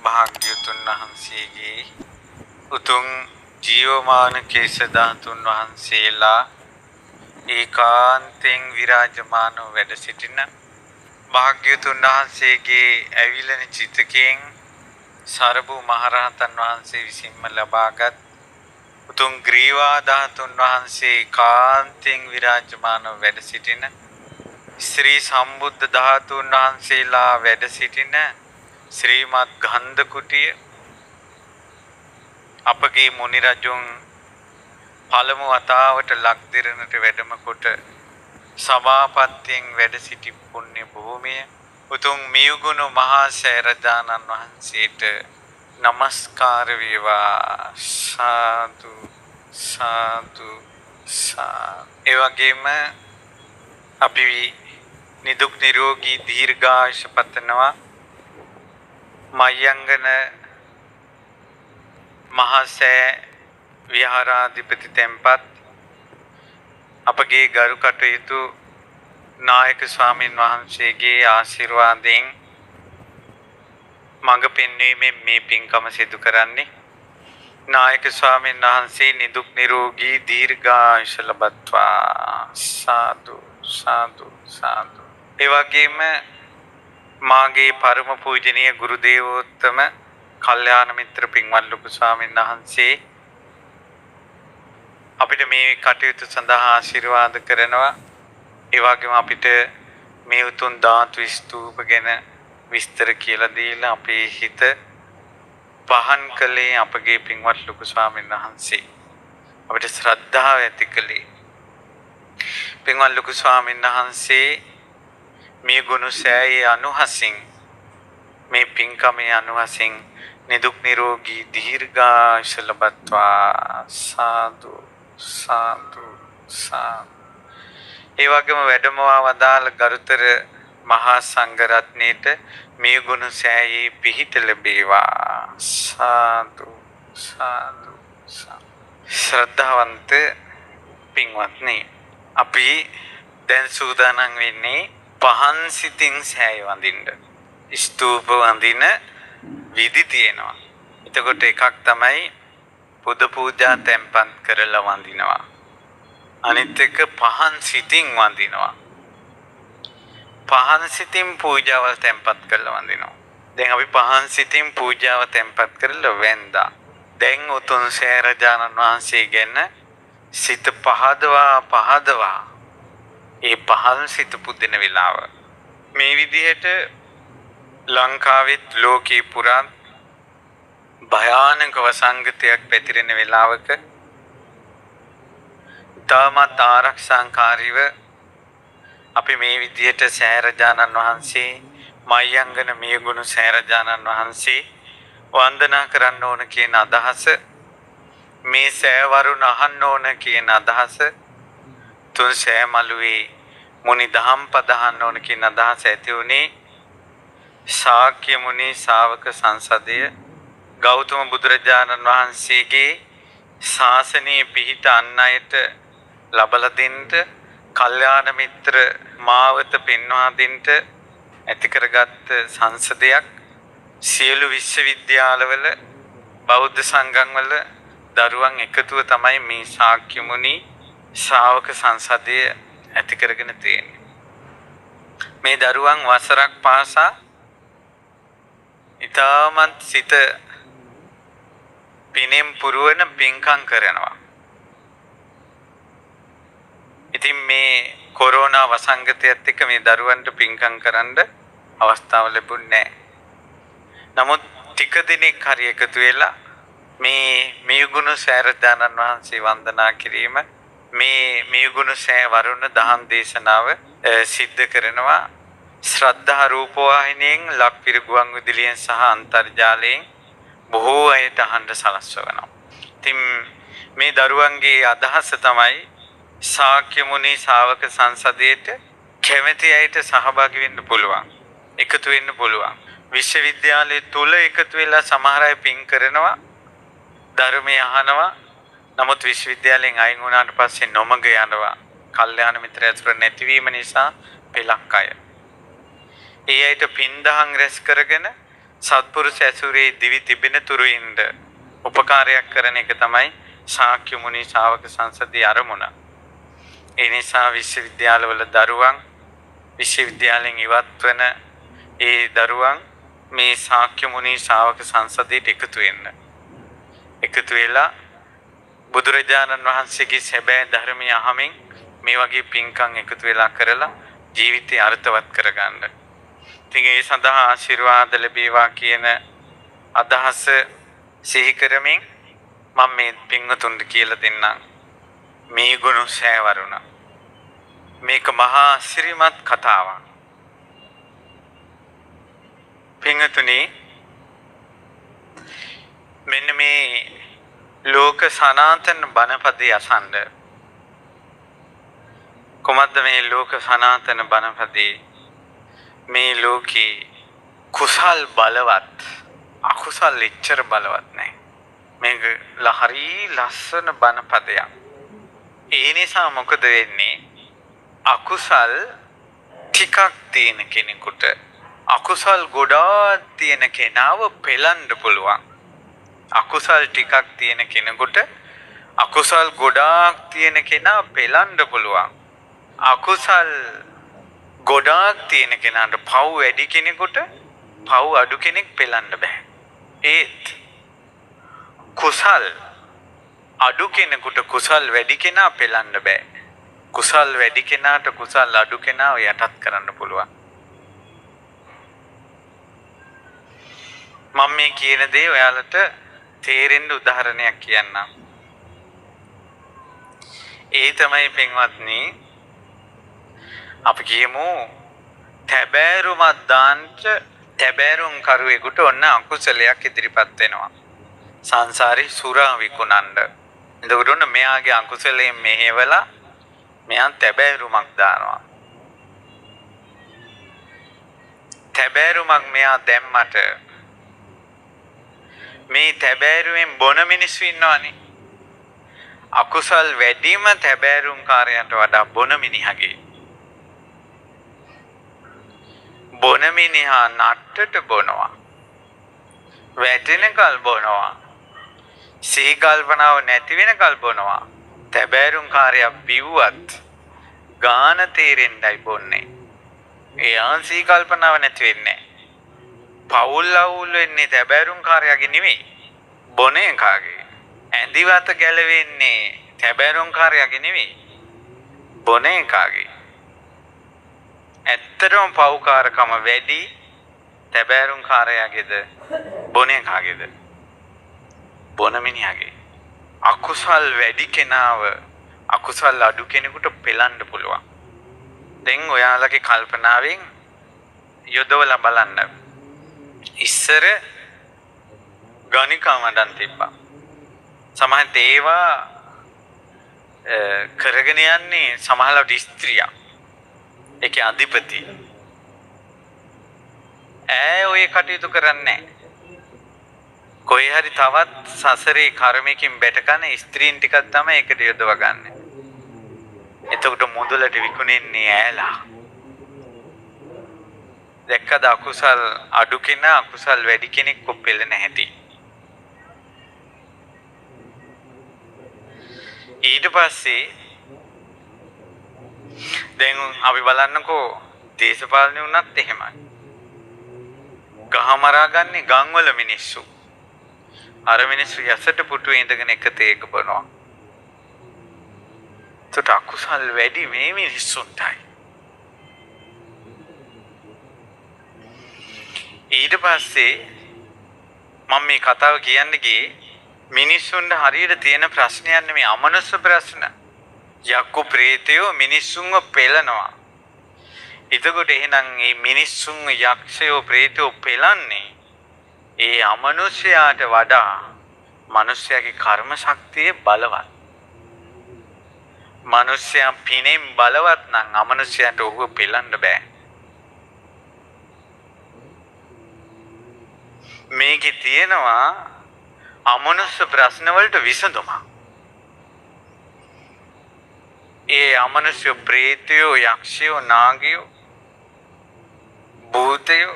භාග්‍යවතුන් වහන්සේගේ උතුම් ජීවමාන කේශ ධාතුන් වහන්සේලා ඒකාන්තෙන් විරාජමානව වැඩ සිටින භාග්‍යවතුන් වහන්සේගේ ඇවිලෙන චිතකයෙන් සරබු මහරහතන් වහන්සේ විසින්ම ලබාගත් උතුම් ග්‍රීවා ධාතුන් වහන්සේ කාන්තෙන් විරාජමානව වැඩ සිටින ශ්‍රී සම්බුද්ධ ධාතුන් වහන්සේලා වැඩ සිටින ශ්‍රීමත් ගන්ධ කුටිය අපගේ මුනි රජුන් පළමු වතාවට ලක්දිරණට වැඩම කොට සභාපතියෙන් වැඩ සිටි පුණ්‍ය භූමිය උතුම් මියුගුණ මහා සෑරජානන් වහන්සේට නමස්කාර වේවා. සාදු සාදු සාදු. ඒ වගේම අපි නිදුක් නිරෝගී දීර්ඝායුෂ පතනවා මයංගන මහසෑ විහාරාධිපති තෙම්පත් අපගේ ගරු කටයුතු නායක ස්වාමින් වහන්සේගේ ආශිර්වාදයෙන් මඟ පෙන්වීමෙන් මේ පින්කම සිදු කරන්නේ. නායක ස්වාමින් වහන්සේ නිදුක් නිරෝගී දීර්ඝායුෂ ලබත්වා. සාදු සාදු සාදු. ඒ වගේම මාගේ පරම පූජනීය ගුරු දේවෝත්තම කල්යාණ මිත්‍ර පින්වත් ලොකු ස්වාමීන් වහන්සේ අපිට මේ කටයුතු සඳහා ආශිර්වාද කරනවා. ඒ වගේම අපිට මේ උතුම් ධාතු ස්තූප ගැන විස්තර කියලා දීලා අපේ හිත පහන් කළේ අපගේ පින්වත් ලොකු ස්වාමීන් වහන්සේ. අපිට ශ්‍රද්ධාව ඇති කළේ පින්වත් ලොකු ස්වාමීන් වහන්සේ මේ ගුණ සෑයේ අනුහසින් මේ පින්කමේ අනුහසින් නිදුක් නිරෝගී දීර්ඝායුෂ ලබත්වා. සාදු සාදු සාදු. ඒ වගේම වැඩමවා වදාළ ගරුතර මහා සංඝ රත්නයේට මේ ගුණ සෑයේ පිහිට ලැබේවා. සාදු සාදු සාදු. ශ්‍රද්ධාවන්ත පින්වත්නි, අපි දැන් සූදානම් වෙන්නේ පහන් සිතින් සෑය වඳින්න. ස්තූප වඳින විධි තියෙනවා. එතකොට එකක් තමයි පුද පූජා තැන්පත් කරලා වඳිනවා. අනිත් එක පහන් සිතින් වඳිනවා. පහන් සිතින් පූජාවල් තැන්පත් කරලා වඳිනවා. දැන් අපි පහන් සිතින් පූජාව තැන්පත් කරලා වැන්දා. දැන් උතුම් සෑරජානන් වහන්සේ ගැන සිත පහදවා ඒ පහන් සිත පුදින වෙලාව මේ විදිහට ලංකාවෙත් ලෝකේ පුරා භයානක වසංගතයක් පැතිරෙන වෙලාවක තාමත් ආරක්ෂාකාරීව අපි මේ විදිහට සෑරජානන් වහන්සේ මයංගන මියගුණ සෑරජානන් වහන්සේ වන්දනා කරන්න ඕන කියන අදහස, මේ සෑවරුණ අහන්න ඕන කියන අදහස, තුන් සෑමලුවේ මුනි දහම් පදහන්න ඕන කියන අදහස ඇති වුණේ ශාක්‍ය මුනි ශාවක සංසදය ගෞතම බුදුරජාණන් වහන්සේගේ ශාසනයේ පිහිට අන් අයට ලබලා දෙන්න, කල්යාණ මිත්‍ර මාවත පෙන්වා දෙන්න ඇති කරගත් සංසදයක්. සියලු විශ්වවිද්‍යාලවල බෞද්ධ සංගම්වල දරුවන් එකතුව තමයි මේ ශාක්‍ය මුනි ශ්‍රාවක සංසදය ඇති කරගෙන තියෙන්නේ. මේ දරුවන් වසරක් පාසා ඊටමත් සිත පිනෙන් පුරවන පින්කම් කරනවා. ඉතින් මේ කොරෝනා වසංගතයත් එක්ක මේ දරුවන්ට පින්කම් කරන්න අවස්ථාව ලැබුණේ නැහැ. නමුත් ටික දිනක් හරි එකතු වෙලා මේ මියුගුණ සෑරජානන් වහන්සේ වන්දනා කිරීම, මේ මියුගුණ සෑ වරුණ දහම් දේශනාව සිද්ධ කරනවා. ශ්‍රද්ධා රූපවාහිනියෙන්, ලක්පිර ගුවන් විදුලියෙන් සහ අන්තර්ජාලයෙන් බොහෝ අයට අහන්න සලස්වනවා. ඉතින් මේ දරුවන්ගේ අදහස තමයි ශාක්‍ය මුනි ශාවක සංසදයට කැමැති අයට සහභාගී වෙන්න පුළුවන්, එකතු වෙන්න පුළුවන්. විශ්වවිද්‍යාලය තුල එකතු වෙලා සමහර අය පින් කරනවා, ධර්මය අහනවා. නමුත් විශ්වවිද්‍යාලයෙන් අයින් වුණාට පස්සේ නොමග යනවා. කල්යාණ මිත්‍ර ඇසුර නැතිවීම නිසා පෙළක් අය. ඒ අයට පින් දහම් රැස් කරගෙන සත්පුරුෂ ඇසුරේ දිවි තිබෙන තුරු ඉන්න උපකාරයක් කරන එක තමයි ශාක්‍ය මුනි ශාවක සංසදයේ අරමුණ. ඒ නිසා විශ්වවිද්‍යාලවල දරුවන් විශ්වවිද්‍යාලෙන් ඉවත් වෙන ඒ දරුවන් මේ ශාක්‍ය මුනි ශාවක සංසදයට එකතු වෙන්න. එකතු වෙලා බුදුරජාණන් වහන්සේගේ සැබෑ ධර්මය අහමින් මේ වගේ පින්කම් එකතු වෙලා කරලා ජීවිතය අර්ථවත් කරගන්න. ඉතින් ඒ සඳහා ආශිර්වාද ලැබේවා කියන අදහස සිහි කරමින් මම මේ පින්වතුන්ට කියලා දෙන්නම්. මේ ගුණ සෑවරුණ. මේක මහා ශ්‍රීමත් කතාවක්. පින්වතුනි මෙන්න මේ ලෝක සනාතන බණපදයේ අසන්න. කොහොමද මේ ලෝක සනාතන බණපදයේ මේ ලෝකේ කුසල් බලවත් අකුසල් එච්චර බලවත් නැහැ. මේක හරි ලස්සන බණපදයක්. ඒ නිසා මොකද වෙන්නේ? අකුසල් ටිකක් තියෙන කෙනෙකුට අකුසල් ගොඩාක් තියෙන කෙනාව පෙලන්න පුළුවන්. අකුසල් ටිකක් තියෙන කෙනෙකුට අකුසල් ගොඩාක් තියෙන කෙනා පෙලන්න පුළුවන්. අකුසල් ගොඩාක් තියෙන කෙනාට පව් වැඩි කෙනෙකුට පව් අඩු කෙනෙක් පෙලන්න බෑ. ඒත් කුසල් අඩු කෙනෙකුට කුසල් වැඩි කෙනා පෙලන්න බෑ. කුසල් වැඩි කෙනාට කුසල් අඩු කෙනාව යටත් කරන්න පුළුවන්. මම මේ කියන දේ ඔයාලට තේරෙන්න උදාහරණයක් කියන්නම්. ඒ තමයි පින්වත්නි අපි කියමු තැබෑරුමක් දාන්නට තැබෑරුම් කරුවෙකුට ඔන්න අකුසලයක් ඉදිරිපත් වෙනවා. සංසාරේ සුරා විකුණන්න. එතකොට ඔන්න මෙයාගේ අකුසලයෙන් මෙහෙवला මෙයන් තැබෑරුමක් දානවා. තැබෑරුමක් මෙයා දැම්මට මේ තැබෑරුවෙන් බොන මිනිස්සු ඉන්නවනේ. අකුසල් වැඩිම තැබෑරුම් කාර්යයන්ට වඩා බොන මිනිහගේ. බොන මිනිහා නට්ටට බොනවා. වැටෙනකල් බොනවා. සිහි කල්පනාව නැති වෙනකල් බොනවා. තැබෑරුම් කාර්යයක් බිව්වත් ගාන තේරෙන්නයි බොන්නේ. එයා සිහි කල්පනාව නැති වෙන්නේ. පවුල් අවුල් වෙන්නේ තැබෑරුම් කාර්යයගේ නෙමෙයි. බොන එකාගේ. ඇඳිවත ගැලවෙන්නේ තැබෑරුම් කාර්යයගේ නෙමෙයි. බොන එකාගේ. ඇත්තටම පව්කාරකම වැඩි තැබෑරුම් කාර්යයගේද බොන එකාගේද? බොන මිනිහාගේ. අකුසල් වැඩි කෙනාව අකුසල් අඩු කෙනෙකුට පෙලන්න පුළුවන්. දැන් ඔයාලගේ කල්පනාවෙන් යොදවලා බලන්න. ඉස්සර ගණිකා මඩන් තිබ්බා. සමහර දේවා කරගෙන යන්නේ සමහරවිට ස්ත්‍රියක්. ඒකේ අධිපති. ඔය කටයුතු කරන්නේ කොයි හරි තවත් සසරේ කර්මයකින් බැටකන ස්ත්‍රීන් ටිකක් තමයි ඒකට යොදව ගන්න. එතකොට මුදලට විකුණන්නේ ඈලා. දැක්කද අකුසල් අඩු කෙනා අකුසල් වැඩි කෙනෙක් කොප්පෙල්ල නැහැටි. ඊට පස්සේ දැන් අපි බලන්නකෝ දේශපාලනේ වුණත් එහෙමයි. ගහ මරා ගන්නේ ගම්වල මිනිස්සු. අර මිනිස්සු යසට පුටුවේ ඉඳගෙන එක තේක බොනවා. ඒකට අකුසල් වැඩි මේ මිනිස්සුන්ටයි. ඊට පස්සේ මම මේ කතාව කියන්නේ ගියේ මිනිස්සුන්ට හරියට තියෙන ප්‍රශ්නයක් නෙමෙයි අමනුෂ්‍ය ප්‍රශ්න. යක්කු ප්‍රේතයෝ මිනිස්සුන්ව පෙළනවා. එතකොට එහෙනම් මේ මිනිස්සුන්ව යක්ෂයෝ ප්‍රේතයෝ පෙළන්නේ ඒ අමනුෂ්‍යයාට වඩා මිනිස්යාගේ කර්ම ශක්තිය බලවත්. මිනිස්යා පිනෙන් බලවත් නම් අමනුෂ්‍යයාට ඔහුව පෙළන්න බෑ. මේකේ තියෙනවා අමනුෂ්‍ය ප්‍රශ්න වලට විසඳුමක්. ඒ අමනුෂ්‍ය ප්‍රේතයෝ යක්ෂයෝ නාගයෝ භූතයෝ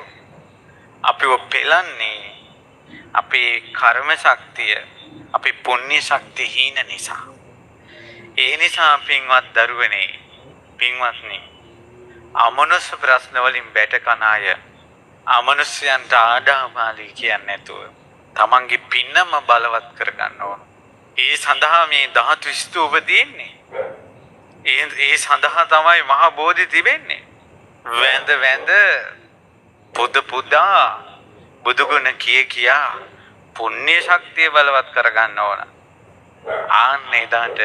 අපිව පෙළන්නේ අපේ කර්ම ශක්තිය, අපේ පුණ්‍ය ශක්තිය හීන නිසා. ඒ නිසා පින්වත් දරුවනේ, පින්වත්නි, අමනුෂ්‍ය ප්‍රශ්න වලින් බැට කන අය අමනුෂ්‍යයන්ට ආඩාමාලි කියන්නේ නැතුව තමන්ගේ පින්නම බලවත් කරගන්න ඕන. ඒ සඳහා මේ ධාතු ස්තූප තියෙන්නේ. ඒ සඳහා තමයි මහා බෝධි තිබෙන්නේ. වැඳ වැඳ පුද පුදා බුදුගුණ කියා පුණ්‍ය ශක්තිය බලවත් කරගන්න ඕන. ආන්න එදාට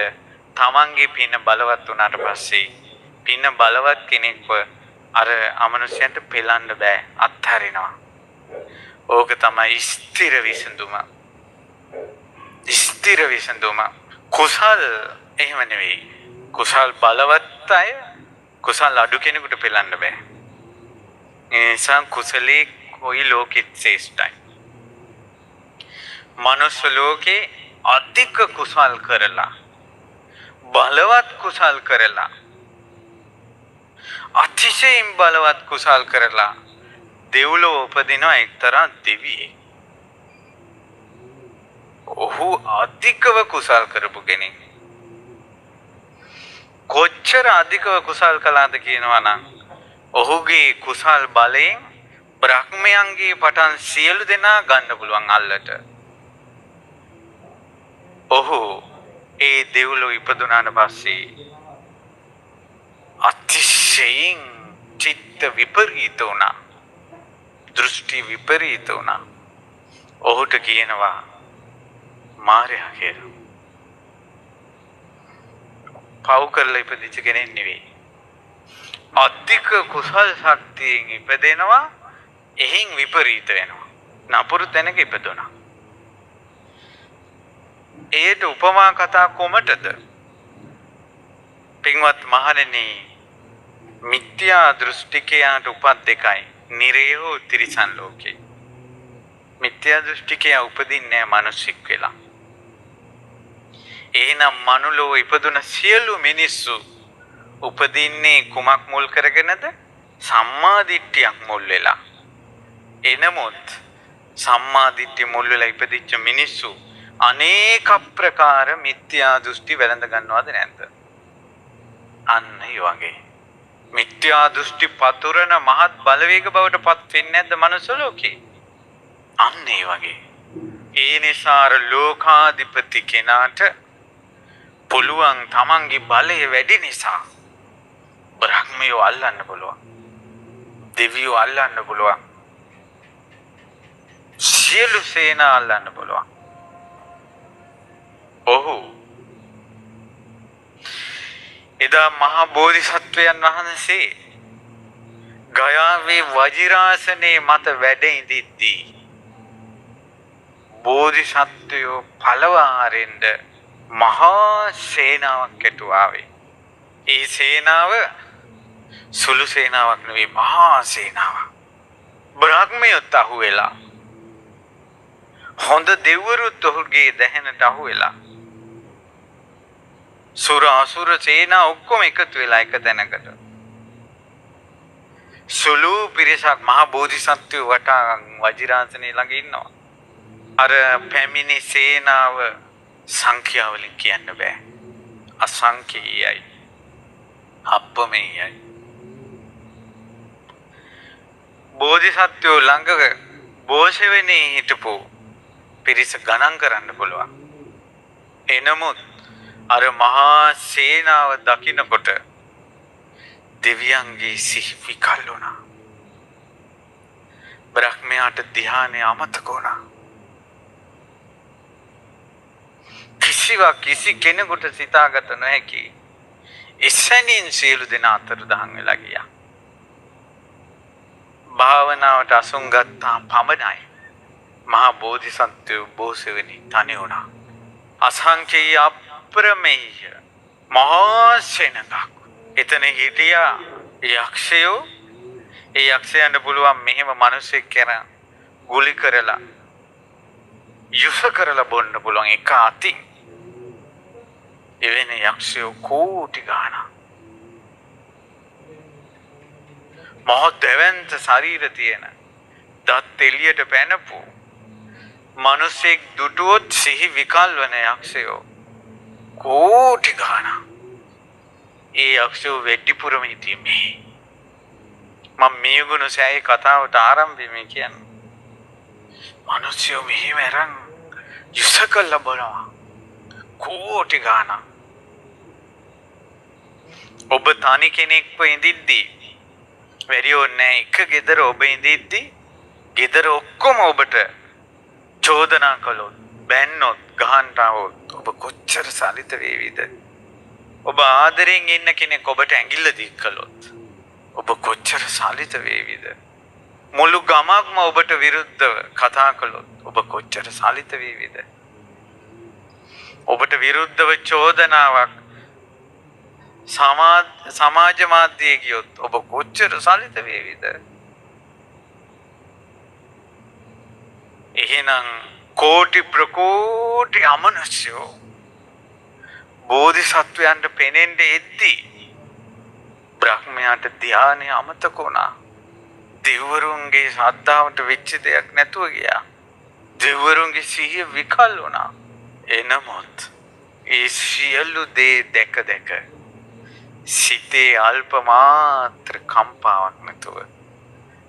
තමන්ගේ පින බලවත් වුණාට පස්සේ පින බලවත් කෙනෙක්ව අර අමනුෂ්‍යයන්ට පෙලන්න බෑ, අත්හරිනවා. ඕක තමයි ස්ථිර විසඳුම. ස්ථිර විසඳුම. කුසල් එහෙම නෙවෙයි. කුසල් බලවත් අය කුසල් අඩු කෙනෙකුට පෙලන්න බෑ. ඒ නිසා කුසලයේ කොයි ලෝකෙත් ශ්‍රේෂ්ඨයි. මනුෂ්‍ය ලෝකේ අධික කුසල් කරලා, බලවත් කුසල් කරලා, අතිශයින් බලවත් කුසල් කරලා දෙව්ලොව උපදිනවා එක්තරා දෙවියෙක්. ඔහු අධිකව කුසල් කරපු කෙනෙක්. කොච්චර අධිකව කුසල් කළාද කියනවා නම් ඔහුගේ කුසල් බලයෙන් බ්‍රහ්මයන්ගේ පටන් සියලු දෙනා ගන්න පුළුවන් අල්ලට. ඔහු ඒ දෙව්ලොව ඉපදුනාට පස්සේ අතිශයින් චිත්ත විපරීත වුණා. දෘෂ්ටි විපරීත වුණා. ඔහුට කියනවා මාරයා කියලා. පව් කරලා ඉපදිච්ච කෙනෙක් නෙවෙයි. අධික කුසල් ශක්තියෙන් ඉපදෙනවා, එහින් විපරීත වෙනවා. නපුරු තැනක ඉපදුණා. ඒට උපමා කතා කොමටද? පින්වත් මහණෙනි, මිත්‍යා දෘෂ්ටිකයාට උපත් දෙකයි. නිරයෝ තිරිසන් ලෝකේ. මිත්‍යා දෘෂ්ටිකයා උපදින්නේ මිනිස්සෙක් වෙලා. එහෙනම් මනුලෝ ඉපදුන සියලු මිනිස්සු උපදින්නේ කුමක් මුල් කරගෙනද? සම්මා දිට්ඨියක් මුල් වෙලා. එනමුත් සම්මා දිට්ඨිය මුල් වෙලා ඉපදිච්ච මිනිස්සු අනේක ප්‍රකාර මිත්‍යා දෘෂ්ටි වැළඳ ගන්නවද නැද්ද? අන්න ඒ වගේ මිත්‍යා දෘෂ්ටි පතුරන මහත් බලවේග බවට පත් වෙන්නේ නැද්ද මනුස්ස ලෝකේ? අන්න ඒ වගේ. ඒ නිසා ලෝකාධිපති කෙනාට පුළුවන් තමන්ගේ බලය වැඩි නිසා බ්‍රහ්මයෝ අල්ලන්න පුළුවන්. දෙවියෝ අල්ලන්න පුළුවන්. සියලු සේනා අල්ලන්න පුළුවන්. ඔහු එදා මහා බෝධිසත්වයන් වහන්සේ ගයාවේ වජිරාසනයේ මත වැඩ ඉඳිද්දී බෝධිසත්වයෝ පළවාරෙන්ද මහා සේනාවක් ඇතුවාවේ. ඒ සේනාව සුළු සේනාවක් නෙවෙයි, මහා සේනාවක්. බ්‍රහ්මයොත් අහුවෙලා, හොඳ දෙවිවරුත් ඔහුගේ දැහැනට අහුවෙලා, සුර අසුර සේනා ඔක්කොම එකතු වෙලා එක තැනකට. සුළු පිරිසක් මහා බෝධිසත්වයෝ වටා වජිරාසනයේ ළඟ ඉන්නවා. අර පැමිණි සේනාව සංඛ්‍යාවලින් කියන්න බෑ. අසංඛ්‍යයයි, අප්පමෙයයි. බෝධිසත්වයෝ ළඟ බෝසෙවෙනේ හිටපු පිරිස ගණන් කරන්න පුළුවන්. එනමුත් අර මහා සේනාව දකින්නකොට දෙවියන්ගේ සිහි විකල් වුණා. බ්‍රහ්මයාට ධ්‍යානය අමතක වුණා. කිසි කෙනෙකුට සිතාගත නොහැකි එසැනින් සියලු දෙනා අතරදහන් වෙලා ගියා. භාවනාවට අසුන් ගත්තා පමණයි මහා බෝධිසත්වයෝ බෝසෙවෙනි තනි වුණා. අසංඛ්‍යය අප්‍රමේය මහා සෙනඟක්. එතන හිටියා යක්ෂයෝ. ඒ යක්ෂයන්ට පුළුවන් මෙහෙම මිනිස්සෙක් කරා ගුලි කරලා යුස කරලා බොන්න පුළුවන් එක අතින්. එවැනි යක්ෂයෝ කෝටි ගාණක්. මහ දෙවන්ත ශරීර තියෙන දත් එළියට පැනපු මිනිසෙක් දුටුවොත් සිහි විකල් වන යක්ෂයෝ කෝටි ගාණක්. ඒ යක්ෂයෝ වෙඩිපුරම හිටියේ මෙහි. මම මේගොල්ලෝ සෑහි කතාවට ආරම්භය මේ කියන්නේ. මිනිස්සු මෙහිම අරන් යුසකල බලනවා. කෝටි ගාණක්. ඔබ තනි කෙනෙක්ව ඉඳිද්දී වැඩි ඕනේ එක ගෙදර ඔබ ඉඳිද්දී ගෙදර ඔක්කොම ඔබට චෝදනා කළොත් බැන්නොත් ගහන්න આવොත් ඔබ කොච්චර සලිත වේවිද? ඔබ ආදරෙන් ඉන්න කෙනෙක් ඔබට ඇඟිල්ල දික් කළොත් ඔබ කොච්චර සලිත වේවිද? මුළු ගමක්ම ඔබට විරුද්ධව කතා කළොත් ඔබ කොච්චර සලිත වේවිද? ඔබට විරුද්ධව චෝදනාවක් සමාජ මාධ්‍යයේ ගියොත් ඔබ කොච්චර සලිත වේවිද? එහෙනම් කෝටි ප්‍රකෝටි අමනුෂ්‍යෝ බෝධිසත්වයන්ට පෙනෙන්න එද්දී බ්‍රහ්මයාට ධානය අමතක වුණා. දෙවිවරුන්ගේ ශ්‍රද්ධාවට වෙච්ච දෙයක් නැතුව ගියා. දෙවිවරුන්ගේ සිහිය විකල් වුණා. එනමුත් ඒ සියලු දේ දැක දැක සිතේ අල්ප මාත්‍ර කම්පාවක් නැතුව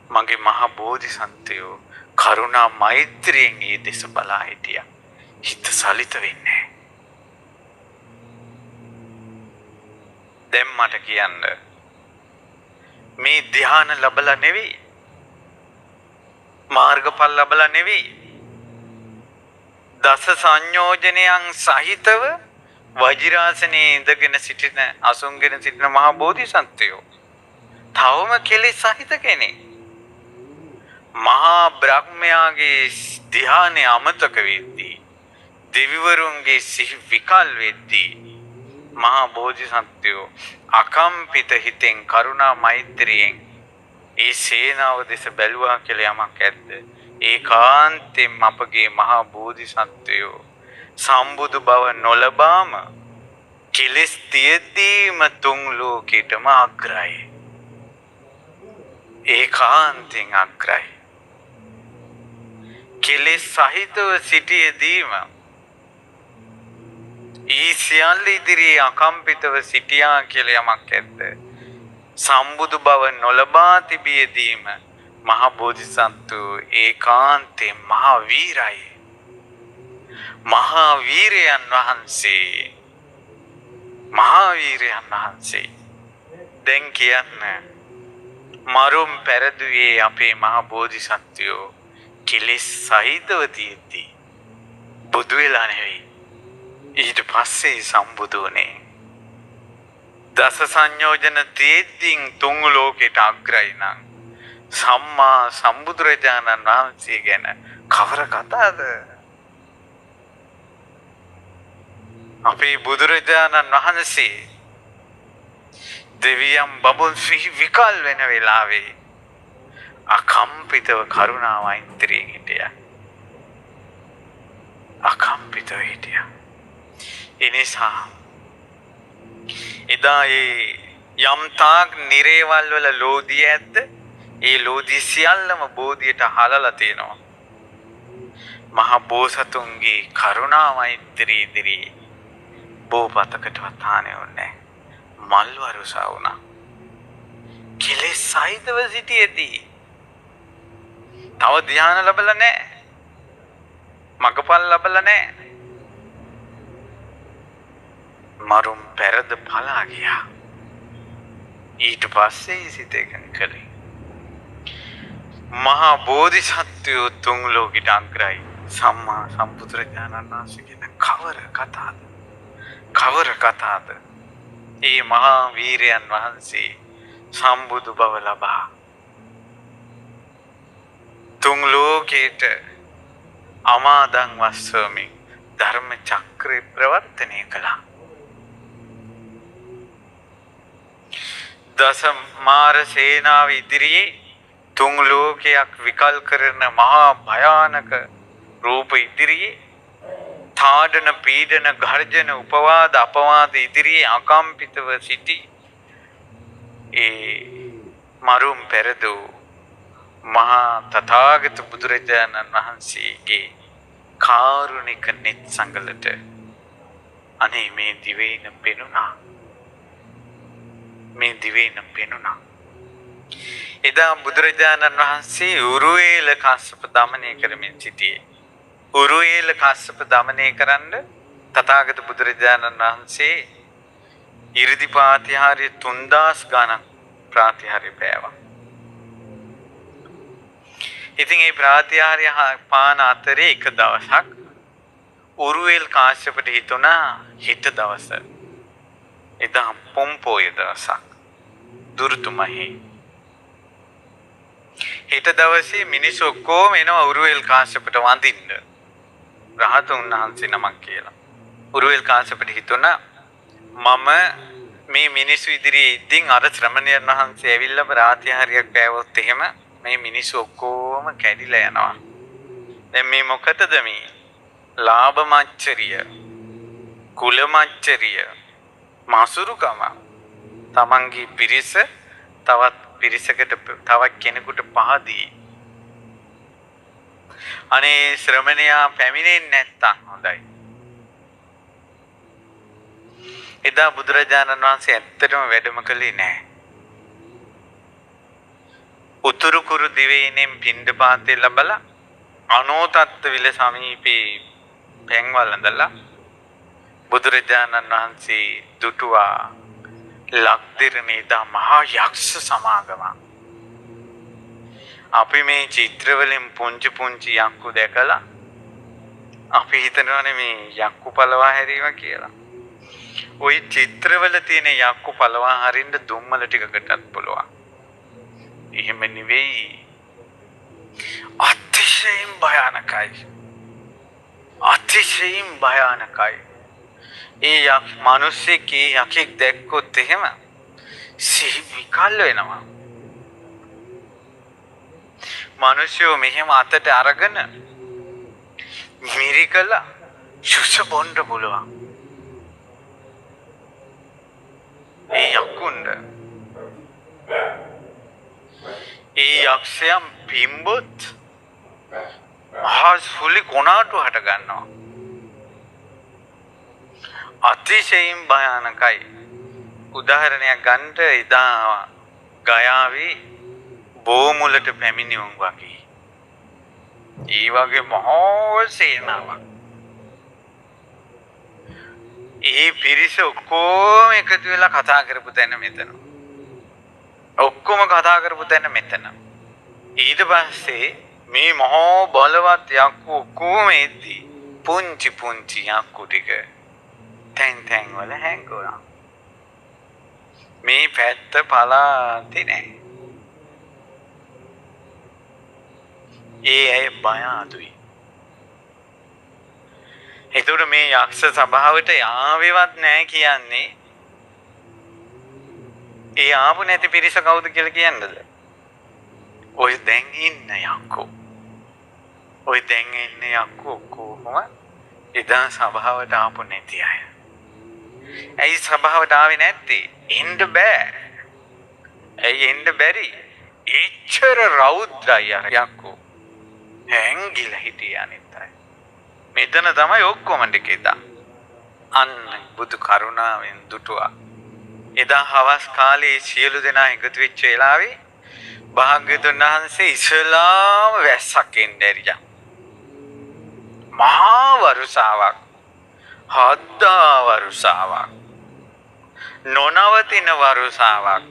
මගේ මහ බෝධිසත්වයෝ කරුණා මෛත්‍රියෙන් ඒ දෙස බලා හිටියා. හිත සලිත වෙන්නේ. දැන් මට කියන්න මේ ධ්‍යාන ලැබලා නෙවෙයි මාර්ගඵල ලැබලා නෙවෙයි දස සංයෝජනයන් සහිතව වජිරාසනයේ ඉඳගෙන සිටින අසුන්ගෙන සිටින මහා බෝධිසත්වයෝ තවම කෙලෙස් සහිත කෙනෙක්. මහා බ්‍රහ්මයාගේ ධ්‍යානය අමතක වෙද්දී දෙවිවරුන්ගේ සිහි විකල් වෙද්දී මහා බෝධිසත්වයෝ අකම්පිත හිතෙන් කරුණා මෛත්‍රියෙන් ඒ සේනාව දෙස බැලුවා කියලා යමක් ඇද්ද? ඒකාන්තයෙන් අපගේ මහා බෝධිසත්වයෝ සම්බුදු බව නොලබාම කෙලෙස් තියෙද්දීම තුන් ලෝකෙටම අග්‍රයි. ඒකාන්තයෙන් අග්‍රයි. කෙලෙස් සහිතව සිටියදීම ඒ සියල්ල ඉදිරියේ අකම්පිතව සිටියා කියලා යමක් ඇද්ද? සම්බුදු බව නොලබා තිබියදීම මහා බෝධිසත්වෝ ඒකාන්තයෙන් මහා වීරයි. මහා වීරයන් වහන්සේ දැන් කියන්නේ මරුම් පෙරදුවේ අපේ මහා බෝධිසත්වයෝ කෙලෙස් සහිතව තියෙද්දී බුදු වෙලා නෙවෙයි ඊට පස්සේ සම්බුදු වුණේ. දස සංයෝජන තියෙද්දී තුන් ලෝකෙට අග්‍රයි නම් සම්මා සම්බුදුරජාණන් වහන්සේ ගැන කවර කතාවද? අපේ බුදුරජාණන් වහන්සේ දෙවියන් බබුන් සිහි විකල් වෙන වෙලාවේ අකම්පිතව කරුණා මෛත්‍රියෙන් හිටියා. අකම්පිතව හිටියා. එනිසා එදා යම් තාක් නිරේවල් වල ලෝධිය ඇද්ද ඒ ලෝධි සියල්ලම බෝධියට හලලා තියෙනවා. මහා බෝසතුන්ගේ කරුණා මෛත්‍රී ඉදිරියේ බෝපතකටවත් හානි වුණේ මල් වරුසා වුණා. කෙලෙස් සහිතව සිටියේදී තව ධ්‍යාන ලැබලා නැහැ. මගපල් ලැබලා නැහැ. මරුම් පෙරද පලා ගියා. ඊට පස්සේ සිත එකඟ කළේ මහා බෝධිසත්වයෝ තුන් ලෝකෙට අග්‍රයි. සම්මා සම්බුදුරජාණන් වහන්සේ කියන කවර කතාද? ඒ මහා වීරයන් වහන්සේ සම්බුදු බව ලබා තුන් ලෝකෙට අමාදන් වස්සමින් ධර්ම චක්‍රය ප්‍රවර්තනය කළා. දස මාර සේනාව ඉදිරියේ තුන් ලෝකයක් විකල් කරන මහා භයානක රූප ඉදිරියේ තාඩන පීඩන ගර්ජන උපවාද අපවාද ඉදිරියේ අකම්පිතව සිටි ඒ මරුම් පෙරදු මහා තථාගත බුදුරජාණන් වහන්සේගේ කාරුණික නිත් සංගලට අනේ මේ දිවයින පෙනුණා. මේ දිවයින පෙනුණා. එදා බුදුරජාණන් වහන්සේ උරුවේල කාශ්‍යප දමනය කරමින් සිටියේ. උරුවේල කාශ්‍යප දමනය කරන්න තථාගත බුදුරජාණන් වහන්සේ ඉරිදි ප්‍රාතිහාර්ය 3000 ගණන් ප්‍රාතිහාර්ය පෑවා. ඉතින් මේ ප්‍රාතිහාර්ය පාන අතරේ එක දවසක් උරුවේල් කාශ්‍යපට හිතුණා හිත දවස. එදා පොම්පෝය දවසක්. දුර්තුමහි. හිත දවසේ මිනිස්සු ඔක්කොම එනවා උරුවේල් කාශ්‍යපට වඳින්න. රහතුන් වහන්සේ නමක් කියලා. උරුවේල් කාශ්‍යපට හිතුණා මම මේ මිනිස්සු ඉදිරියේ ඉඳින් අර ශ්‍රමණයන් වහන්සේ ඇවිල්ලා ප්‍රාතිහාර්යයක් පෑවොත් එහෙම මේ මිනිස්සු ඔක්කොම කැඩිලා යනවා. දැන් මේ මොකටද මේ? ලාභ මච්චරිය, කුල මච්චරිය, මාසුරුකම. තමන්ගේ පිරිස තවත් පිරිසකට තවත් කෙනෙකුට පහදී. අනේ ශ්‍රමණයා පැමිණෙන්නේ නැත්තම් හොඳයි. එදා බුදුරජාණන් වහන්සේ ඇත්තටම වැඩම කළේ නැහැ. උතුරු කුරු දිවයිනෙන් පිණ්ඩපාතේ ලැබලා අනෝතත්ත විල සමීපේ පැන්වලඳලා බුදුරජාණන් වහන්සේ දුටුවා ලක්දිරණේදා මහා යක්ෂ සමාගම. අපි මේ චිත්‍රවලින් පුංචි පුංචි යක්කු දැකලා අපි හිතනවානේ මේ යක්කු පළවා හැරීම කියලා. ওই චිත්‍රවල තියෙන යක්කු පළවා හරින්න දුම්මල ටිකකටත් පුළුවන්. එහෙම නෙවෙයි. අතිශයින් භයානකයි. අතිශයින් භයානකයි. ඒ මිනිස්සෙක් යකෙක් දැක්කොත් එහෙම සිහි විකල් වෙනවා. මිනිස්සු මෙහෙම අතට අරගෙන මිරිකලා සුස බොන්න පුළුවන්. ඒ යකුන්ද ඒ යක්ෂයන් පිම්බොත් මහා සුලි කොනාටු හට ගන්නවා. අතිශයින් භයානකයි. උදාහරණයක් ගන්නට එදා ගයාවේ බෝමුලට පැමිණිවුන් වගේ. ඒ වගේ මහා සේනාවක්. ඒ පිරිස ඔක්කොම එකතු වෙලා කතා කරපු තැන මෙතන. ඔක්කොම කතා කරපු තැන මෙතන. ඊට පස්සේ මේ මහා බලවත් යක්කු ඔක්කොම එද්දී පුංචි පුංචි යක්කු ටික තැන් තැන් වල හැංගුණා. මේ පැත්ත පලාතේ නැහැ. ඒ අය බය අඩුයි. එතකොට මේ යක්ෂ සභාවට යාවෙවත් නැහැ කියන්නේ ඒ ආපු නැති පිරිස කවුද කියලා කියන්නද? ඔය දැන් ඉන්න යක්කෝ. ඔය දැන් ඉන්න යක්කෝ කොහොම එදා සභාවට ආපු නැති අය. ඇයි සභාවට ආවේ නැත්තේ? එන්න බෑ. ඇයි එන්න බැරි? එච්චර රෞද්‍රයි අර යක්කෝ. හැංගිලා හිටියේ අනිත් අය. මෙතන තමයි ඔක්කොම ටිකේදා. අන්න බුදු කරුණාවෙන් දුටුවා. එදා හවස් කාලේ සියලු දෙනා එකතු වෙච්ච වෙලාවේ භාග්‍යවතුන් වහන්සේ ඉස්ලාම වැස්සක් එන්නේරියා. මහා වරුසාවක්. හද්දා වරුසාවක්. නොනවතින වරුසාවක්.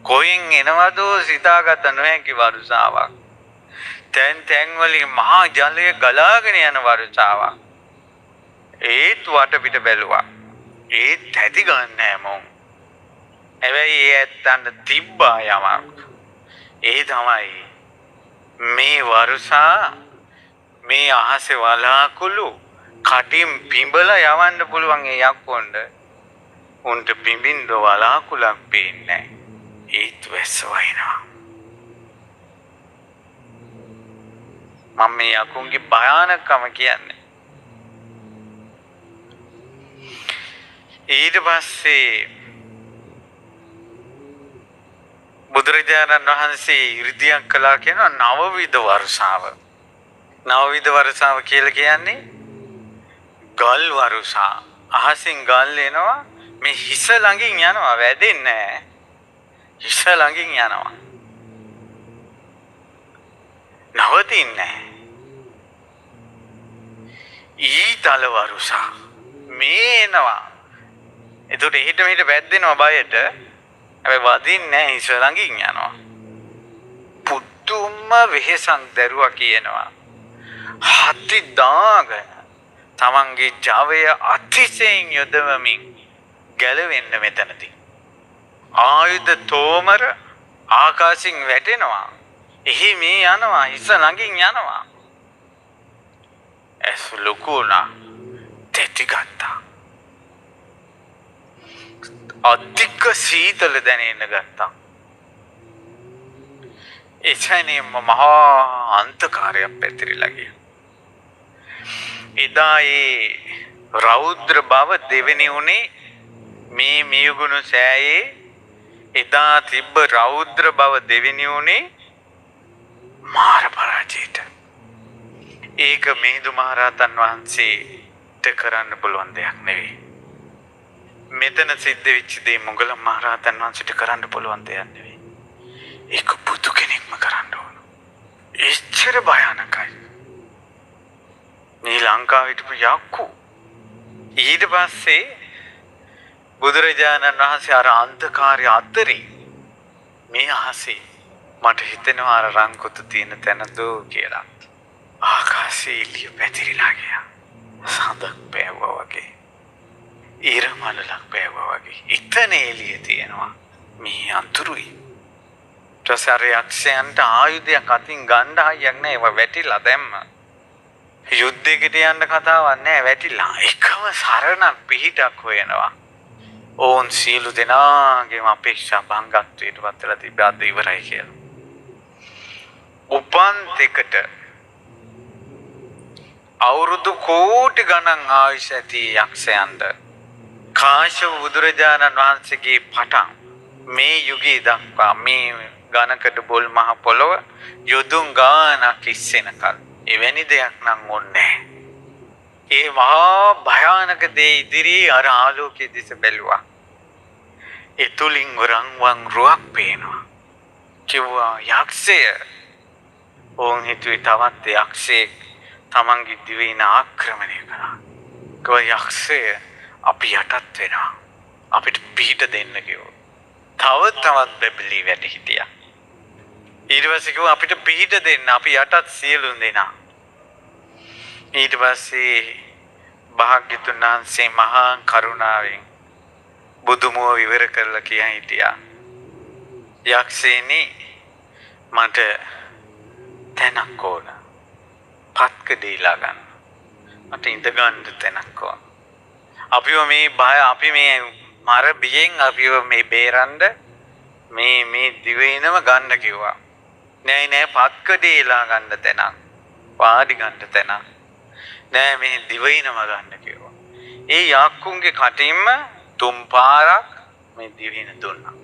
කොයින් එනවදෝ සිතාගත නොහැකි වරුසාවක්. තැන් තැන් වලින් මහා ජලය ගලාගෙන යන වරුසාවක්. ඒත් වටපිට බැලුවා. ඒත් ඇති ගන්න හැමෝම. හැබැයි ඒ ඇත්තන්ට තිබ්බා යමක්. ඒ තමයි මේ වරුසා මේ අහසේ වලාකුළු කටින් පිඹලා යවන්න පුළුවන් ඒ යක්කොන්ට. උන්ට පිඹින්න වලාකුළක් පේන්නේ නැහැ. ඒත් වැස්ස වහිනවා. මම මේ යකුන්ගේ භයානකම කියන්නේ. ඊට පස්සේ බුදුරජාණන් වහන්සේ ඉරිදියක් කළා කියන නවවිධ වර්ෂාව. නවවිධ වර්ෂාව කියලා කියන්නේ ගල් වර්ෂා. අහසින් ගල් එනවා මේ හිස ළඟින් යනවා වැදෙන්නේ නැහැ. හිස ළඟින් යනවා. නවතින්නේ නැහැ. ඊතල වර්ෂා මේ එනවා. එතකොට හිට මෙහිට වැද්දෙනවා බයට. හැබැයි වදින්නේ නැහැ හිස ළඟින් යනවා. පුදුම වෙහසක් දරුවා කියනවා. හති දාගෙන තමන්ගේ ජවය අතිශයින් යොදවමින් ගැලවෙන්න මෙතනදී. ආයුධ තෝමර ආකාශින් වැටෙනවා. එහි මේ යනවා හිස ළඟින් යනවා. ඇස් ලොකු වුණා. තෙති ගත්තා. අධික සීතල දැනෙන්න ගත්තා. එසැනින්ම මහා අන්ධකාරයක් පැතිරිලා ගියා. එදා ඒ රෞද්‍ර බව දෙවෙනි උනේ මේ මියගුණ සෑයේ එදා තිබ්බ රෞද්‍ර බව දෙවෙනි උනේ මාර පරාජයට. ඒක මිහිඳු මහරහතන් වහන්සේට කරන්න පුළුවන් දෙයක් නෙවෙයි. මෙතන සිද්ධ වෙච්ච දේ මොගලන් මහරහතන් වහන්සේට කරන්න පුළුවන් දෙයක් නෙවෙයි. ඒක බුදු කෙනෙක්ම කරන්න ඕන. එච්චර භයානකයි. මේ ලංකාවේ හිටපු යක්කු ඊට පස්සේ බුදුරජාණන් වහන්සේ අර අන්ධකාරය අතරේ මේ අහසේ මට හිතෙනවා අර රංකොත තියෙන තැන දෝ කියලා. ආකාශයේ එළිය පැතිරිලා ගියා. සඳක් පෑවුවා වගේ. ඊර මලලක් පෑවුවා වගේ. එතන එළිය තියෙනවා. මේ අඳුරුයි. ඊට ආයුධයක් අතින් ගන්න හයියක් නැහැ. ඒවා වැටිලා දැම්ම. යුද්ධයකට යන්න කතාවක් නැහැ වැටිලා. එකම සරණක් පිහිටක් හොයනවා. ඕන් සියලු දෙනාගේම අපේක්ෂා භංගත්වයට පත් වෙලා තිබ්බ අද ඉවරයි කියලා. උපන් දෙකට අවුරුදු කෝටි ගණන් ආයුෂ ඇති යක්ෂයන්ද කාශ්‍යප බුදුරජාණන් වහන්සේගේ පටන් මේ යුගයේ දක්වා මේ ඝනකඩ බොල් මහ පොළොව යොදුන් ගානක් ඉස්සෙනකල් එවැනි දෙයක් නම් ඕනේ. ඒ මහා භයානක දේ ඉදිරියේ අර ආලෝකයේ දිස බැලුවා. ඒ තුලින් රන්වන් රුවක් පේනවා. කිව්වා යක්ෂය. ඕන් හිතුවේ තවත් යක්ෂයෙක් තමන්ගේ දිවයින ආක්‍රමණය කරා. කිව්වා යක්ෂය අපි යටත් වෙනවා. අපිට පිහිට දෙන්න කිව්වා. තවත් බැබලි වැඩ හිටියා. ඊට පස්සේ කිව්වා අපිට පිහිට දෙන්න අපි යටත් සියලු දෙනා. ඊට පස්සේ භාග්‍යතුන් වහන්සේ මහා කරුණාවෙන් බුදුමුව විවර කරලා කියන් හිටියා. යක්ෂයනි මට තැනක් ඕන. පත්ක දීලා ගන්න. මට ඉඳ ගන්න තැනක් ඕන. අපිව මේ මර බියෙන් අපිව මේ බේරන්න මේ දිවයිනම ගන්න කිව්වා. නෑ පත්ක දීලා ගන්න තැනක්. වාඩි ගන්න තැනක්. නෑ මේ දිවයිනම ගන්න කිව්වා. ඒ යක්කුන්ගේ කටින්ම තුන් පාරක් මේ දිවයින දුන්නා.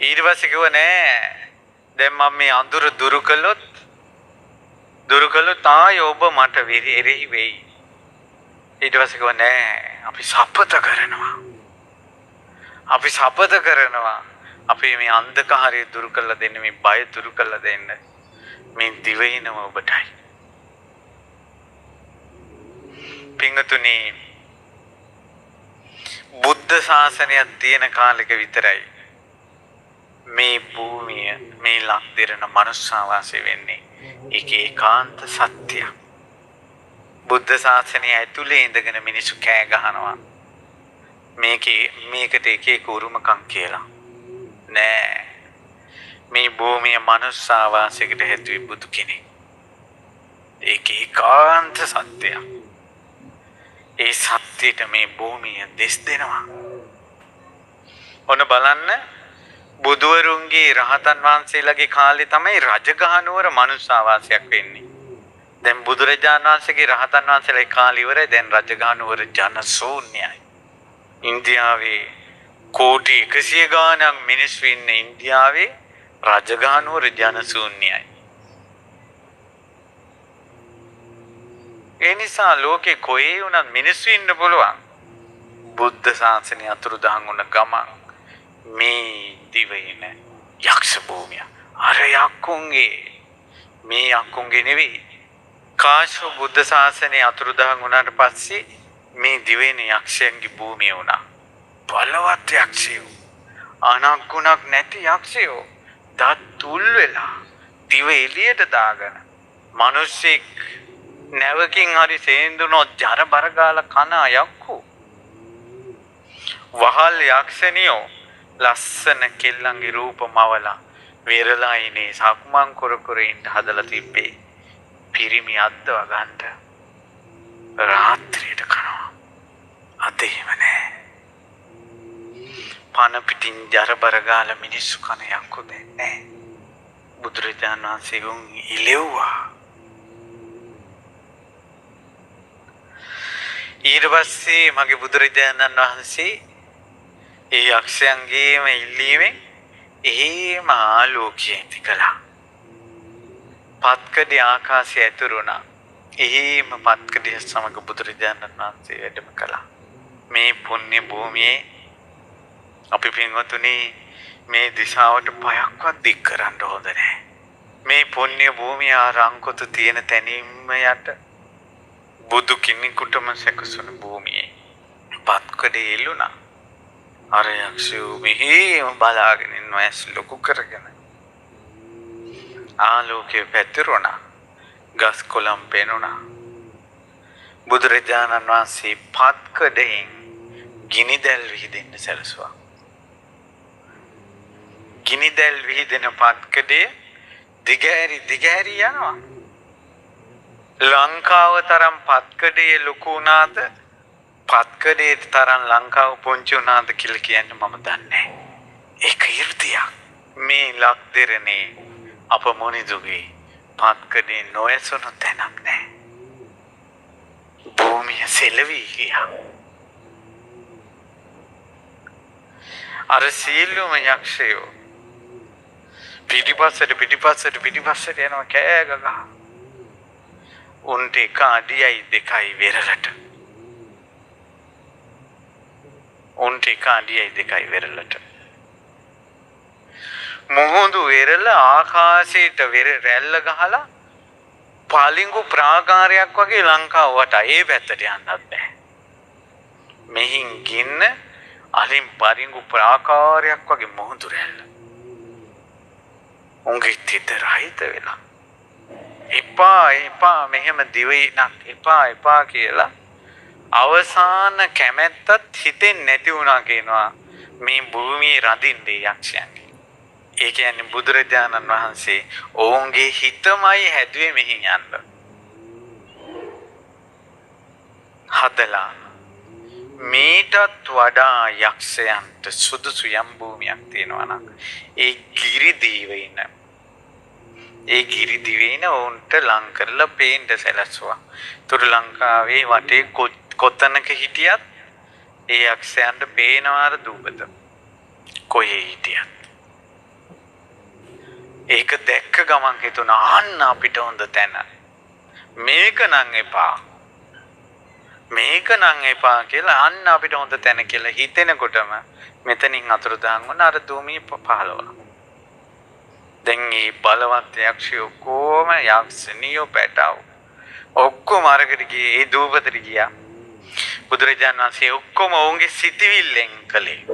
ඊට පස්සේ කිව්වා නෑ දැන් මම මේ අඳුර දුරු කළොත් ආයේ ඔබ මට එරෙහි වෙයි. ඊට පස්සේ කිව්වා නෑ අපි සපත කරනවා. අපි මේ අන්ධකාරය දුරු කළා දෙන්න මේ බය දුරු කළා දෙන්න මේ දිවයිනම ඔබටයි. පිංගතුනි බුද්ධ ශාසනයක් තියෙන කාලෙක විතරයි මේ භූමිය මේ ලක්දිරන මනුෂ්‍යාවාසය වෙන්නේ. ඒක ඒකාන්ත සත්‍යයක්. බුද්ධ ශාසනය ඇතුලේ ඉඳගෙන මිනිස්සු කෑ ගහනවා. මේකට එක උරුමකම් කියලා. නෑ. මේ භූමිය මනුෂ්‍යාවාසයකට හැදුවේ බුදු කෙනෙක්. ඒක ඒකාන්ත සත්‍යයක්. ඒ සත්‍යයට මේ භූමිය දෙස් දෙනවා. ඔන්න බලන්න බුදුවරුන්ගේ රහතන් වහන්සේලාගේ කාලේ තමයි රජගහනුවර මනුෂ්‍යාවාසයක් වෙන්නේ. දැන් බුදුරජාණන් වහන්සේගේ රහතන් වහන්සේලාගේ කාලේ ඉවරයි. දැන් රජගහනුවර ජන ශූන්‍යයි. ඉන්දියාවේ කෝටි 100 ගානක් මිනිස්සු ඉන්න ඉන්දියාවේ රජගහනුවර ජන ශූන්‍යයි. ඒ නිසා ලෝකේ කොහේ වුණත් මිනිස්සු ඉන්න පුළුවන්. බුද්ධ ශාසනය අතුරුදහන් වුණ ගමන් මේ දිවයින යක්ෂ භූමිය. අර යක්කුන්ගේ මේ යක්කුන්ගේ නෙවෙයි. කාශ්‍යප බුද්ධ ශාසනය අතුරුදහන් වුණාට පස්සේ මේ දිවයින යක්ෂයන්ගේ භූමිය වුණා. බලවත් යක්ෂයෝ. අනක්ුණක් නැති යක්ෂයෝ. දත් තුල් වෙලා දිව එළියට දාගෙන මිනිස්සෙක් නැවකින් හරි සේන්දුනොත් ජර බර ගාලා කන යක්කෝ. වහල් යක්ෂණියෝ ලස්සන කෙල්ලන්ගේ රූප මවලා විරලයිනේ සක්මන් කර කර ඉන්න හදලා තිබ්බේ. පිරිමි අද්දව ගන්නට රාත්‍රියට කනවා. අද එහෙම නෑ. පන පිටින් ජරබර ගාලා මිනිස්සු කන යක්කෝ දැන් නෑ. බුදුරජාණන් වහන්සේ උන් ඉලෙව්වා. ඊට පස්සේ මගේ බුදුරජාණන් වහන්සේ ඒ යක්ෂයන්ගේම ඉල්ලීමෙන් එහෙම ආලෝකය ඇති කළා. පත්කඩේ ආකාශය ඇතුරුණා. එහෙම පත්කඩේ සමග බුදුරජාණන් වහන්සේ වැඩම කළා. මේ පුණ්‍ය භූමියේ අපි පින්වතුනි මේ දිශාවට පයක්වත් දික් කරන්න හොඳ නැහැ. මේ පුණ්‍ය භූමිය ආරංකොත තියෙන තැනින්ම යට බුදු කෙනෙකුටම සැකසුණු භූමියේ පත්කඩේ එල්ලුණා. අර යක්ෂයෝ මෙහෙම බලාගෙන ඉන්නවා ඇස් ලොකු කරගෙන. ආලෝකය පැතිරුණා. ගස් කොළන් පෙනුණා. බුදුරජාණන් වහන්සේ පත්කඩෙන් ගිනි දැල් විහිදෙන්න සැලසුවා. ගිනි දැල් විහිදෙන පත්කඩේ දිගහැරි යනවා. ලංකාව තරම් පත්කඩේ ලොකු වුණාද පත්කඩේ තරම් ලංකාව පුංචි වුණාද කියලා කියන්න මම දන්නේ. ඒක 이르දියක්. මේ ලක් දෙරනේ අප මොනිදුගේ පත්කඩේ නොයසුණු තැනක් නැහැ. භූමිය සෙලවි ගියා. අර සීලුම යක්ෂයෝ පිටිපස්සට යනවා කෑ ගගා. උන්ට එක අඩියයි දෙකයි වෙරළට. මුහුදු වෙරළ ආකාශයට රැල්ල ගහලා පාලිංගු ප්‍රාකාරයක් වගේ ලංකාව වටා ඒ පැත්තට යන්නත් බෑ. මෙහින් ගින්න අලින් පරිංගු ප්‍රාකාරයක් වගේ මුහුදු රැල්ල. උන්ගේ තිත රහිත වෙලා එපා මෙහෙම දිවයිනක් එපා කියලා අවසාන කැමැත්තත් හිතෙන් නැති වුණා කියනවා මේ භූමියේ රඳින්නේ යක්ෂයන්ගේ. ඒ කියන්නේ බුදුරජාණන් වහන්සේ ඔවුන්ගේ හිතමයි හැදුවේ මෙහි යන්න. හදලා මීටත් වඩා යක්ෂයන්ට සුදුසු යම් භූමියක් තියෙනවා නම් ඒ ගිරි දිවයින ඔවුන්ට ලං කරලා පේන්න සැලසුවා. තුරු ලංකාවේ වටේ කොතනක හිටියත් ඒ යක්ෂයන්ට පේනවාර දූපත. කොහේ හිටියත්. ඒක දැක්ක ගමන් හිතුණා අන්න අපිට හොඳ තැන. මේක නම් එපා කියලා අන්න අපිට හොඳ තැන කියලා හිතෙනකොටම මෙතනින් අතුරුදහන් වුණ අර භූමිය පහළ වුණා. දැන් මේ බලවත් යක්ෂයෝ කොම යක්ෂණියෝ පැටව ඔක්කොම අරකට ගියේ ඒ දූපතට ගියා. බුදුරජාණන් වහන්සේ ඔක්කොම ඔවුන්ගේ සිතවිල්ලෙන් කළේ.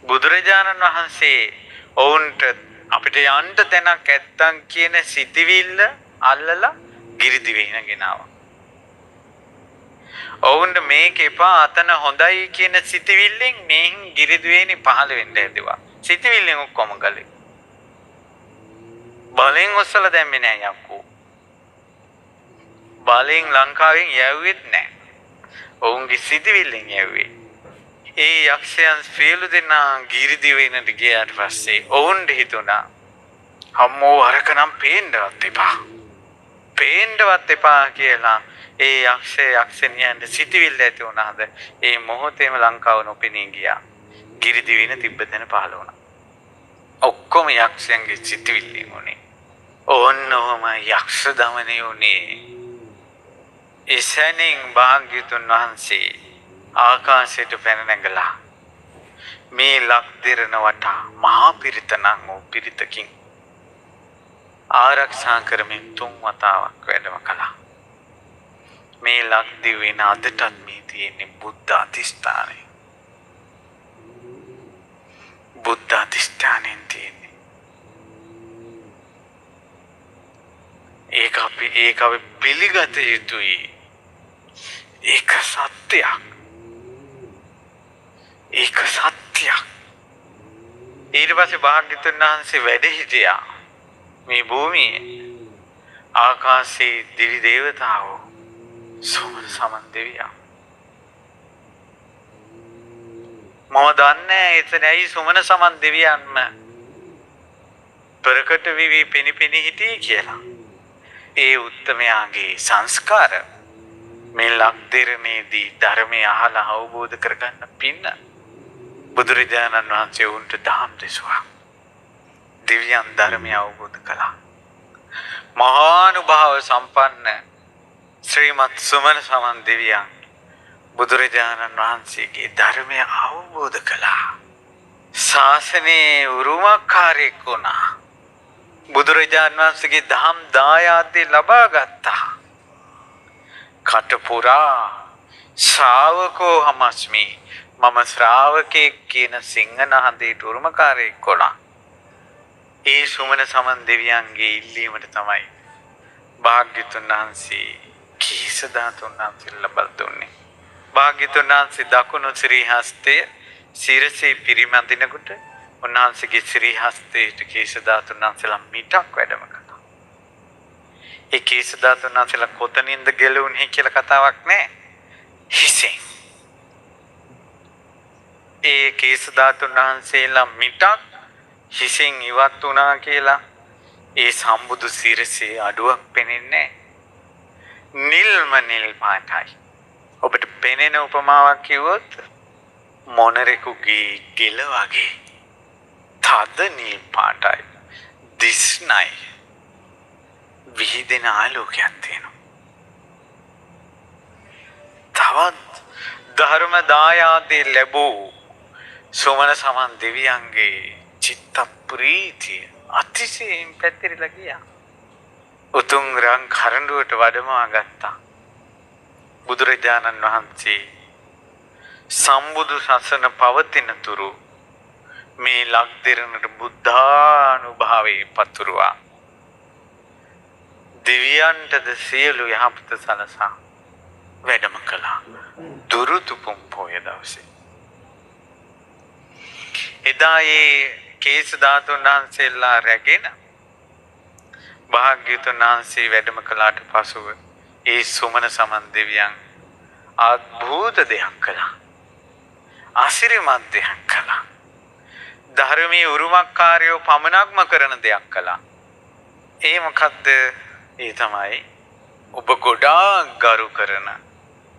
බුදුරජාණන් වහන්සේ ඔවුන්ට අපිට යන්න තැනක් ඇත්තන් කියන සිතවිල්ල අල්ලලා ගිරි දිවයින ගෙනාවා. ඔවුන්ට මේක එපා අතන හොඳයි කියන සිතවිල්ලෙන් මෙහින් ගිරි දිවයිනේ පහළ වෙන්න හැදුවා. සිතවිල්ලෙන් ඔක්කොම ගලේ. බලෙන් ඔස්සලා දැම්මේ නෑ යක්කෝ. බලෙන් ලංකාවෙන් යැව්වෙත් නෑ. ඔවුන්ගේ සිතවිල්ලෙන් යැව්වේ. ඒ යක්ෂයන් සියලු දෙනා ගිරි දිවයිනට ගියාට පස්සේ ඔවුන්ට හිතුණා අම්මෝ අරකනම් පේන්නවත් එපා කියලා ඒ යක්ෂයන්ට සිතවිල්ල ඇති වුණාද ඒ මොහොතේම ලංකාව නොපෙනී ගියා. ගිරි දිවින තිබ්බ තැන පහළ වුණා. ඔක්කොම යක්ෂයන්ගේ සිටිවිලි වුණේ. ඕන්න ඔහම යක්ෂ දමනය වුණේ. එසැනින් භාග්‍යතුන් වහන්සේ ආකාශයට පැන නැගලා මේ ලක්දිරණ වටා මහා පිරිතනම් වූ පිරිතකින් ආරක්ෂා කරමින් 3 වතාවක් වැඩම කළා. මේ ලක්දිවෙන අදටත් මේ තියෙන්නේ බුද්ධ අධිෂ්ඨානය. බුද්ධ අධිෂ්ඨානයෙන් තියෙන්නේ. ඒක අපි පිළිගත යුතුයි. ඒක සත්‍යයක්. ඒක සත්‍යයක්. ඊට පස්සේ භාග්‍යවතුන් වහන්සේ වැඩ හිටියා මේ භූමියේ. ආකාශයේ දිවි දේවතාවෝ සෝමන සමන් දෙවියන්. මම දන්නේ එතන ඇයි සෝමන සමන් දෙවියන්ම ප්‍රකට විවි පිනිපිනි හිටියේ කියලා. ඒ උත්තමයාගේ සංස්කාර මේ ලක්දිරණේදී ධර්මය අහලා අවබෝධ කරගන්න පින්න බුදුරජාණන් වහන්සේ උන්ට දහම් දෙසුවා. දිව්‍යයන් ධර්මය අවබෝධ කළා. මහානුභාව සම්පන්න ශ්‍රීමත් සුමන සමන් දෙවියන් බුදුරජාණන් වහන්සේගේ ධර්මය අවබෝධ කළා. ශාසනයේ උරුමකාරයෙක් වුණා. බුදුරජාණන් වහන්සේගේ දහම් දායාදේ ලබා ගත්තා. කටපුරා ශ්‍රාවකෝ හමස්මි, මම ශ්‍රාවකෙක් කියන සිංහනාදයට උරුමකාරයෙක් වුණා. ඒ සුමන සමන් දෙවියන්ගේ ඉල්ලීමට තමයි භාග්‍යවතුන් වහන්සේ කීස ධාතුන් වහන්සේ ලබා දුන්නේ. භාග්‍යවතුන් වහන්සේ දකුණු ශ්‍රී හස්තය සිරසේ පිරිමැදිනකොට උන්වහන්සේගේ ශ්‍රී හස්තයට කීස ධාතුන් වහන්සේලා මිටක් වැඩම කළා. ඒ කීස ධාතුන් වහන්සේලා කොතනින්ද ගැලවුනේ කියලා කතාවක් නැහැ. හිසෙන්. ඒ කීස ධාතුන් වහන්සේලා මිටක් හිසෙන් ඉවත් වුණා කියලා ඒ සම්බුදු සිරසේ අඩුවක් පෙනෙන්නේ නිල් පාටයි. ඔබට පෙනෙන උපමාවක් කිව්වොත් මොනරෙකුගේ ගෙල වගේ තද නිල් පාටයි. දිස්නයි. විහිදෙන ආලෝකයක් තියෙනවා. තවත් ධර්ම දායාදේ ලැබූ සෝමන සමන් දෙවියන්ගේ චිත්ත ප්‍රීතිය අතිශයින් පැතිරිලා ගියා. උතුම් රං කරඬුවට වඩමවා ගත්තා. බුදුරජාණන් වහන්සේ සම්බුදු සසන පවතින තුරු මේ ලක්දිරණට බුද්ධානුභාවයේ පතුරුවා. දෙවියන්ටද සියලු යහපත සලසා වැඩම කළා. දුරුතුපුම් පොය දවසේ. එදා ඒ කේස ධාතුන් වහන්සේලා රැගෙන භාග්‍යවතුන් වහන්සේ වැඩම කළාට පසුව ඒ සුමන සමන් දෙවියන් අద్භූත දෙයක් කළා. ආශිර්වාද දෙයක් කළා. ධර්මයේ උරුමකාරයෝ පමණක්ම කරන දෙයක් කළා. ඒ මොකද්ද? ඒ තමයි ඔබ ගොඩාක් ගරු කරන,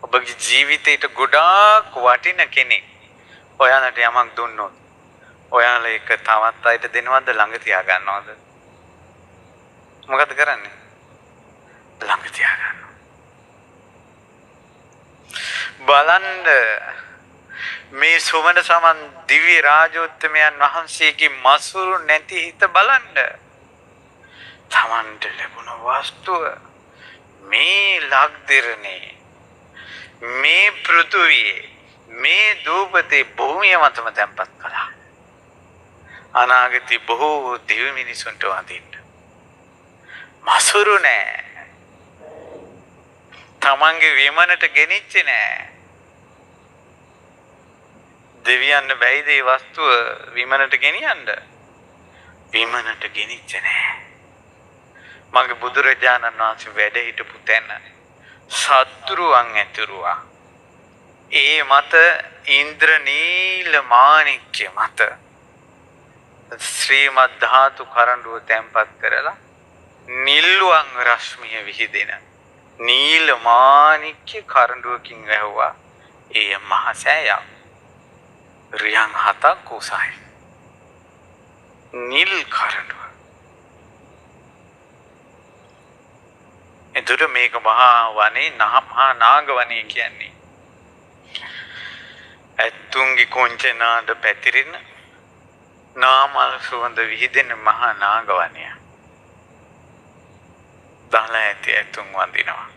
ඔබගේ ජීවිතයට ගොඩාක් වටින කෙනෙක් ඔයාලට යමක් දුන්නොත් ඔයාලා ඒක තවත් අයට දෙනවද ළඟ තියා ගන්නවද? මොකද කරන්නේ? ළඟ තියා ගන්නවා. බලන්න මේ සුමන සමන් දිව්‍ය රාජෝත්තමයන් වහන්සේගේ මසුරු නැති හිත බලන්න. තමන්ට ලැබුණ වස්තුව මේ ලක්දිරණේ, මේ පෘථුවියේ, මේ දූපතේ භූමිය මතම තැන්පත් කළා. අනාගතේ බොහෝ දිව්‍ය මිනිසුන්ට වඳින්න. මසුරු නෑ. තමන්ගේ විමනට ගෙනිච්චේ නෑ. දෙවියන් බැයිද මේ වස්තුව විමනට ගෙනියන්න? විමනට ගෙනිච්චේ නෑ. මගේ බුදුරජාණන් වහන්සේ වැඩ හිටපු තැන සත්‍රුවන් ඇතුරුවා. ඒ මත ඉන්ද්‍රනීල මාණික්‍ය මත ශ්‍රීමද් ධාතු කරඬුව තැන්පත් කරලා නිල්ුවන් රශ්මිය විහිදෙන නීල මාණික්‍ය කරඬුවකින් වැහුවා ඒ මහ සෑය. රියන් 7ක් උසයි. නිල් කරඬුව. එතකොට මේක මහා වනේ මහා නාග වනේ කියන්නේ. ඇත්තුන්ගේ කොංචනාද පැතිරෙන නාමල් සුවඳ විහිදෙන මහා නාග වනය. දහලා ඇති ඇතුන් වඳිනවා.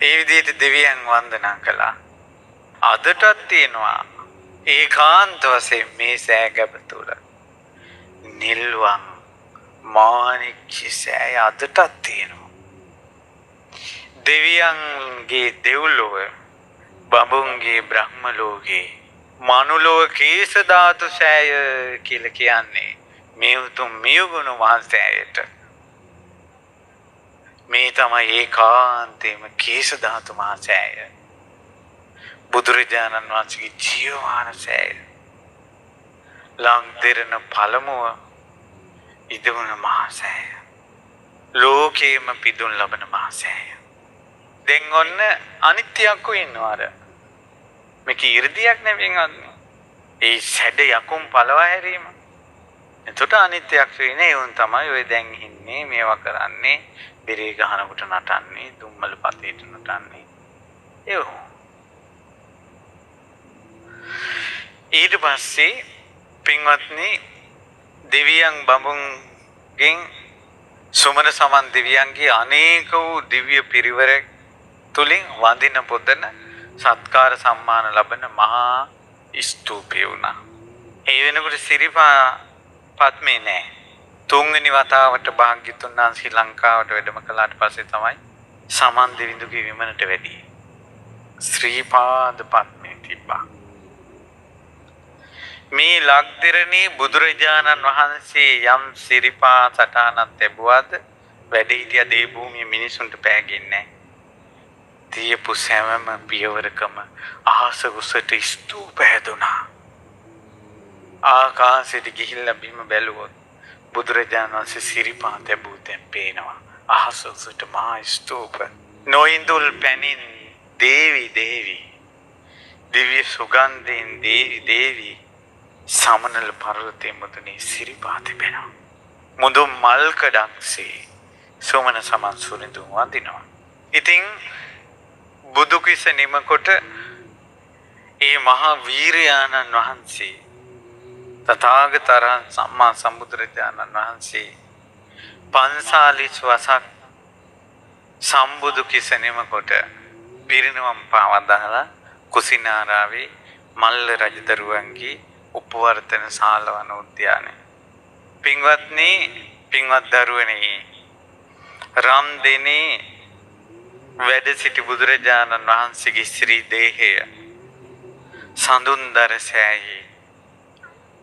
ඒ විදිහට දෙවියන් වන්දනා කළා. අදටත් තියෙනවා ඒකාන්ත වශයෙන් මේ සෑගැබ තුළ නිල්වන් මාණික්‍ය සෑය අදටත් තියෙනවා. දෙවියන්ගේ දෙව්ලොව බඹුන්ගේ බ්‍රහ්ම ලෝකේ මනුලොව කේස ධාතු සෑය කියලා කියන්නේ මේ උතුම් මියුගුණ වහන්සේයට. මේ තමයි ඒකාන්තේම කේස ධාතු මහා සෑය. බුදුරජාණන් වහන්සේගේ ජීවමාන සෑය. ලංදෙරණ පළමුව ඉදවන මහා සෑය. ලෝකේම පිදුම් ලබන මහා සෑය. දැන් ඔන්න අනිත්‍යයක් ඉන්නවා අර. මේක 이르දියක් නෙවෙයි. ඒ සැඩ යකුම් පළවා හැරීම. එතකොට අනිත්‍යයක් වෙන්නේ උන් තමයි ඔය දැන් ඉන්නේ මේවා කරන්නේ බෙරේ ගහනකොට නටන්නේ දුම්මල පතේට නටන්නේ. ඒව. ඊට පස්සේ පින්වත්නි දෙවියන් බඹුන්ගෙන් සුමන සමන් දෙවියන්ගේ අනේක වූ දිව්‍ය පිරිවර තුලින් වඳින පොදන සත්කාර සම්මාන ලබන මහා ස්තූපය වුණා. ඒ වෙනකොට සිරිපා පත්මේ නෑ. තුන්වෙනි වතාවට භාග්‍යතුන් වහන්සේ ශ්‍රී ලංකාවට වැඩම කළාට පස්සේ තමයි සමන් දෙවිඳුගේ විමනට වැඩි. ශ්‍රීපාද පත්මේ තිබ්බා. මේ ලක්දිරණේ බුදුරජාණන් වහන්සේ යම් සිරිපා සටහනක් ලැබුවාද වැඩ හිටිය දේ භූමියේ මිනිසුන්ට පෑගෙන්නේ නැහැ. තියපු සෑමම පියවරකම අහස උසට ස්තූප හැදුනා. ආකාශයට ගිහිල්ලා බිම බැලුවොත් බුදුරජාණන් වහන්සේ සිරිපා ලැබූ තැන් පේනවා. අහස උසට මහා ස්තූප. නොඉඳුල් පැනින් දේවි දේවි දිව්‍ය සුගන්ධයෙන් දේවි දේවි සමනල පර්වතයේ මුදුනේ සිරිපා තිබෙනවා. මුදුන් මල් කඩක්සේ සෝමන සමන් සුරිඳුන් වඳිනවා. ඉතින් බුදු කිස නිමකොට ඒ මහා වීරයාණන් වහන්සේ තථාගතරයන් සම්මා සම්බුදුරජාණන් වහන්සේ 45 වසක් සම්බුදු කිස නිමකොට පිරිනිවන් පාවදාලා කුසිනාරාවේ මල්ල රජදරුවන්ගේ උපවර්තන ශාලවන උද්‍යානය. පින්වත්නි පින්වත් දරුවනි රම් දිනේ වැඩ සිටි බුදුරජාණන් වහන්සේගේ ශ්‍රී දේහය සඳුන්දර සෑයේ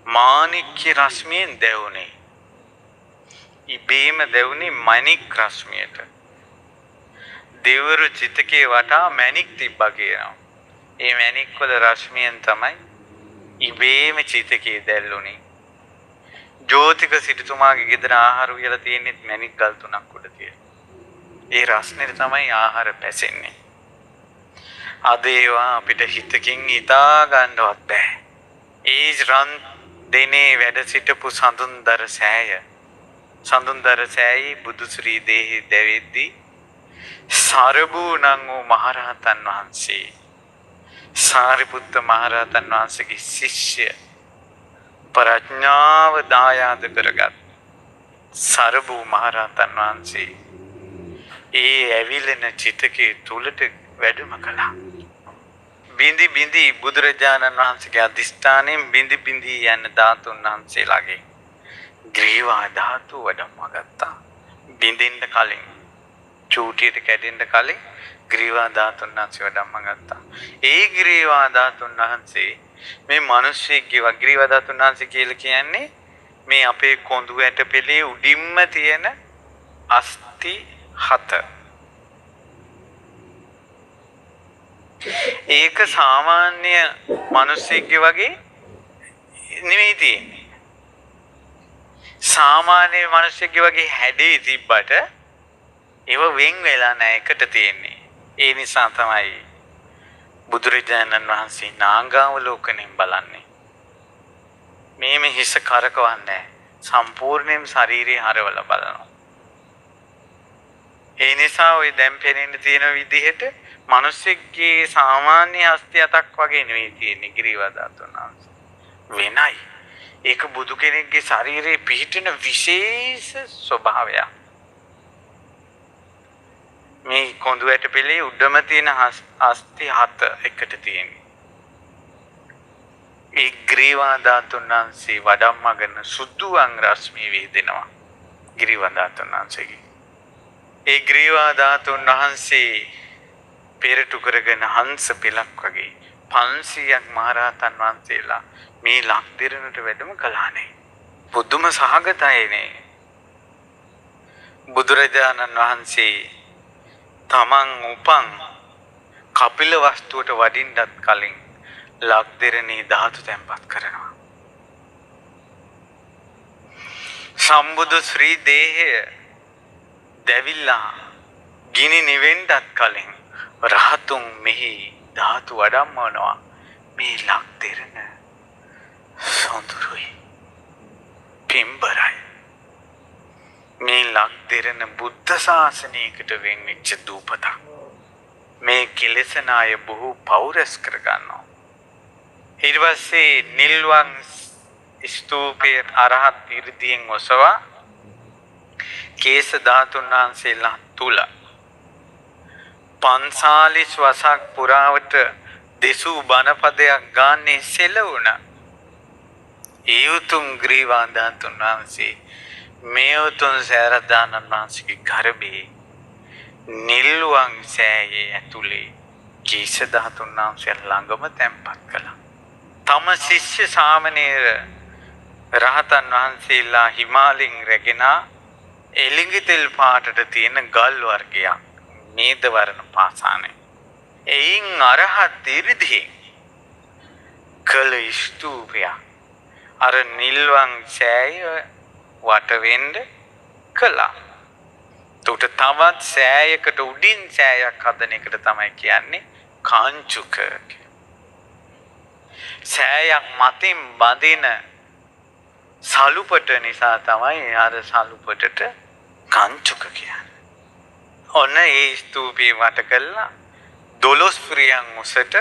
මාණික්‍ය රශ්මියෙන් දැවුනේ. ඉබේම දැවුනේ මණික් රශ්මියට. දෙවරු චිතකේ වටා මණික් තිබ්බා කියනවා. ඒ මණික් වල රශ්මියෙන් තමයි ඉබේම චිතකේ දැල්ලුනේ. ජෝතික සිටුතුමාගේ ගෙදර ආහාර වියලා තියෙන්නේ මණික් ගල් 3ක් උඩ තියෙන. ඒ රස්නෙට තමයි ආහාර පැසෙන්නේ. අද ඒවා අපිට හිතකින් හිතා ගන්නවත් බෑ. ඒ රන් දිනේ වැඩ සිටපු සඳුන්දර සෑය. සඳුන්දර සෑයි බුදු ශ්‍රී දේහි දැවෙද්දී සරබූ නම් වූ මහරහතන් වහන්සේ සාරිපුත්ත මහරහතන් වහන්සේගේ ශිෂ්‍ය ප්‍රඥාව දායාද කරගත් සරබූ මහරහතන් වහන්සේ ඒ ඇවිලෙන චිතකේ තුලට වැඩම කළා. බින්දි බින්දි බුදුරජාණන් වහන්සේගේ අධිෂ්ඨානයෙන් බින්දි බින්දි යන ධාතුන් වහන්සේලාගේ ග්‍රීවා ධාතු වැඩම ගත්තා. බින්දින්න කලින් චූටියට කැඩෙන්න කලින් ග්‍රීවා ධාතුන් වහන්සේ වැඩම ගත්තා. ඒ ග්‍රීවා ධාතුන් වහන්සේ මේ මිනිස්සෙක්ගේ වග්‍රීවා ධාතුන් වහන්සේ කියලා කියන්නේ මේ අපේ කොඳු ඇට පෙළේ උඩින්ම තියෙන අස්ථි 7. ඒක සාමාන්‍ය මිනිස්සෙක්ගේ වගේ නෙමෙයි තියෙන්නේ. සාමාන්‍ය මිනිස්සෙක්ගේ වගේ හැඩේ තිබ්බට ඒව වෙන් වෙලා නැහැ එකට තියෙන්නේ. ඒ නිසා තමයි බුදුරජාණන් වහන්සේ නාගාවලෝකණයෙන් බලන්නේ. මේ හිස කරකවන්නේ සම්පූර්ණයෙන් ශරීරය හරවලා බලනවා. ඒ නිසා ওই දැන් පෙනෙන්න තියෙන විදිහට මිනිස්සෙක්ගේ සාමාන්‍ය හස්ති අතක් වගේ නෙවෙයි තියෙන්නේ ගිරිවදාතුන් වහන්සේ. වෙනයි. ඒක බුදු කෙනෙක්ගේ ශරීරයේ පිහිටන විශේෂ ස්වභාවයක්. මේ කොඳු ඇට පෙළේ උඩම තියෙන අස්ථි 7 එකට තියෙන්නේ. ඒ ග්‍රීවාදාතුන් වහන්සේ වඩම්මගෙන සුදු අං රශ්මිය වේදෙනවා ගිරිවදාතුන් වහන්සේගේ. ඒ ග්‍රීවාදාතුන් වහන්සේ පෙරටු කරගෙන හංස පෙලක් වගේ 500ක් මහරහතන් වහන්සේලා මේ ලක්දිරණට වැඩම කළානේ. බුදුම සහගතයනේ. බුදුරජාණන් වහන්සේ තමන් උපන් කපිල වස්තුවට වඩින්නත් කලින් ලක්දිරණේ ධාතු තැන්පත් කරනවා. සම්බුදු ශ්‍රී දේහය දැවිලා ගිනි නිවෙන්නත් කලින් රහතුන් මෙහි ධාතු වඩම්මනවා. මේ ලක්දිරණ සොඳුරුයි පිම්බරයි. මේ ලක්දිරණ බුද්ධ ශාසනයකට වෙන්වෙච්ච දූපතක්. මේ කෙලෙසන අය බොහෝ පෞරස් කරගන්නවා. ඊට පස්සේ නිල්වන් ස්තූපයේ අරහත් 이르දීන් ඔසවා කේස ධාතුන් වහන්සේලා තුල 45 වසක් පුරාවට දෙසූ බණපදයක් ගාන්නේ සෙලවුණ. ඒ උතුම් ග්‍රීවාදාතුන් වහන්සේ මේ උතුම් සෑරදානන් වහන්සේගේ ගර්භයේ නිල්වන් සෑයේ ඇතුලේ කේස ධාතුන් වහන්සේ ළඟම තැන්පත් කළා. තම ශිෂ්‍ය සාමණේර රහතන් වහන්සේලා හිමාලයෙන් රැගෙන එළිඟි තෙල් පාටට තියෙන ගල් වර්ගයක් මේද වර්ණ පාසානේ. එයින් අරහත් 이르දී කළ ස්තූපය අර නිල්වන් සෑය වට වෙන්න කළා. උට තවත් සෑයකට උඩින් සෑයක් හදන එකට තමයි කියන්නේ කාංචුක. සෑයක් මතින් බඳින සලුපට නිසා තමයි අර සලුපටට කාංචුක කියන්නේ. ඔන්න ඒ ස්තූපේ වට කළා 12 ප්‍රියන් උසට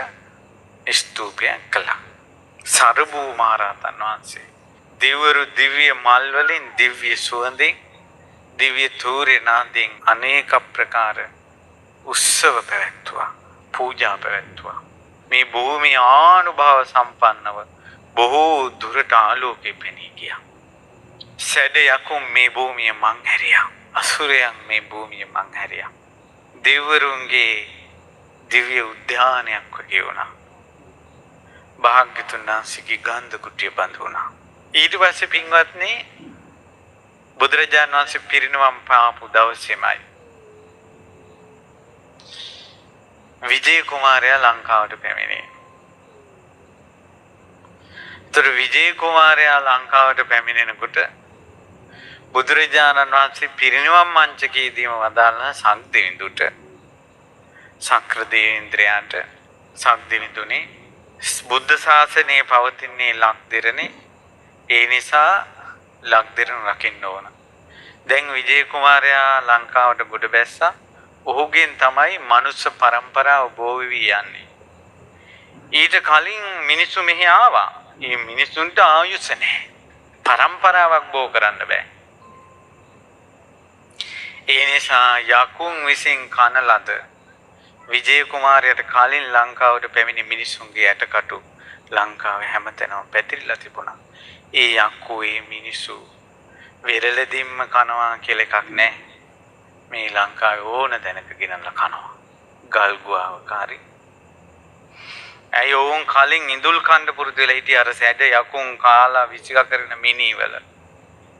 ස්තූපයක් කළා. සරබූ මහරහතන් වහන්සේ දෙවරු දිව්‍ය මල් වලින් දිව්‍ය සුවඳින් දිව්‍ය තූර්ය නාදයෙන් අනේක ප්‍රකාර උත්සව පැවැත්වුවා, පූජා පැවැත්වුවා. මේ භූමිය ආනුභාව සම්පන්නව බොහෝ දුරට ආලෝකෙ පෙනී ගියා. සැඩ යකුන් මේ භූමිය මං හැරියා. අසුරයන් මේ භූමිය මං හැරියා. දෙවරුන්ගේ දිව්‍ය උද්‍යානයක් වගේ වුණා. භාග්‍යතුන් වහන්සේගේ ගන්ධ කුටිය බඳ වුණා. ඊට පස්සේ පින්වත්නි බුදුරජාණන් වහන්සේ පිරිනවම් පාපු දවසේමයි විජය කුමාරයා ලංකාවට පැමිණේ. ඒතර විජය කුමාරයා ලංකාවට පැමිණෙනකොට බුදුරජාණන් වහන්සේ පිරිනවම් මංචකයේදීම වදාළා සක්දෙවිඳුට සක්‍රදේවේන්ද්‍රයාට සක්දෙවිඳුනේ බුද්ධ ශාසනයේ පවතින්නේ ලක්දිරණේ. ඒ නිසා ලක්දිරණ රකින්න ඕන. දැන් විජය කුමාරයා ලංකාවට ගොඩ බැස්සා. ඔහුගෙන් තමයි මනුස්ස පරම්පරාව බෝ වෙවි යන්නේ. ඊට කලින් මිනිස්සු මෙහි ආවා. මේ මිනිසුන්ට ආයුෂ නැහැ. පරම්පරාවක් බෝ කරන්න බෑ. ඒ නිසා යකුන් විසින් කන ලද විජය කුමාරයාට කලින් ලංකාවට පැමිණි මිනිසුන්ගේ ඇටකටු ලංකාවේ හැමතැනම පැතිරිලා තිබුණා. ඒ යක්කෝ ඒ මිනිස්සු වෙරළදින්ම කනවා කියලා එකක් නැහැ. මේ ලංකාවේ ඕන තැනක ගෙනල්ලා කනවා. ගල් ගුවාවකාරී. ඇයි ඕන් කලින් ඉඳුල් කන්න පුරුදු වෙලා හිටිය අර සැඩ යකුන් කාලා විසික කරන මිනිවල.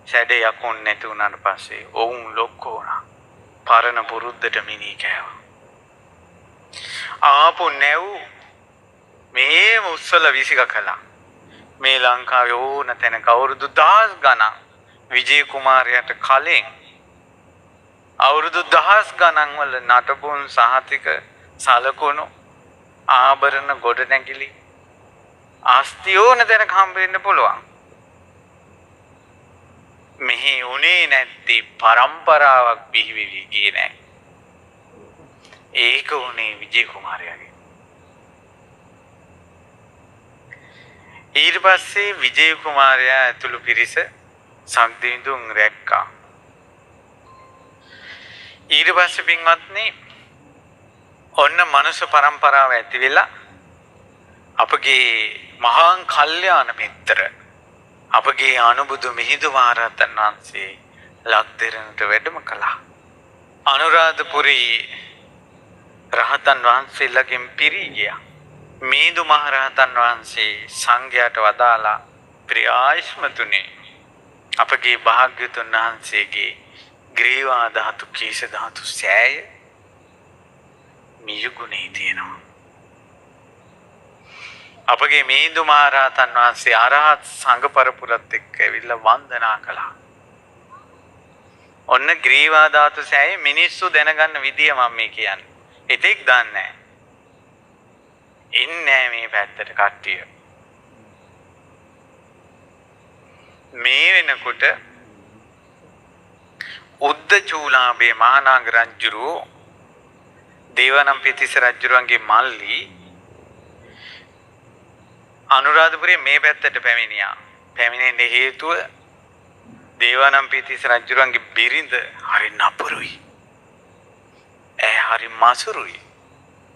සැඩ යකුන් නැති වුණාට පස්සේ ඔවුන් ලොක්කෝ වුණා. පරණ පුරුද්දට මිනී කෑවා. ආපු නැව් මේ උස්සල විසික කළා. මේ ලංකාවේ ඕන තැනක අවුරුදු 1000 ගණන් විජය කුමාරයාට කලින් අවුරුදු 1000 ගණන් වල නටබුන් සහතික සලකුණු ආභරණ ගොඩනැගිලි ආස්ති ඕන තැනක හම්බ වෙන්න පුළුවන්. මෙහි උනේ නැති පරම්පරාවක් බිහි වෙවි ගියේ නැහැ. ඒක උනේ විජේ කුමාරයාගේ. ඊට පස්සේ විජේ කුමාරයා ඇතුළු පිරිස සක්දිවිඳුන් රැක්කා. ඊට පස්සේ පින්වත්නි ඔන්න මනුෂ්‍ය පරම්පරාව ඇති වෙලා අපගේ මහා කල්යාණ මිත්‍ර අපගේ අනුබුදු මිහිඳු මහරහතන් වහන්සේ ලක්දෙරණට වැඩම කළා. අනුරාධපුරේ රහතන් වහන්සේලාගෙන් පිරී ගියා. මිහිඳු මහරහතන් වහන්සේ සංඝයාට වදාලා ප්‍රියායිස්මතුනේ අපගේ භාග්‍යතුන් වහන්සේගේ ග්‍රීවා ධාතු කීස ධාතු සෑය මියුගුණේ තියෙනවා. අපගේ මිහිඳු මහරහතන් වහන්සේ අරහත් සංඝ පරපුරත් එක්ක ඇවිල්ලා වන්දනා කළා. ඔන්න ග්‍රීවා ධාතු සෑය මිනිස්සු දැනගන්න විදිය මම මේ කියන්නේ. එතෙක් දන්නේ නැහැ. ඉන්නේ මේ පැත්තට කට්ටිය. මේ වෙනකොට උද්දචූලාභේ මහානාග රජුරෝ දේවානම්පියතිස්ස රජුරන්ගේ මල්ලි අනුරාධපුරේ මේ පැත්තට පැමිණියා. පැමිණෙන්න හේතුව දේවානම්පියතිස්ස රජුරන්ගේ බිරිඳ හරි නපුරුයි. හරි මසුරුයි.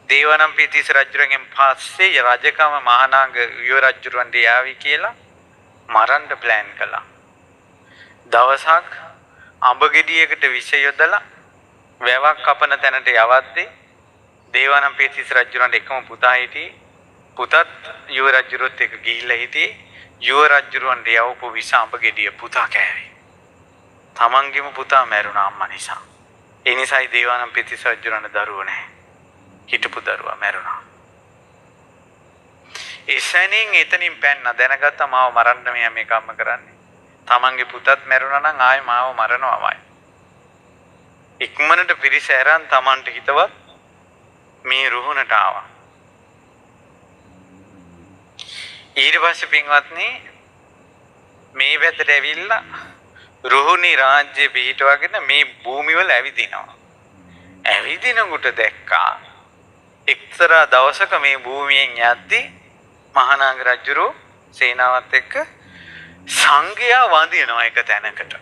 දේවානම්පියතිස්ස රජුරන්ගෙන් පස්සේ රජකම මහානාග යුවරජුරන්ට යාවි කියලා මරන්න ප්ලෑන් කළා. දවසක් අඹ ගෙඩියකට විෂ යොදලා වැවක් කපන තැනට යවද්දී දේවානම්පියතිස්ස රජුරන්ට එකම පුතා හිටියේ. පුතත් යුවරජුරුත් එක්ක ගිහිල්ලා හිටියේ. යුවරජුරන්ට යවපු විෂ අඹ ගෙඩිය පුතා කෑවේ. තමන්ගේම පුතා මැරුණා අම්මා නිසා. ඒ නිසායි දේවානම්පියතිස්ස රජුරන්ට දරුවෝ නැහැ. හිටපු දරුවා මැරුණා. එසැනින් එතනින් පැන්න දැනගත්තා මාව මරන්න මෙයා මේ කම්ම කරන්නේ. තමන්ගේ පුතත් මැරුණා නම් ආයෙ මාව මරනවාමයි. ඉක්මනට පිරිස ඇරන් තමන්ට හිතවත් මේ රුහුණට ආවා. ඊට පස්සේ පින්වත්නි මේ පැත්තට ඇවිල්ලා රුහුණි රාජ්‍ය පිහිටවගෙන මේ භූමිවල ඇවිදිනවා. ඇවිදිනකොට දැක්කා එක්තරා දවසක මේ භූමියෙන් යද්දී මහානාග රජුරෝ සේනාවත් එක්ක සංඝයා වඳිනවා එක තැනකට.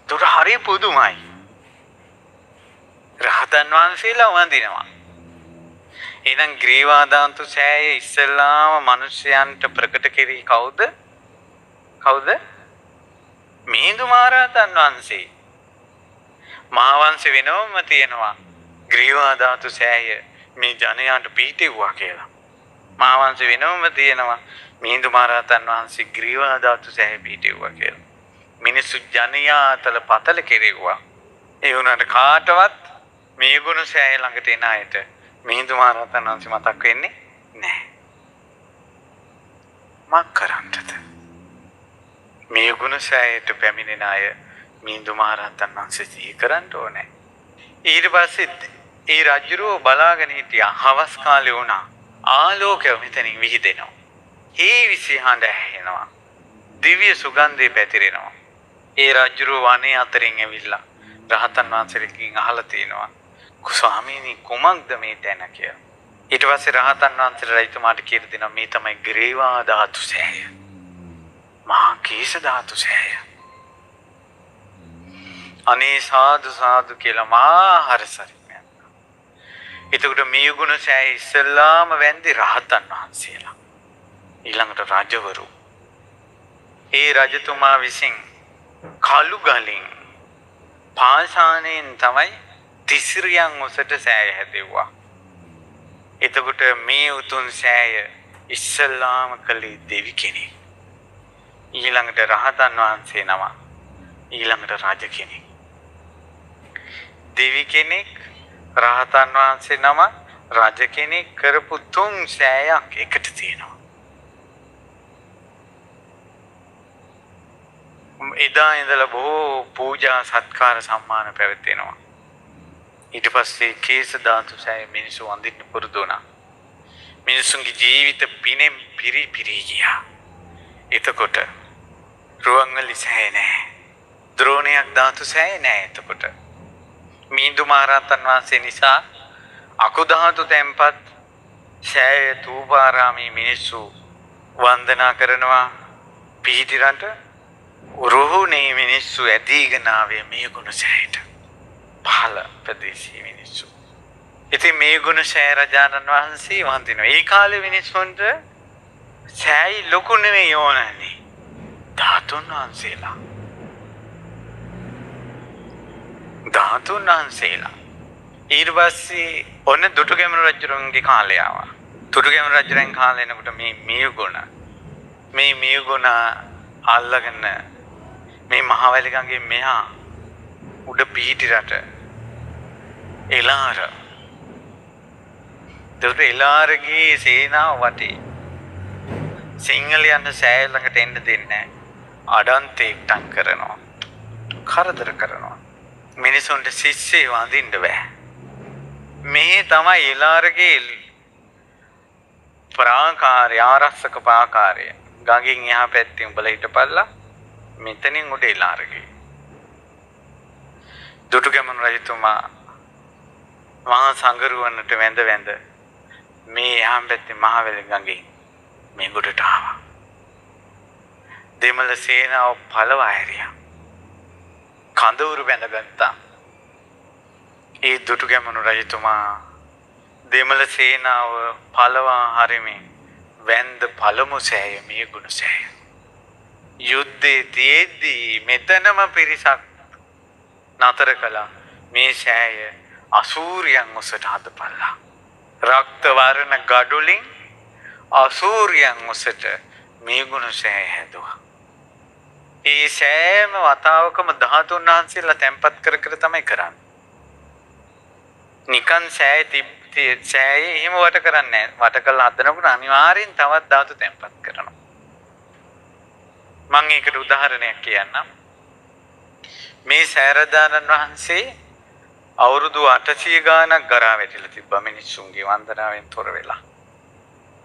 ඒකට හරි පුදුමයි. රහතන් වහන්සේලා වඳිනවා. එහෙනම් ග්‍රීවා ධාතු සෑය ඉස්සෙල්ලාම මිනිසයන්ට ප්‍රකට කෙරී කවුද? කවුද? මිහිඳු මහරහතන් වහන්සේ. මහාවංශ වෙනවම තියෙනවා ග්‍රීවා ධාතු සෑය මේ ජනයාට පිහිටෙව්වා කියලා. මහාවංශ වෙනවම තියෙනවා මිහිඳු මහරහතන් වහන්සේ ග්‍රීවා ධාතු සෑය පිහිටෙව්වා කියලා. මිනිස්සු ජනයා අතල පතල කෙරෙව්වා. ඒ වුණාට කාටවත් මේ ගුණ සෑය ළඟට එන අයට මිහිඳු මහරහතන් වහන්සේ මතක් වෙන්නේ නැහැ. මක් කරන්නද? මේ ගුණ සෑයට පැමිණෙන අය මිහිඳු මහරහතන් වහන්සේ සිහි කරන්න ඕනේ. ඊට පස්සේ ඒ රජුරෝ බලාගෙන හිටියා. හවස් කාලේ වුණා. ආලෝකය මෙතනින් විහිදෙනවා. ඒ විසිහඬ ඇහෙනවා. දිව්‍ය සුගන්ධය පැතිරෙනවා. ඒ රජුරෝ වනේ අතරින් ඇවිල්ලා රහතන් වහන්සේලකින් අහලා තිනවා ස්වාමීනි කුමක්ද මේ තැන කියලා. ඊට පස්සේ රහතන් වහන්සේලා රජතුමාට කියලා දෙනවා මේ තමයි ග්‍රීවා ධාතු සෑය. මහා කීස ධාතු සෑය. අනේ සාදු සාදු කියලා මහා හරසරින් යනවා. එතකොට මේ ගුණ සෑය ඉස්සල්ලාම වැන්දි රහතන් වහන්සේලා. ඊළඟට රජවරු. ඒ රජතුමා විසින් කළු ගලින් පාෂාණයෙන් තමයි තිසිරියන් ඔසට සෑය හැදෙව්වා. එතකොට මේ උතුම් සෑය ඉස්සල්ලාම කළේ දෙවි කෙනෙක්. ඊළඟට රහතන් වහන්සේ නම. ඊළඟට රජ කෙනෙක්. දෙවි කෙනෙක්, රහතන් වහන්සේ නම, රජ කෙනෙක් කරපු තුන් සෑයක් එකට තියෙනවා. එදා ඉඳලා බොහෝ පූජා සත්කාර සම්මාන පැවැත්වෙනවා. ඊට පස්සේ කේස ධාතු සෑය මිනිස්සු වඳින්න පුරුදු වුණා. මිනිසුන්ගේ ජීවිත පිනෙන් පිරි පිරි ගියා. එතකොට රුවන්වැලි සෑය නැහැ. ද්‍රෝණයක් ධාතු සෑය නැහැ එතකොට. මිහිඳු මහරහතන් වහන්සේ නිසා අකුධාතු තැන්පත් සෑය තූපාරාමී මිනිස්සු වන්දනා කරනවා පිහිටිරට රුහුණේ මිනිස්සු ඇදීගෙන ආවේ මේ ගුණ සෑයට. පහළ ප්‍රදේශීය මිනිස්සු. ඉතින් මේ ගුණ සෑය රජාණන් වහන්සේ වන්දිනවා. ඒ කාලේ මිනිස්සුන්ට සෑයි ලොකු නෙවෙයි ඕනන්නේ. ධාතුන් වහන්සේලා. ධාතුන් වහන්සේලා. ඊට පස්සේ ඔන්න දුටුගැමුණු රජුගේ කාලය ආවා. දුටුගැමුණු රජුගෙන් කාලේ එනකොට මේ මියගුණ අල්ලගෙන මේ මහවැලි ගඟේ මෙහා උඩ පිහිටි රට එළාර එළාරගේ සේනාව වටේ සිංහලයන්ට සෑය ළඟට එන්න දෙන්නේ අඩන්තේක්ටම් කරනවා. කරදර කරනවා. මිනිසුන්ට සිස්සේ වඳින්න බෑ. මේ තමයි එළාරගේ ප්‍රාකාරය ආරක්ෂක ප්‍රාකාරය. ගඟින් එහා පැත්තේ උඹලා හිටපල්ලා මෙතනින් උඩ එළාරගේ. දුටුගැමුණු රජතුමා මහා සංගරුවනට වැඳ මේ එහා පැත්තේ මහවැලි ගඟේ මේ ගොඩට ආවා. දෙමළ සේනාව පළවා හැරියා. කඳවුරු බැඳගත්තා. ඒ දුටුගැමුණු රජතුමා දෙමළ සේනාව පළවා හරිමින් වැන්ද පළමු සෑය මේ ගුණ සෑය. යුද්ධේ තියේදී මෙතනම පිරිසක් නතර කළා. මේ සෑය අසූරියන් ඔසට හදපල්ලා. රක්ත වර්ණ ගඩොලින් අසූරියන් ඔසට මේ ගුණ සෑය හැදුවා. ඒ සෑම වතාවකම ධාතුන් වහන්සේලා තැන්පත් කර තමයි කරන්නේ. නිකන් සෑය එහෙම වට කරන්නේ නැහැ. වට කළා හදනකොට අනිවාර්යෙන් තවත් ධාතු තැන්පත් කරනවා. මම ඒකට උදාහරණයක් කියන්නම්. මේ සෑරදානන් වහන්සේ අවුරුදු 800 ගාණක් ගරා වැටිලා තිබ්බා මිනිස්සුන්ගේ වන්දනාවෙන් තොර වෙලා.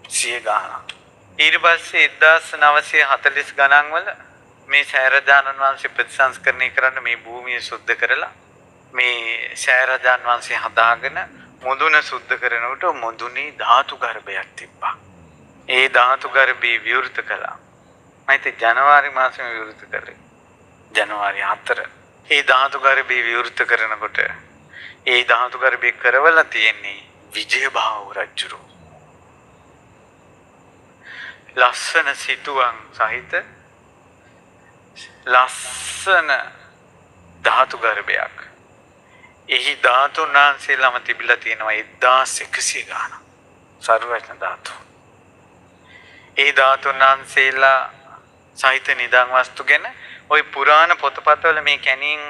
100 ගාණක්. ඊට පස්සේ 1940 ගණන් වල මේ සෑරදානන් වහන්සේ ප්‍රතිසංස්කරණය කරන්න මේ භූමිය සුද්ධ කරලා මේ සෑරදානන් වහන්සේ හදාගෙන මුදුන සුද්ධ කරනකොට මුදුනේ ධාතු ගර්භයක් තිබ්බා. ඒ ධාතු ගර්භය විවෘත කළා. මයිත් ජනවාරි මාසෙම විවෘත කළේ. ජනවාරි 4. ඒ ධාතු ගර්භය විවෘත කරනකොට ඒ ධාතු ගර්භය කරවලා තියෙන්නේ විජයබාහු රජුරු. ලස්සන සිටුවන් සහිත ලස්සන ධාතු ගර්භයක්. එහි ධාතුන් වහන්සේලාම තිබිලා තියෙනවා 1100 ගාණක්. සර්වඥ ධාතු. ඒ ධාතුන් වහන්සේලා සහිත නිදාන් වස්තු ගැන ওই පුරාණ පොතපත්වල මේ කැණීම්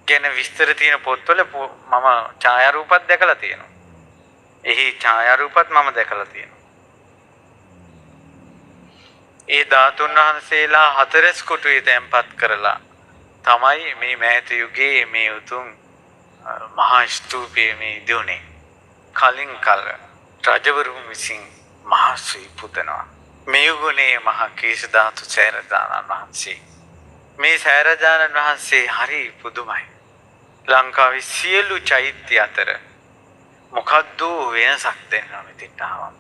ගැන විස්තර තියෙන පොත්වල මම ඡායාරූපත් දැකලා තියෙනවා. එහි ඡායාරූපත් මම දැකලා තියෙනවා. ඒ ධාතුන් වහන්සේලා හතරස් කොටුවේ තැන්පත් කරලා තමයි මේ මෑත යුගයේ මේ උතුම් මහා ස්තූපයේ මේ දියුනේ. කලින් කල රජවරුන් විසින් මහා ශ්‍රී පුදනවා. මේ ගුණේ මහා කේශ ධාතු සෑරදානන් වහන්සේ. මේ සෑරදානන් වහන්සේ හරි පුදුමයි. ලංකාවේ සියලු චෛත්‍ය අතර මොකද්ද වෙනසක් දෙන්නා මෙතෙන්ට ආවම.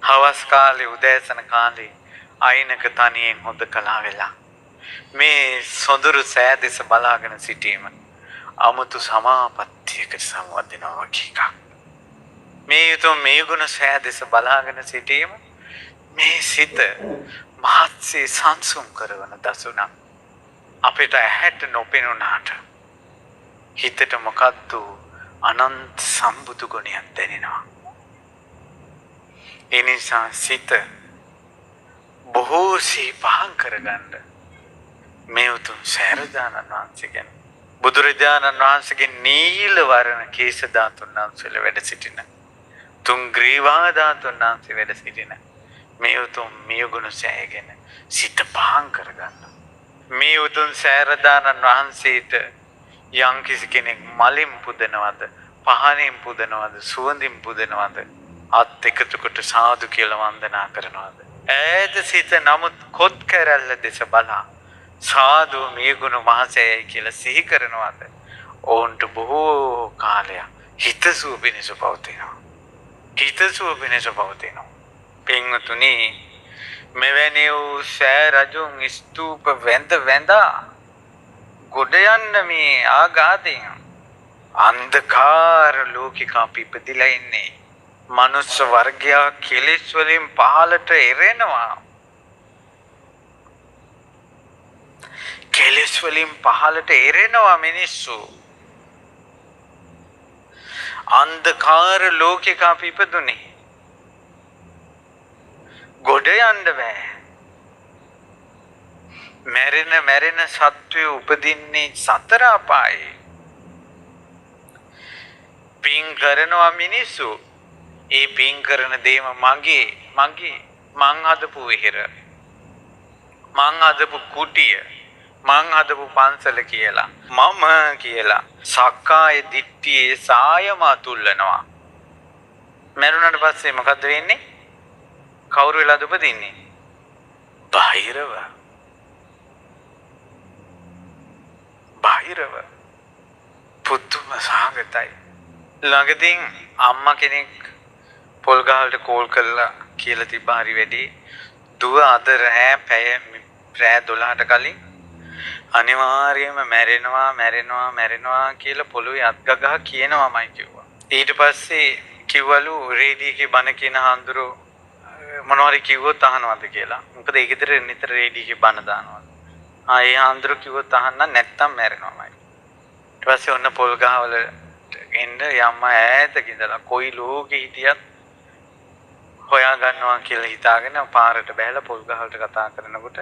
හවස් කාලේ උදෑසන කාලේ අයිනක තනියෙන් හොද කළා වෙලා මේ සොඳුරු සෑ දෙස බලාගෙන සිටීම අමුතු සමාපත්තියකට සම්වදිනවා වගේ එකක්. මේ යුතුය මේ ගුණ සෑ දෙස බලාගෙන සිටීම මේ සිත මහත්සේ සංසුම් කරවන දසුණක්. අපිට ඇහැට නොපෙනුනාට හිතට මොකද්ද අනන්ත සම්බුදු ගුණයක් දැනෙනවා. ඒ නිසා සිත බොහෝ සීපහන් කරගන්න මේ උතුම් සෑරදානන් වහන්සේ ගැන බුදුරජාණන් වහන්සේගේ නීල වර්ණ කේශ ධාතුන් වහන්සේලා වැඩ සිටින තුන් ග්‍රීවා ධාතුන් වහන්සේ වැඩ සිටින මේ උතුම් මියගුණ සෑය ගැන සිත පහන් කරගන්න. මේ උතුම් සෑරදානන් වහන්සේට යම් කිසි කෙනෙක් මලින් පුදනවද, පහනින් පුදනවද, සුවඳින් පුදනවද, අත් එකතු කොට සාදු කියලා වන්දනා කරනවාද? ඈත සිට නමුත් කොත් කැරැල්ල දෙස බලා සාදු මේගුණ මහසෑයයි කියලා සිහි කරනවාද? ඔවුන්ට බොහෝ කාලයක් හිතසුව පිණිස පවතිනවා. හිතසුව පිණිස පවතිනවා. පින්වතුනි, මෙවැනි වූ සෑ රජුන් ස්තූප වැඳ වැඳා ගොඩ යන්න මේ ආඝාතයෙන් අන්ධකාර ලෝකික අපි ඉපදිලා ඉන්නේ. මනුස්ස වර්ගයා කෙලෙස් වලින් පහළට එරෙනවා. කෙලෙස් වලින් පහළට එරෙනවා මිනිස්සු. අන්ධකාර ලෝකික අපි ඉපදුනේ. ගොඩ යන්න බෑ. මැරෙන සත්වය උපදින්නේ සතර අපායේ. පින් කරනවා මිනිස්සු. ඒ පින් කරන දේම මගේ මං හදපු විහෙර, මං හදපු කුටිය, මං හදපු පන්සල කියලා මම කියලා සක්කාය දිට්ඨියේ සායම අතුල්ලනවා. මරුණට පස්සේ මොකද වෙන්නේ? කවුරු වෙලාද උපදින්නේ? බාහිරව. පුදුම සාගතයි. ළඟදී අම්මා කෙනෙක් පොල් ගහවලට කෝල් කළා කියලා තිබ්බා හරි වැඩි. දුව අද රෑ පැය 12ට කලින් අනිවාර්යයෙන්ම මැරෙනවා කියලා පොළොවේ අත් ගගහ කියනවාමයි කිව්වා. ඊට පස්සේ කිව්වලු රේඩියෝකේ බණ කියන හාමුදුරු මොනවාරි කිව්වොත් අහනවද කියලා. මොකද ඒ ගෙදර නිතර රේඩියෝකේ බණ දානවා. ඒ හාමුදුරු කිව්වොත් අහන්න නැත්තම් මැරෙනවාමයි. ඊට පස්සේ ඔන්න පොල් ගහවල එන්න යම්මා ඈතක ඉඳලා කොයි ලෝකෙ හිටියත් හොයා ගන්නවා කියලා හිතාගෙන පාරට බැහැලා පොල් ගහවලට කතා කරනකොට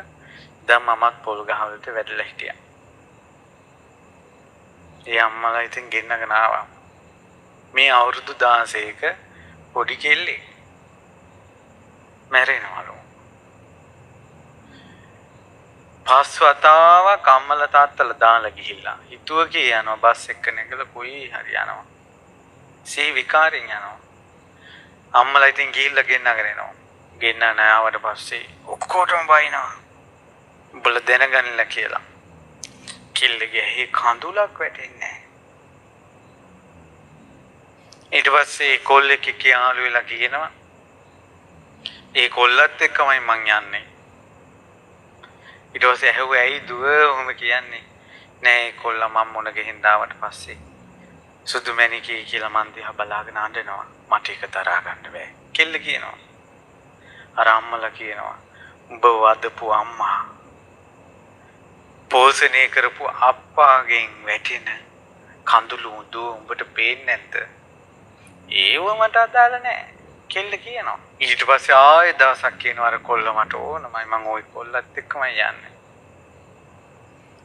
දැන් මමත් පොල් ගහවලට වැටලා හිටියා. ඒ අම්මලා ඉතින් ගෙන්නගෙන ආවා. මේ අවුරුදු 16ක පොඩි කෙල්ලෙක් මැරෙනවලු. පස්වතාවක් අම්මලා තාත්තලා දාලා ගිහිල්ලා හිතුවකේ යනවා බස් එක නැගලා කොයි හරි යනවා. සී විකාරෙන් යනවා. අම්මලා ඉතින් ගිහිල්ලා ගෙන්නගෙන එනවා. ගෙන්නන ආවට පස්සේ ඔක්කොටම බයිනවා. උඹලා දැනගන්නලා කියලා. කිල්ලගේ හේ කඳුලක් වැටෙන්නේ නැහැ. ඊට පස්සේ කොල්ලෙක් කියාලු වෙලා කියනවා ඒ කොල්ලත් එක්කමයි මං යන්නේ. ඊට පස්සේ ඇහුවේ ඇයි දුව ඔහොම කියන්නේ? නෑ කොල්ලා මම මොන ගෙහින් දාවට පස්සේ සුදු මැණිකේ කියලා මන් දිහා බලාගෙන අඬනවා. මට ඒක තරහා ගන්න බෑ. කෙල්ල කියනවා. අර අම්මලා කියනවා උඹ වදපු අම්මා පෝෂණය කරපු අප්පාගෙන් වැටෙන කඳුළු උදු උඹට පේන්නේ නැද්ද? ඒව මට අදාළ නෑ. කෙල්ල කියනවා. ඊට පස්සේ ආයෙ දවසක් කියනවා අර කොල්ල මට ඕනමයි මං ওই කොල්ලත් එක්කමයි යන්නේ.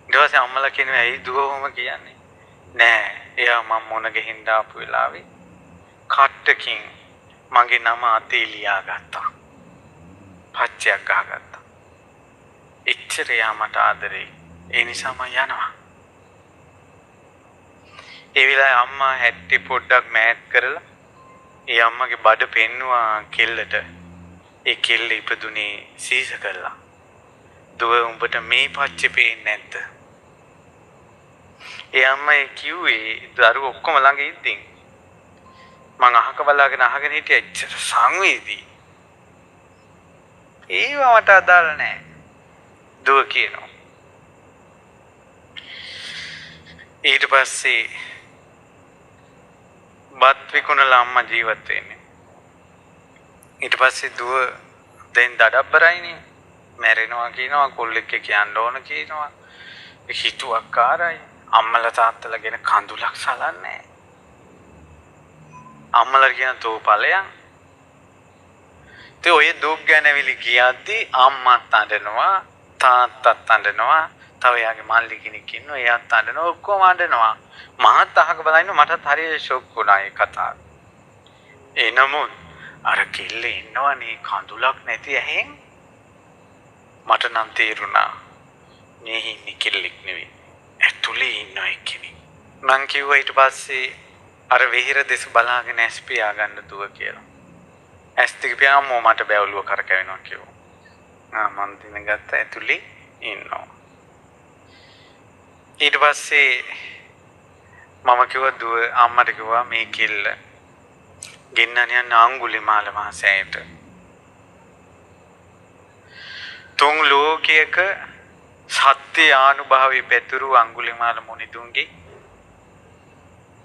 ඊට පස්සේ අම්මලා කියනවා ඇයි දුවවම කියන්නේ? නෑ එයා මම මොන ගෙහින් දාපු වෙලාවේ කට්ටකින් මගේ නම අතේ ලියා ගත්තා. පච්චයක් ගහගත්තා. එච්චර එයා මට ආදරේ. ඒ නිසා මම යනවා. ඒ වෙලාවේ අම්මා හැටි පොඩ්ඩක් මෑත් කරලා ඒ අම්මගේ බඩ පෙන්නුවා කෙල්ලට. ඒ කෙල්ල ඉපදුනේ සීස කරලා. දුව උඹට මේ පච්චේ පේන්නේ නැද්ද? ඒ අම්මා කිව්වේ දරුවෝ ඔක්කොම ළඟ ඉද්දින් මං අහක බලාගෙන අහගෙන හිටියා එච්චර සංවේදී. ඒව මට අදාළ නැහැ. දුව කියනවා. ඊට පස්සේ බත් විකුණලා අම්මා ජීවත් වෙන්නේ. ඊට පස්සේ දුව දැන් දඩබ්බරයිනේ. මැරෙනවා කියනවා කොල්ලෙක් කියන්න ඕන කියනවා. හිතුවක්කාරයි. අම්මලා තාත්තලා ගැන කඳුලක් සලන්නේ. අම්මලා කියන තෝ ඵලයන්. ඔය දුක් ගැනවිලි කියද්දි අම්මත් අඬනවා තාත්තත් අඬනවා. තව එයාගේ මල්ලි කෙනෙක් ඉන්නවා එයාත් අඬනවා ඔක්කොම අඬනවා. මහත් අහක බලන්න මටත් හරිය ෂොක් වුණා ඒ කතාව. එනමුත් අර කිල්ල ඉන්නවනේ කඳුලක් නැති ඇහෙන් මට නම් තේරුණා මේ ඉන්නේ කිල්ලෙක් නෙවෙයි ඇතුලේ ඉන්න එක්කෙනෙක්. මං කිව්වා ඊට පස්සේ අර වෙහිර දෙස බලාගෙන ඇස් පියා ගන්න දුව කියලා. ඇස් දෙක පියාම මට බැවුලුව කරකැවෙනවා කිව්වා. මම දිනගත්ත ඇතුලේ ඉන්නවා. ඊට පස්සේ මම කිව්වා දුව අම්මට කිව්වා මේ කිල්ල ගෙන්නන යන අඟුලිමාල මහසෑයට. තුන් ලෝකයක සත්‍ය ආනුභාවී පැතුරු අඟුලිමාල මුනිදුන්ගේ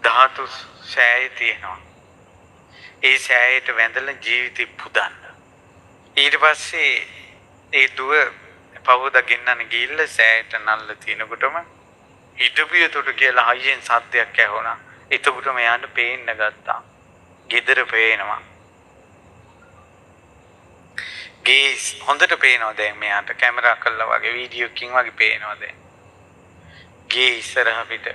ධාතු සෑය තියෙනවා. ඒ සෑයට වැඳලා ජීවිතේ පුදන්න. ඊට පස්සේ ඒ දුව පවුද ගෙන්නන ගිහිල්ලා සෑයට නල්ල තිනකොටම හිටපියතොට කියලා හයියෙන් සද්දයක් ඇහුණා. එතකොටම යාට පේන්න ගත්තා. ගෙදර පේනවා. ගේ හොඳට පේනවා දැන් මෙයාට කැමරා කළා වගේ වීඩියෝ එකකින් වගේ පේනවා දැන්. ගේ ඉස්සරහ පිට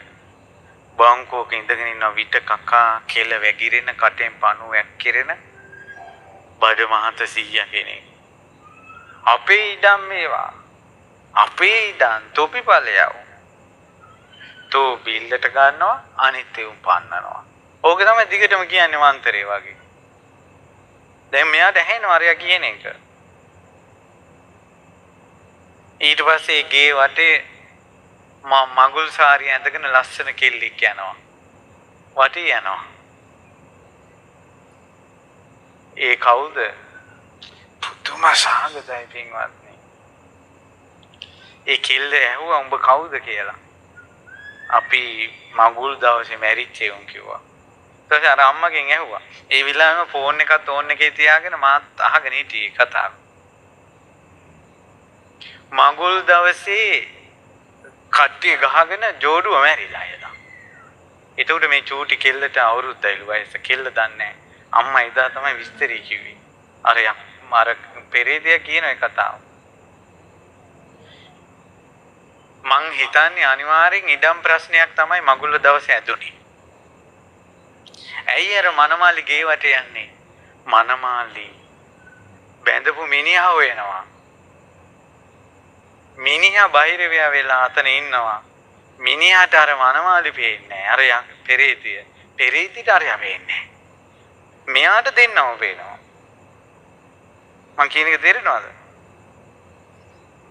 බංකෝක ඉඳගෙන ඉන්න විට කකා කෙල වැగిරෙන කටෙන් පණුවක් කිරෙන බඩ මහත සීයා කෙනෙක්. අපේ ඉඩම් මේවා. අපේ ඉඩම් තොපිපලයව. තෝ බිල්ලට ගන්නවා අනිත් ඒවා පන්නනවා. ඕක තමයි දිගටම කියන්නේ මන්තරේ වගේ. දැන් මෙයාට ඇහෙනවා අරයා කියන එක. ඊට පස්සේ ගේ වටේ මගුල් සාරිය ඇඳගෙන ලස්සන කෙල්ලෙක් යනවා. වටේ යනවා. ඒ කවුද? පුදුම සාගතයි පින්වත්නි. ඒ කෙල්ල ඇහුවා උඹ කවුද කියලා. අපි මගුල් දවසේ මැරිච්ච උන් කිව්වා. ඊට පස්සේ අර අම්මගෙන් ඇහුවා. ඒ විලාම ෆෝන් එකත් ඕන් එකේ තියාගෙන මාත් අහගෙන හිටියේ කතාව. මගුල් දවසේ කට්ටිය ගහගෙන ජෝඩුව මැරිලා යනවා. ඒකට මේ චූටි කෙල්ලට අවුරුද්දයිලු වයස. කෙල්ල දන්නේ අම්මා එදා තමයි විස්තරي කිව්වේ. අර පෙරේදයා කියන ඒ කතාව. මං හිතන්නේ අනිවාර්යෙන් ඉඩම් ප්‍රශ්නයක් තමයි මගුල් දවසේ ඇදුනේ. ඇයි අර මනමාලි ගේ වටේ යන්නේ? මනමාලි බැඳපු මිනිහා හොයනවා. මිනිහා බාහිරවියා වෙලා අතන ඉන්නවා. මිනිහාට අර මනමාලි පේන්නේ නැහැ. අර පෙරේතිය. පෙරේතිට අරයා පේන්නේ නැහැ. මෙයාට දෙන්නම පේනවා. මං කියන එක තේරෙනවද?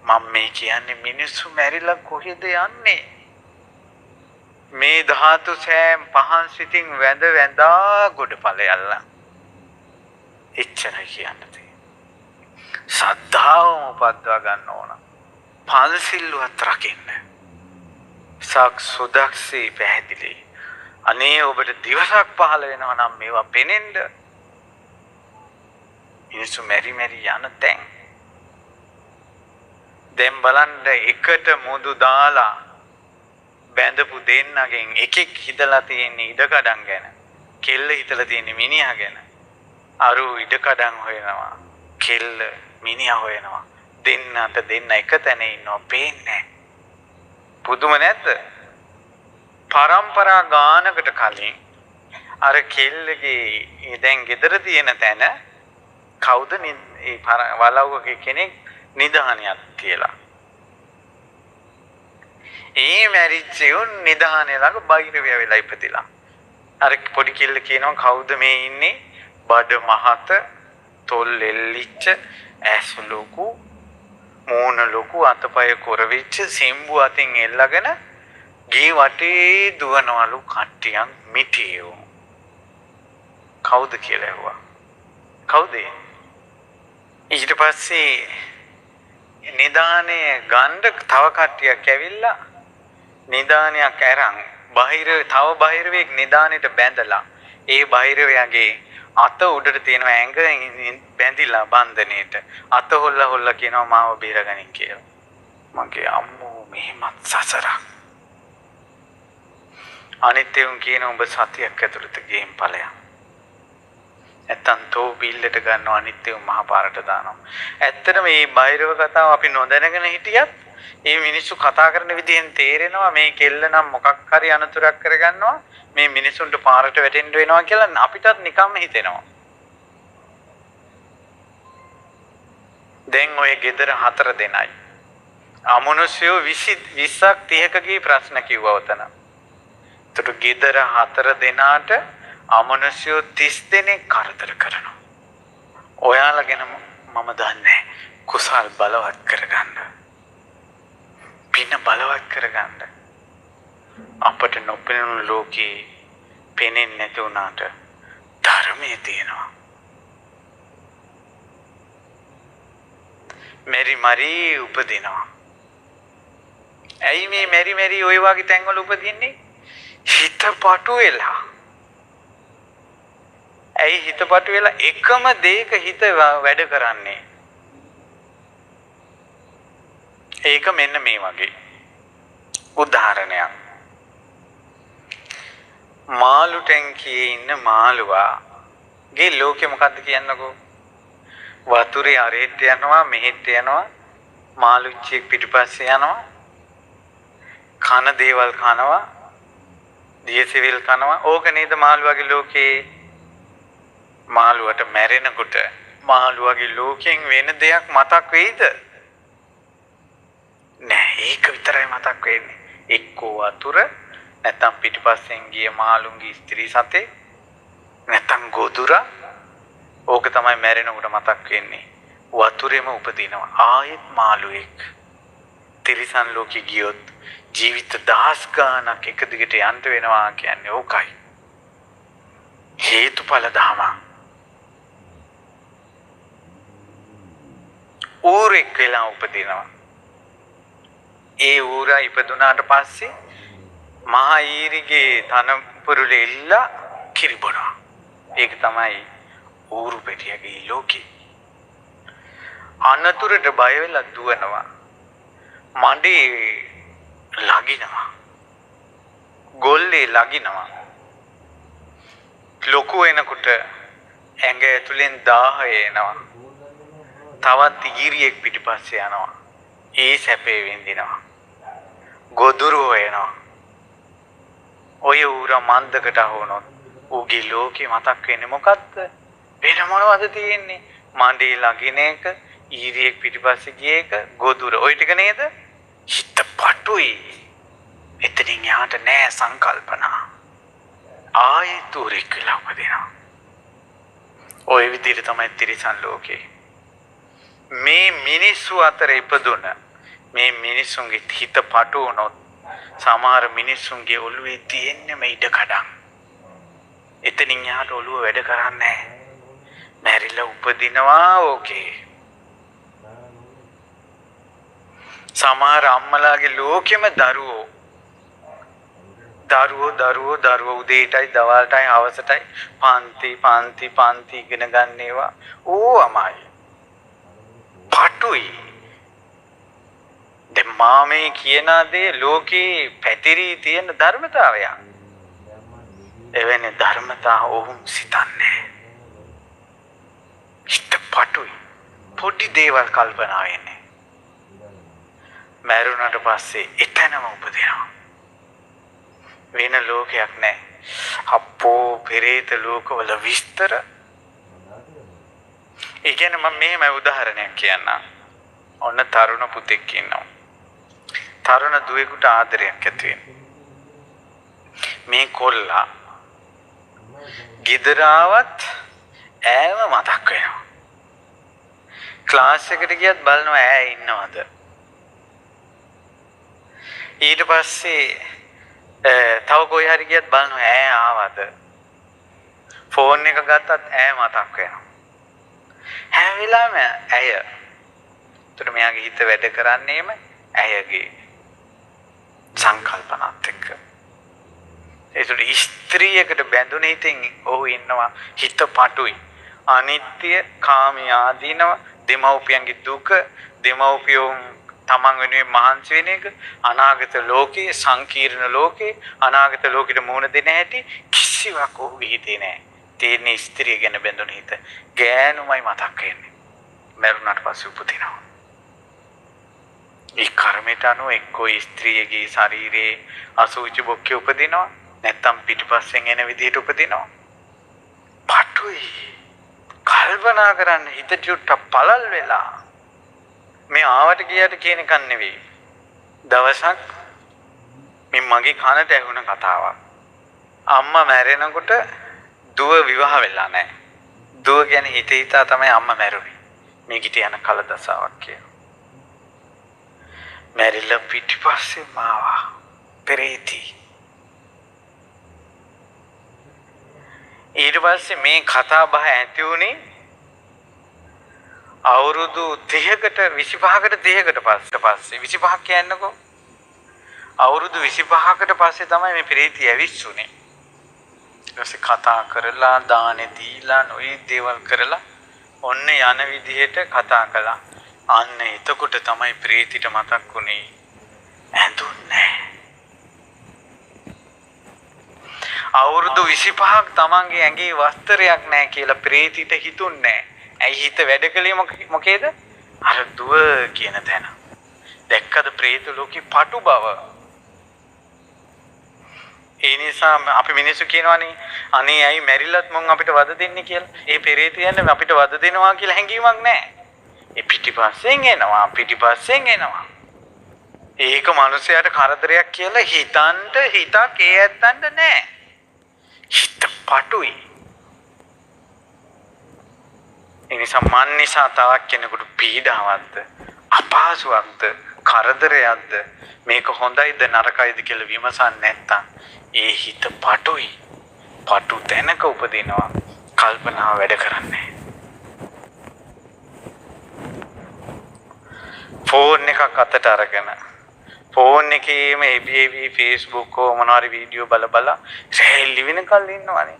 මම මේ කියන්නේ මිනිස්සු මැරිලා කොහෙද යන්නේ? මේ ධාතු සෑම පහන් සිතින් වැඳා ගොඩපළයල්ලා. එච්චරයි කියන්නේ. සද්ධාවම උපද්දවා ගන්න ඕන. පන්සිල්වත් රකින්න. සක් සුදක්සේ පැහැදිලි. අනේ ඔබට දිවසක් පහළ වෙනවා නම් මේවා පෙනෙන්න. මිනිස්සු මෙරි යන තැන්. දැන් බලන්න එකට මුදු දාලා බැඳපු දෙන්නගෙන් එකෙක් හිතලා තියෙන ඉඩකඩම් ගැන. කෙල්ල හිතලා තියෙන මිනිහා ගැන. අරු ඉඩකඩම් හොයනවා. කෙල්ල මිනිහා හොයනවා. දෙන්නට දෙන්න එක තැන ඉන්නවා පේන්නේ. පුදුම නැද්ද? පරම්පරා ගානකට කලින් අර කෙල්ලගේ දැන් ගෙදර තියෙන තැන කවුද ඒ වලව්වගේ කෙනෙක් නිදහනියක් කියලා. ඒ මැරිච්ච උන් නිදහනේ ළඟ බයිරවිය වෙලා ඉපදිලා. අර පොඩි කෙල්ල කියනවා කවුද මේ ඉන්නේ? බඩ මහත, තොල් එල්ලිච්ච, ඇස් ලොකු, මූණ ලොකු, අතපය කොරවිච්ච සිම්බු අතින් එල්ලගෙන ගේ වටේ දුවනවලු කට්ටියක් මිටියෝ. කවුද කියලා ඇහුවා. කවුද? ඊට පස්සේ නිදානේ ගන්න තව කට්ටියක් ඇවිල්ලා නිදානයක් අරන් තව බාහිරවෙක් නිදානෙට බැඳලා ඒ බාහිරවයාගේ අත උඩට තියෙන ඇඟ බැඳිලා බන්ධනෙට අත හොල්ලා කියනවා මාව බේරගනින් කියලා. මගේ අම්මෝ මෙහෙමත් සසරක්. අනිත් උන් කියන උඹ සතියක් ඇතුළත ගේම් ඵලයක්. නැත්තම් තෝ බිල්ලට ගන්නවා අනිත් උන් මහා පාරට දානවා. ඇත්තටම මේ බාහිරව කතාව අපි නොදැනගෙන හිටියත් මේ මිනිස්සු කතා කරන විදිහෙන් තේරෙනවා මේ කෙල්ල නම් මොකක් හරි අනතුරක් කරගන්නවා මේ මිනිසුන්ට පාරට වැටෙන්න වෙනවා කියලා අපිටත් නිකම්ම හිතෙනවා. දැන් ඔය ගෙදර 4 දෙනයි. අමනුෂ්‍යෝ 20ක් 30කගේ ප්‍රශ්න කිව්වා උතන. ඒතට ගෙදර 4 දෙනාට අමනුෂ්‍යෝ 30 දෙනෙක් කරදර කරනවා. ඔයාලගෙන මම දන්නේ කුසල් බලවත් කරගන්න. පින බලවත් කරගන්න. අපට නොපෙනුණු ලෝකේ පෙනෙන්නේ නැති වුණාට ධර්මයේ තියෙනවා. මෙරි මරි උපදිනවා. ඇයි මේ මෙරි ඔය වගේ තැන්වල උපදින්නේ? හිත පටු වෙලා. ඇයි හිත පටු වෙලා එකම දෙයක හිත වැඩ කරන්නේ? ඒක මෙන්න මේ වගේ උදාහරණයක්. මාළු ටැංකියේ ඉන්න මාළුවාගේ ලෝකෙ මොකද්ද කියන්නකෝ? වතුරේ අරහෙට යනවා මෙහෙට යනවා, මාළුච්චියෙක් පිටිපස්සේ යනවා, කන දේවල් කනවා, දියසෙවිල් කනවා. ඕක නේද මාළුවාගේ ලෝකේ? මාළුවට මැරෙනකොට මාළුවාගේ ලෝකෙන් වෙන දෙයක් මතක් වෙයිද? නෑ, ඒක විතරයි මතක් වෙන්නේ. එක්කෝ වතුර, නැත්තම් පිටිපස්සෙන් ගිය මාළුන්ගේ ස්ත්‍රී සතේ, නැත්තම් ගොදුරා. ඕක තමයි මැරෙනකොට මතක් වෙන්නේ. වතුරේම උපදිනවා. ආයෙත් මාළුවෙක්. තිරිසන් ලෝකෙ ගියොත් ජීවිත දහස් ගාණක් එක දිගට යන්න වෙනවා කියන්නේ ඕකයි. හේතුඵල ධම. ඌරෙක් වෙලා උපදිනවා. ඒ ඌරා ඉපදුනාට පස්සේ මහා ඊරිගේ තනපුරුලේ ඉල්ලා කිරිබොනවා. ඒක තමයි ඌරු පෙටියගේ ලෝකේ. අනතුරට බය වෙලා දුවනවා. මඩේ ලගිනවා. ගොල්ලේ ලගිනවා. ලොකු වෙනකොට ඇඟ ඇතුලෙන් දාහය එනවා. තවත් ඊරියෙක් පිටිපස්සේ යනවා. ඒ සැපේ විඳිනවා. ගොදුරු වෙනවා. ඔය ඌරා මන්දකට වුණොත් ඌගේ ලෝකේ මතක් වෙන්නේ මොකද්ද? වෙන මොනවද තියෙන්නේ? මඩේ ලගින එක, ඊරියෙක් පිටිපස්සේ ගිය එක, ගොදුර. ඔය ටික නේද? හිත පටුයි. එතනින් යාට නෑ සංකල්පනා. ආයෙත් ඌරෙක් වෙලා උපදිනවා. ඔය විදිහට තමයි තිරිසන් ලෝකේ. මේ මිනිස්සු අතර ඉපදුන මේ මිනිස්සුන්ගේ හිත පටු වුණොත් සමහර මිනිස්සුන්ගේ ඔළුවේ තියෙන්නේ මේ ඉඩ කඩන්. එතනින් යාට ඔළුව වැඩ කරන්නේ නැහැ. මැරිලා උපදිනවා. ඕකේ. සමහර අම්මලාගේ ලෝකෙම දරුවෝ උදේටයි දවල්ටයි හවසටයි පන්ති ඉගෙන ගන්න ඒවා ඕවමයි. පටුයි. දැන් මා මේ කියන දේ ලෝකේ පැතිරී තියෙන ධර්මතාවයක්. එවැනි ධර්මතා ඔවුන් සිතන්නේ. හිත පටුයි. පොඩි දේවල් කල්පනා වෙන්නේ. මැරුණාට පස්සේ එතනම උපදිනවා. වෙන ලෝකයක් නැහැ. අපෝ පෙරේත ලෝකවල විස්තර. ඒ කියන්නේ මම මෙහෙම උදාහරණයක් කියන්නම්. ඔන්න තරුණ පුතෙක් ඉන්නවා. තරුණ දුවෙකුට ආදරයක් ඇති වෙනවා. මේ කොල්ලා ගෙදර ආවත් ඈව මතක් වෙනවා. ක්ලාස් එකට ගියත් බලනවා ඈ ඉන්නවද. ඊට පස්සේ තව කොයි හරි ගියත් බලනවා ඈ ආවද. ෆෝන් එක ගත්තත් ඈ මතක් වෙනවා. හැම වෙලාවෙම ඇය. ඒතර මෙයාගේ හිත වැඩ කරන්නේම ඇයගේ සංකල්පනාත් එක්ක. ඒතර ස්ත්‍රියකට බැඳුන හිතෙන් ඔහු ඉන්නවා හිත පටුයි. අනිත්‍ය, කාමී ආදීනව, දෙමව්පියන්ගේ දුක, දෙමව්පියෝ තමන් වෙනුවෙන් මහන්සි වෙන එක, අනාගත ලෝකයේ, සංකීර්ණ ලෝකයේ, අනාගත ලෝකෙට මුහුණ දෙන හැටි කිසිවක් ඔහුගේ හිතේ නැහැ. තියෙන ස්ත්‍රිය ගැන බැඳුන හිත. ගෑනුමයි මතක් වෙන්නේ. මරුණාට පස්සේ උපදිනවා. ඒ කර්මයට අනුව එක්කෝ ස්ත්‍රියගේ ශරීරයේ අසුචි බොක්කේ උපදිනවා, නැත්තම් පිටිපස්සෙන් එන විදිහට උපදිනවා. පටුයි. කල්පනා කරන්න හිත චුට්ටක් පළල් වෙලා. මේ ආවට ගියට කියන එකක් නෙවෙයි. දවසක් මේ මගේ කනට ඇහුණ කතාවක්. අම්මා මැරෙනකොට දුව විවාහ වෙලා නැහැ. දුව ගැන හිත හිතා තමයි අම්මා මැරුණේ. මේ ගිට යන කල දසාවක් කියලා. මැරිලා පිටිපස්සේ මාවා පෙරේති. ඊට පස්සේ මේ කතා බහ ඇති වුණේ අවුරුදු 30කට 25කට 30කට පස්සේ 25ක් කියන්නකෝ. අවුරුදු 25කට පස්සේ තමයි මේ ප්‍රේතිය ඇවිස්සුනේ. ඊපස්සේ කතා කරලා දානේ දීලා නොයි දේවල් කරලා ඔන්න යන විදිහට කතා කළා. අන්න එතකොට තමයි ප්‍රේතිට මතක් වුණේ ඇඳුන්නේ. අවුරුදු 25ක් තමන්ගේ ඇඟේ වස්ත්‍රයක් නැහැ කියලා ප්‍රේතිට හිතුන්නේ. ඇයි හිත වැඩ කළේ මොකේද? අර දුව කියන තැන. දැක්කද ප්‍රේත ලෝකේ පටු බව. ඒ නිසා අපි මිනිස්සු කියනවානේ අනේ ඇයි මැරිලත් මොන් අපිට වද දෙන්නේ කියලා. ඒ ප්‍රේතයන් අපිට වද දෙනවා කියලා හැඟීමක් නැහැ. ඒ පිටිපස්සෙන් එනවා. ඒක මිනිසයාට කරදරයක් කියලා හිතක් ඒ ඇත්තන්ට නැහැ. හිත පටුයි. ඒ නිසා මන් නිසා තවක් කෙනෙකුට පීඩාවක්ද අපහසුයක්ද කරදරයක්ද මේක හොඳයිද නරකයිද කියලා විමසන්නේ නැත්තම් ඒ හිත පටුයි. පටු තැනක උපදිනවා. කල්පනාව වැඩ කරන්නේ. ෆෝන් එකක් අතට අරගෙන ෆෝන් එකේම එබී Facebook මොනවාරි වීඩියෝ බල සෑහෙලි වෙනකල් ඉන්නවනේ.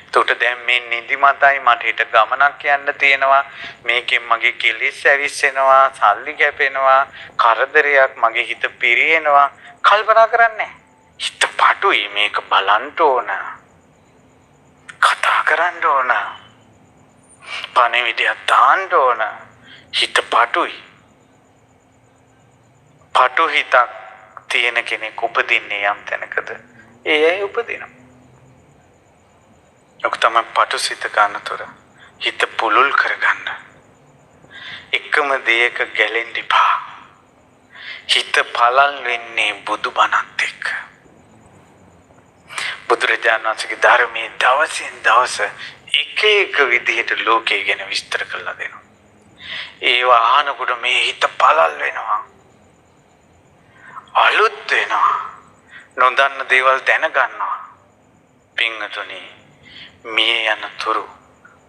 එතකොට දැන් මේ නිදිමතයි මට හිට ගමනක් යන්න තියෙනවා. මේකෙන් මගේ කෙලිස් ඇවිස්සෙනවා, සල්ලි කැපෙනවා, කරදරයක් මගේ හිත පිරියෙනවා. කල්පනා කරන්නේ. හිත පටුයි මේක බලන්න ඕන. කතා කරන්න ඕන. පණිවිඩයක් දාන්න ඕන. හිත පටුයි. පටු හිතක් තියෙන කෙනෙක් උපදින්නේ යම් තැනකද ඒ අය උපදිනවා. ඔක තමයි පටු සිත ගන්නතොර හිත පුලුල් කරගන්න. එකම දෙයක ගැලෙන්න එපා. හිත පළල් වෙන්නේ බුදුබණත් එක්ක. බුදුරජාණන් වහන්සේගේ ධර්මයේ දවසින් දවස එක විදිහට ලෝකය ගැන විස්තර කරලා දෙනවා. ඒව අහනකොට මේ හිත පළල් වෙනවා. අලුත් වෙනවා. නොදන්න දේවල් දැනගන්නවා. පින්වතුනි මේ යනතුරු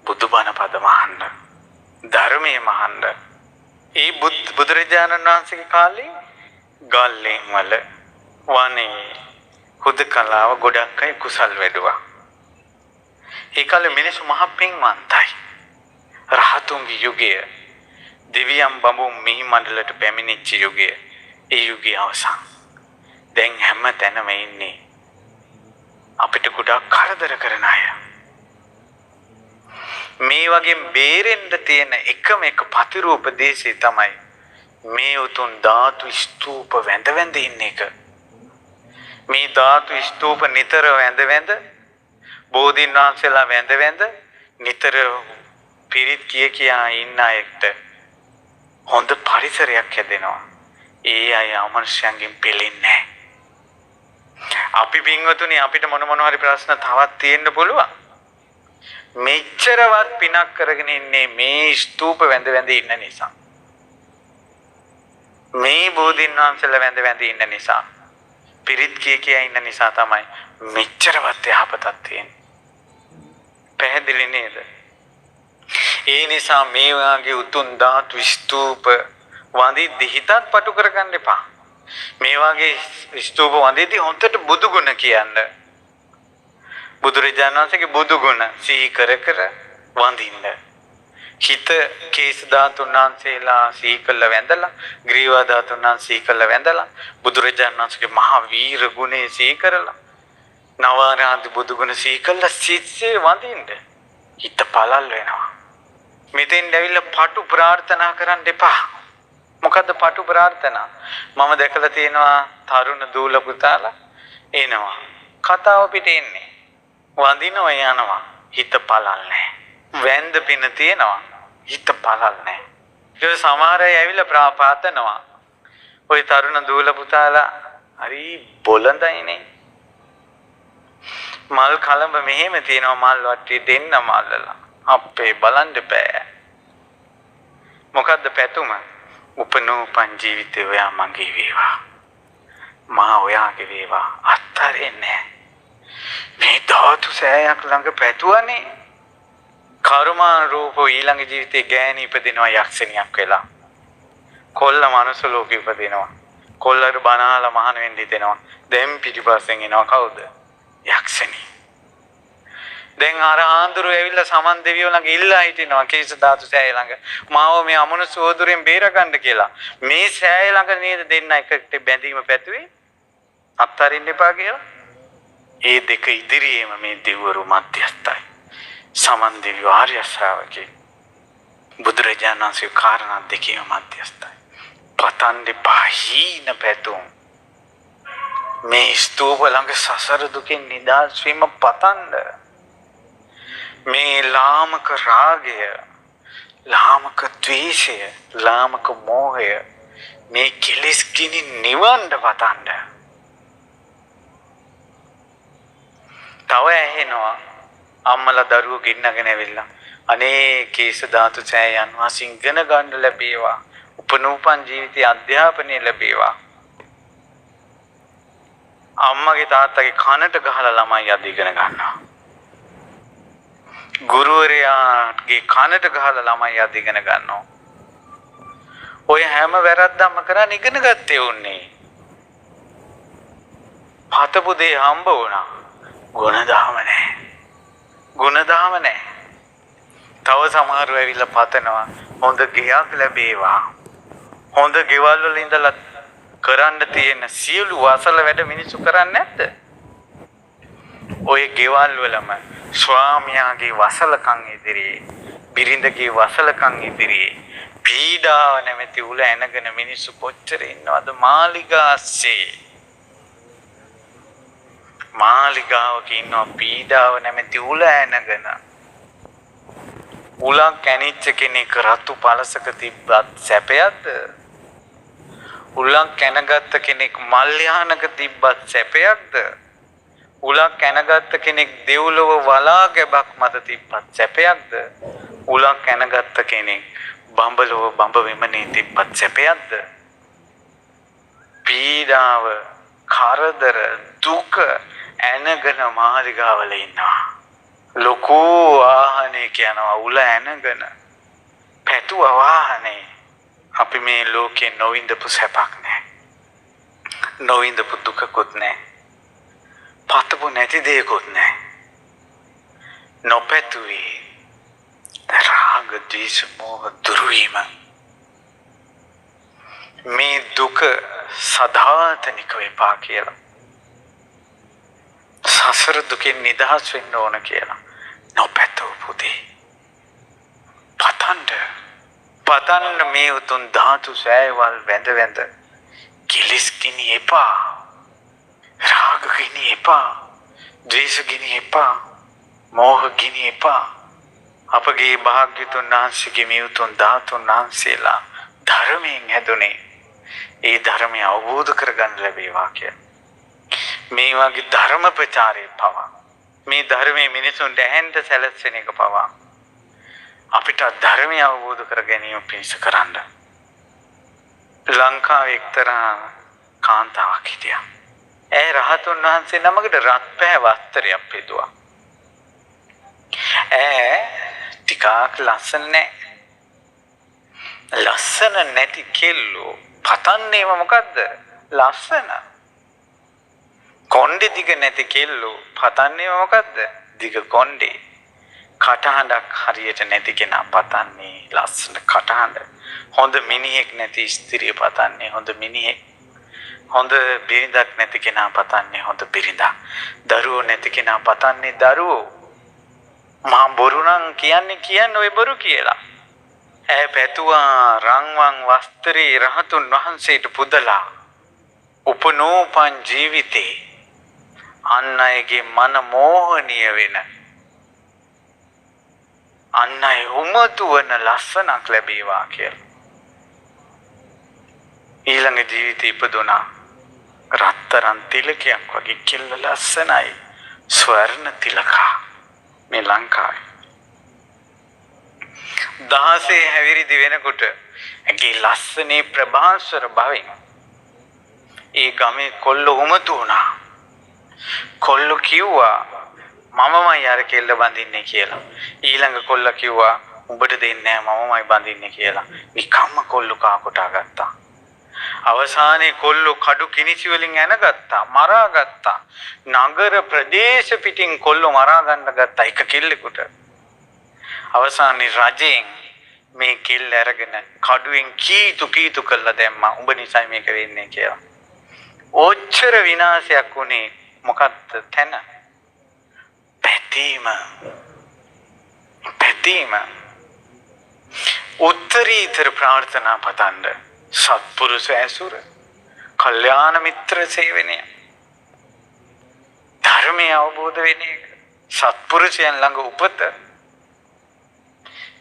බුදුබණ පද මහන්න ධර්මයේ මහන්න. ඒ බුදුරජාණන් වහන්සේගේ කාලේ ගල්ලෙන් වල වනේ හුදකලාව ගොඩක් අය කුසල් වැඩුවා. ඒ කාලේ මිනිස්සු මහ පින්වන්තයි. රහතුන්ගේ යුගය දෙවියන් බඹුන් මිහි මණ්ඩලට පැමිණිච්ච යුගය. ඒ යුගයේ අවසන්. දැන් හැම තැනම ඉන්නේ අපිට ගොඩක් කරදර කරන අය. මේ වගේ බේරෙන්න තියෙන එකම එක ප්‍රතිරූපදේශය තමයි මේ උතුම් ධාතු ස්තූප වැඳ ඉන්න එක. මේ ධාතු ස්තූප නිතර වැඳ බෝධීන් වහන්සේලා වැඳ නිතර පිරිත් කියා ඉන්න අයට හොඳ පරිසරයක් හැදෙනවා. ඒ අය අමනුෂ්‍යයන්ගෙන් පෙළෙන්නේ නැහැ. අපි පින්වතුනි අපිට මොන හරි ප්‍රශ්න තවත් තියෙන්න පුළුවන්. මෙච්චරවත් පිනක් කරගෙන ඉන්නේ මේ ස්තූප වැඳ ඉන්න නිසා. මේ බෝධීන් වහන්සේලා වැඳ ඉන්න නිසා. පිරිත් කියා ඉන්න නිසා තමයි මෙච්චරවත් යහපතක් තියෙන්නේ. පැහැදිලි නේද? ඒ නිසා මේ වාගේ උතුම් ධාතු ස්තූප වඳිද්දි හිතත් පටු කරගන්න එපා. මේ වාගේ ස්තූප වඳිද්දි හොන්දට බුදු ගුණ කියන්න. බුදුරජාණන් වහන්සේගේ බුදු ගුණ සිහි කර වඳින්න. හිත කේස ධාතුන් වහන්සේලා සිහි කළ වැඳලා, ග්‍රීව ධාතුන් වහන්සේ සිහි කළ වැඳලා, බුදුරජාණන් වහන්සේගේ මහා වීර ගුණේ සිහි කරලා, නවාරාධි බුදු ගුණ සිහි කළා සිත්සේ වඳින්න. හිත පළල් වෙනවා. මෙතෙන් ඇවිල්ලා පටු ප්‍රාර්ථනා කරන්න එපා. මොකද්ද පටු ප්‍රාර්ථනා? මම දැකලා තියෙනවා තරුණ දූල පුතාලා එනවා. කතාව පිට එන්නේ. වඳිනවා යනවා. හිත පළල් නැහැ. වැඳ පින තියෙනවා. හිත පළල් නැහැ. ඒ සමහර අය ඇවිල්ලා ප්‍රාර්ථනවා. ওই තරුණ දූල පුතාලා හරි බොළඳයිනේ. මල් කලඹ මෙහෙම තියෙනවා මල් වට්ටිය දෙන්න මල්ලලා. අපේ බලන්න බෑ. මොකද්ද පැතුම? උපනෝපන් ජීවිතේ ඔයා මගේ වේවා. මා ඔයාගේ වේවා. අත්තරින්නේ මේ ධාතු සෑයක් ළඟ පැතුවනේ. කර්මාන රූප ඊළඟ ජීවිතේ ගෑණි ඉපදිනවා යක්ෂණියක් වෙලා. කොල්ල මනුස්ස ලෝකෙ ඉපදිනවා. කොල්ලට බනහලා මහාන වෙන්න හිතෙනවා. දැන් පිටිපස්සෙන් එනවා කවුද? යක්ෂණී. දැන් අර ආන්දරු ඇවිල්ලා සමන් දෙවියෝ ළඟ ඉල්ලා හිටිනවා කේස ධාතු සෑය ළඟ. මාව මේ අමනුෂ්‍ය සෝදරෙන් බේරගන්න කියලා. මේ සෑය ළඟ නේද දෙන්න එකට බැඳීම පැතුවේ? අත්තරින්න එපා කියලා. ඒ දෙක ඉදිරියේම මේ දෙවිවරු මැදිස්තයි. සමන් දෙවියෝ ආර්ය ශ්‍රාවකේ. බුදුරජාණන් වහන්සේ කාරණා දෙකේම මැදිස්තයි. පතන් දෙපා හීන පැතුම්. මේ ස්තූප ළඟ සසර දුකෙන් නිදහස් වීම පතන්ද. මේ ලාමක රාගය, ලාමක ද්වේෂය, ලාමක මෝහය මේ කෙලෙස් කිනි නිවන්න පතන්ද. තව ඇහෙනවා අම්මලා දරුවෝ ගින්නගෙන ඇවිල්ලා අනේ කේස ධාතු සෑයන් වහන්සේ ඉගෙන ගන්න ලැබේවා. උපනූපන් ජීවිතයේ අධ්‍යාපනය ලැබේවා. අම්මගේ තාත්තගේ කනට ගහලා ළමයි අද ඉගෙන ගන්නවා. ගුරුවරයාගේ කනට ගහලා ළමයි අද ඉගෙන ගන්නවා. ඔය හැම වැරද්දක්ම කරන් ඉගෙන ගත්තේ උන්නේ. හතපු දේ හම්බ වුණා. ගුණධර්ම නැහැ. ගුණධර්ම නැහැ. තව සමහරව ඇවිල්ලා පතනවා හොඳ ගෙයක් ලැබේවා. හොඳ ගෙවල් වල ඉඳලා කරන්න තියෙන සියලු වසල වැඩ මිනිස්සු කරන්නේ නැද්ද? ඔය ගෙවල් වලම ස්වාමියාගේ වසලකම් ඉදිරියේ, බිරිඳගේ වසලකම් ඉදිරියේ පීඩාව නැමැති උල ඇනගෙන මිනිස්සු කොච්චර ඉන්නවද මාලිගාස්සේ. මාලිගාවක ඉන්නවා පීඩාව නැමැති උල ඇනගෙන. උලක් කැණිච්ච කෙනෙක් රතු පළසක තිබ්බත් සැපයක්ද? උලක් කැනගත්ත කෙනෙක් මල් යහනක තිබ්බත් සැපයක්ද? උලක් කැනගත්ත කෙනෙක් දෙව්ලොව වලාගැබක් මත තිබ්බත් සැපයක්ද? උලක් කැනගත්ත කෙනෙක් බඹලොව බඹ විමනේ තිබ්බත් සැපයක්ද? පීඩාව, කරදර, දුක ඇනගෙන මාලිගාවල ඉන්නවා. ලොකු වාහනයක යනවා උල ඇනගෙන. පැතුව වාහනේ. අපි මේ ලෝකේ නොවින්දපු සැපක් නැහැ. නොවින්දපු දුකකුත් නැහැ. පතපු නැති දෙයක්කුත් නැහැ. නොපැතුවේ රාග, ද්වේෂ, මෝහ දුරු වීම. මේ දුක සදාතනික වෙපා කියලා. සසර දුකෙන් නිදහස් වෙන්න ඕන කියලා. නොපැතවපු දේ. පතන්න මේ උතුම් ධාතු සෑයවල් වැඳ වැඳ කෙලෙස් කිනි එපා. රාග කිනි එපා. ද්වේෂ කිනි එපා. මෝහ කිනි එපා. අපගේ භාග්‍යතුන් වහන්සේගේ මේ උතුම් ධාතුන් වහන්සේලා ධර්මයෙන් හැදුනේ. ඒ ධර්මය අවබෝධ කරගන්න ලැබේවා කියලා. මේ වගේ ධර්ම ප්‍රචාරය පවා මේ ධර්මයේ මිනිසුන්ට ඇහෙන්න සැලසෙන එක පවා අපිට ධර්මය අවබෝධ කර ගැනීම පිණිස කරන්න. ලංකාවේ එක්තරා කාන්තාවක් හිටියා. ඒ රහතුන් වහන්සේ නමකට රත්පෑ වස්ත්‍රයක් පිදුවා. ටිකක් ලස්සන නැහැ. ලස්සන නැති කෙල්ලෝ පතන්නේම මොකද්ද? ලස්සන. කොණ්ඩේ දිග නැති කෙල්ලෝ පතන්නේම මොකද්ද? දිග කොණ්ඩේ. කටහඬක් හරියට නැති කෙනා පතන්නේ ලස්සන කටහඬ. හොඳ මිනිහෙක් නැති ස්ත්‍රිය පතන්නේ හොඳ මිනිහෙක්. හොඳ බිරිඳක් නැති කෙනා පතන්නේ හොඳ බිරිඳක්. දරුවෝ නැති කෙනා පතන්නේ දරුවෝ. මා බොරු නම් කියන්නේ ඔය බොරු කියලා. ඈ පැතුවා රන්වන් වස්ත්‍රේ රහතුන් වහන්සේට පුදලා උපනෝපන් ජීවිතේ අන් අයගේ මන මෝහනීය වෙන අන් අය උමතු වන ලස්සනක් ලැබේවා කියලා. ඊළඟ ජීවිතේ ඉපදුනා රත්තරන් තිලකයක් වගේ කෙල්ල ලස්සනයි. ස්වර්ණ තිලකා මේ ලංකාවේ. දහසේ හැවිරිදි වෙනකොට ඇගේ ලස්සනේ ප්‍රභාස්වර භවෙන් ඒ ගමේ කොල්ලෝ උමතු වුණා. කොල්ලෝ කිව්වා මමමයි අර කෙල්ල බඳින්නේ කියලා. ඊළඟ කොල්ල කිව්වා උඹට දෙන්නේ නැහැ මමමයි බඳින්නේ කියලා. නිකම්ම කොල්ලෝ කා කොටා ගත්තා. අවසානයේ කොල්ලෝ කඩු කිනිසි වලින් ඇනගත්තා, මරා ගත්තා. නගර ප්‍රදේශ පිටින් කොල්ලෝ මරා ගන්න ගත්තා එක කෙල්ලෙකුට. අවසානයේ රජෙන් මේ කෙල්ල අරගෙන කඩුවෙන් කීතු කළා දැම්මා. උඹ නිසයි මේක වෙන්නේ කියලා. ඔච්චර විනාශයක් වුණේ මොකක්ද තැන? පැතීම. උත්තරීතර ප්‍රාර්ථනා පතන්න සත්පුරුෂ ඇසුර, කල්යාණ මිත්‍ර සේවනය, ධර්මය අවබෝධ වෙන එක, සත්පුරුෂයන් ළඟ උපත,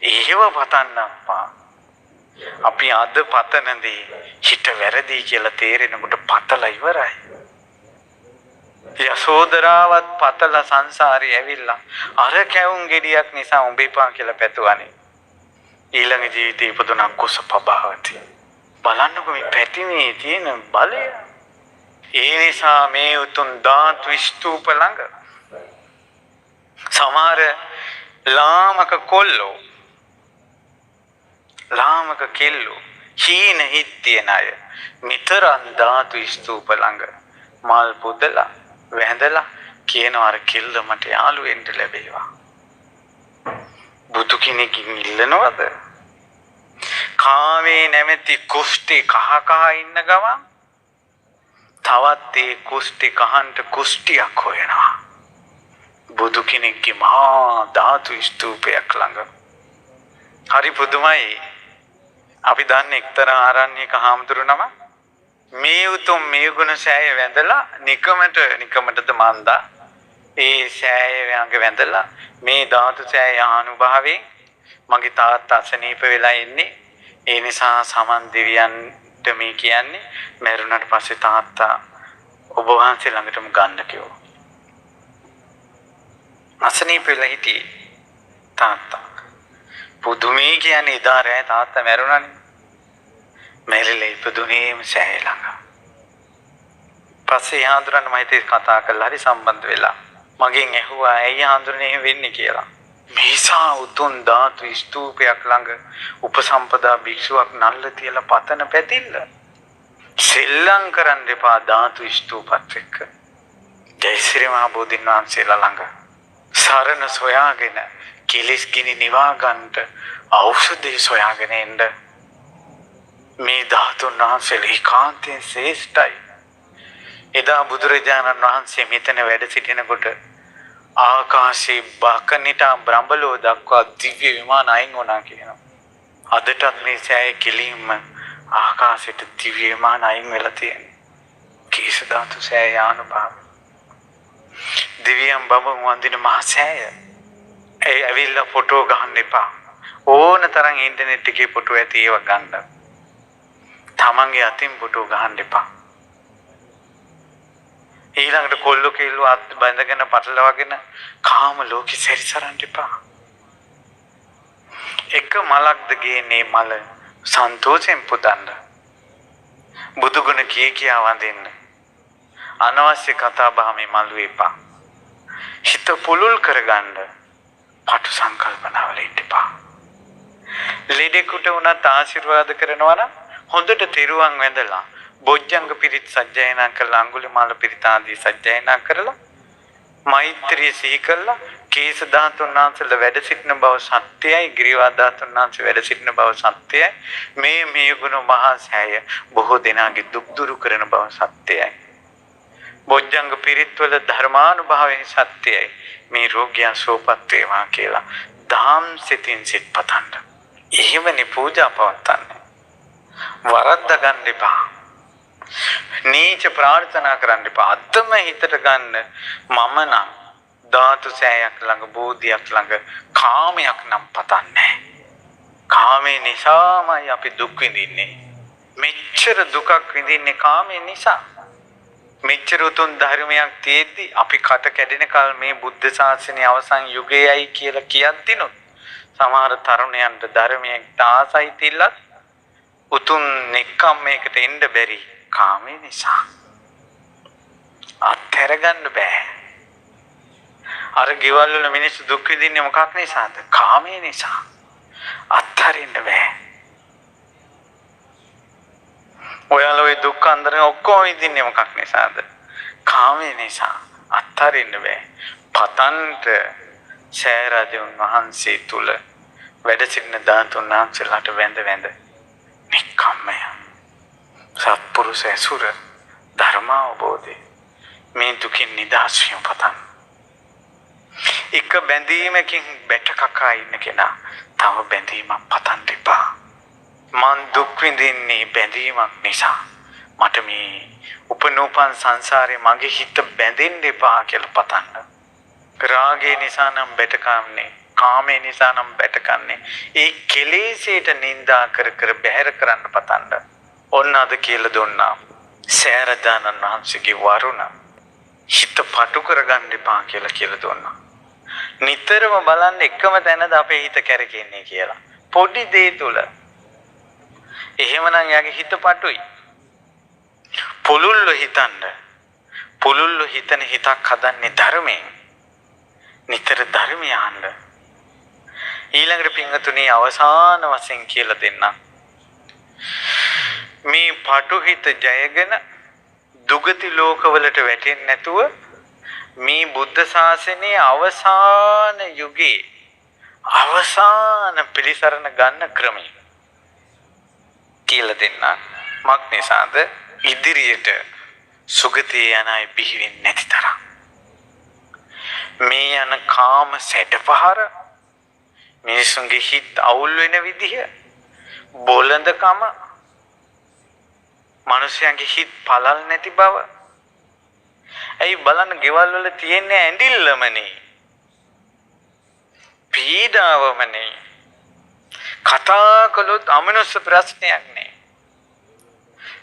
ඒව පතන්න අප්පා. අපි අද පතනදී හිත වැරදි කියලා තේරෙනකොට පතලා ඉවරයි. යසෝදරාවත් පතලා සංසාරේ ඇවිල්ලා අර කැවුම් ගෙඩියක් නිසා උඹේපා කියලා පැතුවානේ. ඊළඟ ජීවිතේ ඉපදුනා කුසපභාවති. බලන්නකො මේ පැතිමේ තියෙන බලය. ඒ නිසා මේ උතුම් ධාතු ස්තූප ළඟ සමහර ලාමක කොල්ලෝ, ලාමක කෙල්ලෝ, හීන හිත් තියන අය නිතරම ධාතු ස්තූප ළඟ මල් පුදලා වැඳලා කියනවා අර කෙල්ල මට යාළු වෙන්න ලැබේවා. බුදු කෙනෙක්ගෙන් ඉල්ලනවද? කාමේ නැමැති කුෂ්ටි කහ ඉන්න ගමන් තවත් ඒ කුෂ්ටි කහන්ට කුෂ්ටියක් හොයනවා. බුදු කෙනෙක්ගේ මහා ධාතු ස්තූපයක් ළඟ. හරි පුදුමයි. අපි දන්නේ එක්තරා ආරණ්‍යක හාමුදුරු නම මේ උතුම් මේ ගුණ සෑය වැඳලා නිකමටද මන්දා ඒ සෑය වංග වැඳලා මේ ධාතු සෑය ආනුභාවයෙන් මගේ තාත්තා අසනීප වෙලා ඉන්නේ. ඒ නිසා සමන් දෙවියන්ට මේ කියන්නේ මරුණට පස්සේ තාත්තා ඔබ වහන්සේ ළඟටම ගන්න කිව්වා. අසනීප වෙලා හිටියේ තාත්තා. පුදුමී කියන්නේ ඉදා රෑ තාත්තා මැරුණානේ. මැරිලා ඉපදුනේම සෑය ළඟ. පස්සේ හාමුදුරන් මම හිතේ කතා කරලා හරි සම්බන්ධ වෙලා මගෙන් ඇහුවා ඇයි හාමුදුරනේ එහෙම වෙන්නේ කියලා. මේසා උතුම් ධාතු ස්තූපයක් ළඟ උපසම්පදා භික්ෂුවක් නල්ල තියලා පතන පැතිල්ල. සෙල්ලම් කරන්න එපා ධාතු ස්තූපත් එක්ක. ජයශ්‍රී මහ බෝධින් වහන්සේලා ළඟ සරණ සොයාගෙන කිලිස් ගිනි නිවා ගන්නට ඖෂධය සොයාගෙන එන්න මේ ධාතුන් වහන්සේලා ඒකාන්තයෙන් ශ්‍රේෂ්ඨයි. එදා බුදුරජාණන් වහන්සේ මෙතන වැඩ සිටිනකොට ආකාශේ බකනිට බ්‍රහ්මලෝ දක්වා දිව්‍ය විමාන අයින් වුණා කියනවා. අදටත් මේ සෑය කෙලින්ම ආකාශයට දිව්‍ය විමාන අයින් වෙලා තියෙනවා. කීස ධාතු සෑය ආනුභාව. දිව්‍යම් බඹ වන්දින මහ සෑය. ඒ ඇවිල්ලා ෆොටෝ ගන්න එපා. ඕන තරම් ඉන්ටර්නෙට් එකේ ෆොටෝ ඇති ඒවා ගන්න. තමන්ගේ අතින් ෆොටෝ ගන්න එපා. ඊළඟට කොල්ලෝ කෙල්ලෝ අත් බැඳගෙන පටලවාගෙන කාම ලෝකෙ සැරිසරන්න එපා. එක මලක්ද ගේන්නේ මල සන්තෝෂෙන් පුදන්න. බුදුගුණ කියා වඳින්න. අනවශ්‍ය කතා බහ මේ මලු එපා. හිත පුලුල් කරගන්න පටු සංකල්පනාවල ඉන්න එපා. ලෙඩෙකුට උනත් ආශිර්වාද කරනවා නම් හොඳට තිරුවන් වැඳලා බොජ්ජංග පිරිත් සජ්ජායනා කරලා අඟුලිමාල පිරිත් ආදී සජ්ජායනා කරලා මෛත්‍රිය සිහි කරලා කේස ධාතුන් වහන්සේලා වැඩ සිටින බව සත්‍යයි, ගිරිවා ධාතුන් වහන්සේ වැඩ සිටින බව සත්‍යයි. මේ ගුණ මහා සෑය බොහෝ දෙනාගේ දුක් දුරු කරන බව සත්‍යයි. බොජ්ජංග පිරිත් වල ධර්මානුභාවයෙන් සත්‍යයි. මේ රෝගියා සුවපත් වේවා කියලා දාම් සිතින් සිත් පතන්න. එහෙමනේ පූජා පවත්වන්නේ. වරද්ද ගන්න එපා. නීච ප්‍රාර්ථනා කරන්න එපා. අත්තම හිතට ගන්න මම නම් ධාතු සෑයක් ළඟ බෝධියක් ළඟ කාමයක් නම් පතන්නේ. කාමේ නිසාමයි අපි දුක් විඳින්නේ. මෙච්චර දුකක් විඳින්නේ කාමේ නිසා. මෙච්චර උතුම් ධර්මයක් තියෙද්දි අපි කට කැඩෙන කල මේ බුද්ධ ශාසනය අවසන් යුගයයි කියලා කියද්දිනොත් සමහර තරුණයන්ට ධර්මයේ දාසයි තිල්ලත් උතුම් නික්කම් මේකට එන්න බැරි කාමේ නිසා අත්හැර ගන්න බෑ. අර ගෙවල් වල මිනිස්සු දුක් විඳින්නේ මොකක් නිසාද? කාමේ නිසා. අත්හරින්න බෑ. ඔයාලා ওই දුක් අන්දරේ ඔක්කොම විඳින්නේ මොකක් නිසාද? කාමේ නිසා. අත්හරින්න බෑ. පතන්ට සෑරජුන් වහන්සේ තුල වැඩ සිටින ධාතුන් වහන්සේලාට වැඳ නික්කම්මය සත්පුරුෂ ඇසුර ධර්මාවබෝධය මේ දුකින් නිදහස් වීම පතන්න. එක බැඳීමකින් බැට කකා ඉන්න කෙනා තව බැඳීමක් පතන්න එපා. මං දුක් විඳින්නේ බැඳීමක් නිසා. මට මේ උපනෝපන් සංසාරේ මගේ හිත බැඳෙන්න එපා කියලා පතන්න. රාගේ නිසා නම් බැටකන්නේ, කාමේ නිසා නම් බැටකන්නේ. ඒ කෙලෙසේට නිඳා කර කර බැහැර කරන්න පතන්න. ඔන්න අද කියලා දුන්නා. සෑරදානන් වහන්සේගේ වරුණ හිත පටු කරගන්න එපා කියලා දුන්නා. නිතරම බලන්න එකම තැනද අපේ හිත කැරකෙන්නේ කියලා. පොඩි දේ තුල. එහෙමනම් යාගේ හිත පටුයි. පුලුල්ව හිතන්න. පුලුල්ව හිතන හිතක් හදන්නේ ධර්මයෙන්. නිතර ධර්මය අහන්න. ඊළඟට පින්වතුනි අවසාන වශයෙන් කියලා දෙන්නම්. මේ පටු හිත ජයගෙන දුගති ලෝකවලට වැටෙන්නේ නැතුව මේ බුද්ධ ශාසනයේ අවසාන යුගයේ අවසාන පිළිසරණ ගන්න ක්‍රමය කියලා දෙන්න. මක් නිසාද? ඉදිරියට සුගතිය යන අය බිහි වෙන්නේ නැති තරම්. මේ යන කාම සැඩපහර මිනිසුන්ගේ හිත අවුල් වෙන විදිහ බොළඳකම මිනිසයන්ගේ හිත පළල් නැති බව. ඇයි බලන්න ගෙවල් වල තියෙන ඇඬිල්ලමනේ, පීඩාවමනේ. කතා කළොත් අමනුෂ්‍ය ප්‍රශ්නයක් නේ,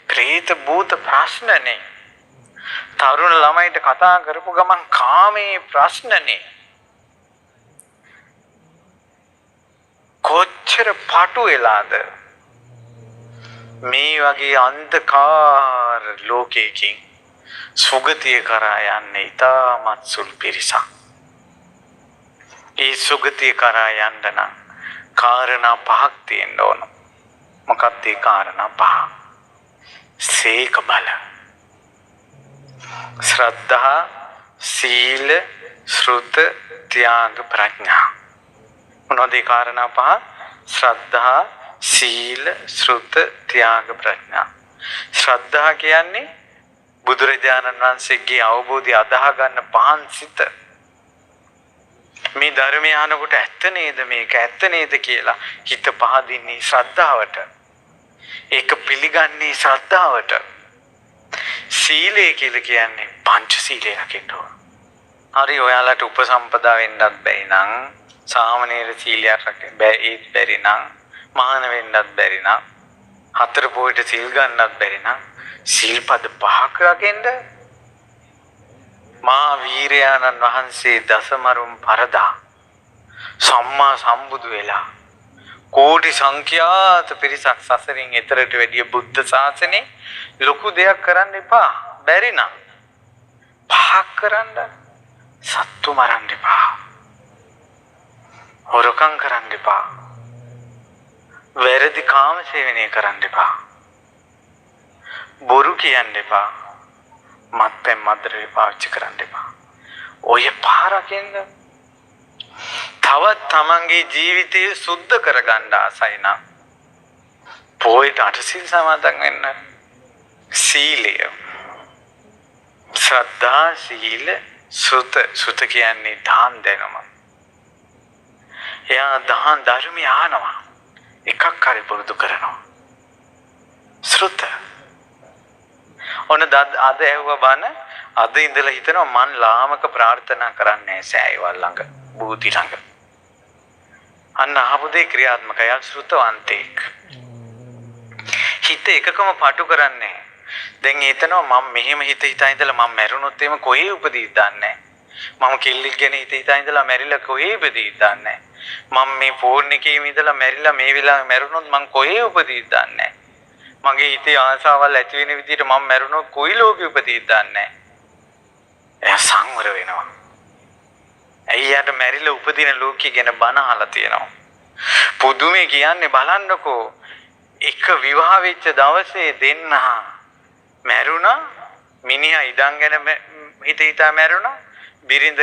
ප්‍රේත භූත ප්‍රශ්නනේ. තරුණ ළමයිට කතා කරපු ගමන් කාමයේ ප්‍රශ්නනේ. කොච්චර පටු වෙලාද මේ වගේ අන්ධකාර ලෝකයකින් සුගතිය කරා යන්නේ ඉතාමත් සුළු පිරිසක්. ඒ සුගතිය කරා යන්න නම් කාරණා පහක් තියෙන්න ඕන. මොකක්ද ඒ කාරණා පහ? සීක බල, ශ්‍රද්ධා, සීල, ශ්‍රුත, ත්‍යාග, ප්‍රඥා. මොනවද ඒ කාරණා පහ? ශ්‍රද්ධා, සීල, ශ්‍රුත, ත්‍යාග, ප්‍රඥා. ශ්‍රද්ධා කියන්නේ බුදුරජාණන් වහන්සේගේ අවබෝධය අදාහ ගන්න පහන් සිත. මේ ධර්මය අහනකොට ඇත්ත නේද, මේක ඇත්ත නේද කියලා හිත පහදින්නේ ශ්‍රද්ධාවට. ඒක පිළිගන්නේ ශ්‍රද්ධාවට. සීලය කියලා කියන්නේ පංච සීලය රකින්න ඕන. හරි, ඔයාලට උපසම්පදා වෙන්නත් බැරි නම්, සාමනීර සීලයක් රකින්න බැරි නම්, මහාන වෙන්නත් බැරි නම්, හතර පොයට සීල් ගන්නත් බැරි නම් සීල්පද පහක් රකින්න. මා වීරයාණන් වහන්සේ දසමරුම් පරදා සම්මා සම්බුදු වෙලා කෝටි සංඛ්‍යාත පිරිසක් සසරින් එතරට වැඩිය බුද්ධ ශාසනේ ලොකු දෙයක් කරන්න එපා. බැරි නම් පහක් කරන්න. සත්තු මරන්න එපා, හොරකම් කරන්න එපා, වැරදි කාම සේවනය කරන්න එපා, බොරු කියන්න එපා, මත්පැන් මද්ද්‍රව්‍ය පාවිච්චි කරන්න එපා. ඔය පාරකින්ද තවත් තමන්ගේ ජීවිතය සුද්ධ කරගන්න ආසයි නම් පොයට අටසිල් සමාදන් වෙන්න. සීලය, ශ්‍රද්ධා, සීල, සුත. සුත කියන්නේ දාන දෙනම. එයා දාන ධර්මය අහනවා, එකක් හරි පුරුදු කරනවා. ශ්‍රුත ඔන්න අද ඇහුව බණ අද ඉඳලා හිතනවා මං ලාමක ප්‍රාර්ථනා කරන්නේ සෑයවල් ළඟ, බූති ළඟ. අන්න අහපු දේ ක්‍රියාත්මකයි. ශ්‍රුතවන්තෙක්. හිත එකකම පටු කරන්නේ. දැන් හිතනවා මම මෙහෙම හිත හිතා ඉඳලා මම මැරුණොත් එහෙම කොහේ උපදීද දන්නේ මම කෙල්ලෙක් ගැන හිත හිතා ඉඳලා මැරිලා කොහේ උපදීද දන්නේ මම මේ ෆෝන් එකේ ඉඳලා මැරිලා මේ වෙලාවේ මැරුණොත් මම කොහේ උපදීද දන්නේ මගේ හිතේ ආසාවල් ඇති වෙන විදිහට මම මැරුණොත් කොයි ලෝකෙ උපදීද දන්නේ එයා සංවර වෙනවා ඇයියට මැරිලා උපදින ලෝකෙ ගැන බණ අහලා තියෙනවා පුදුමේ කියන්නේ බලන්නකෝ එක විවාහ වෙච්ච දවසේ දෙන්නා මැරුණා මිනිහා ඉඩම් ගැන හිත හිතා මැරුණා බිරිඳ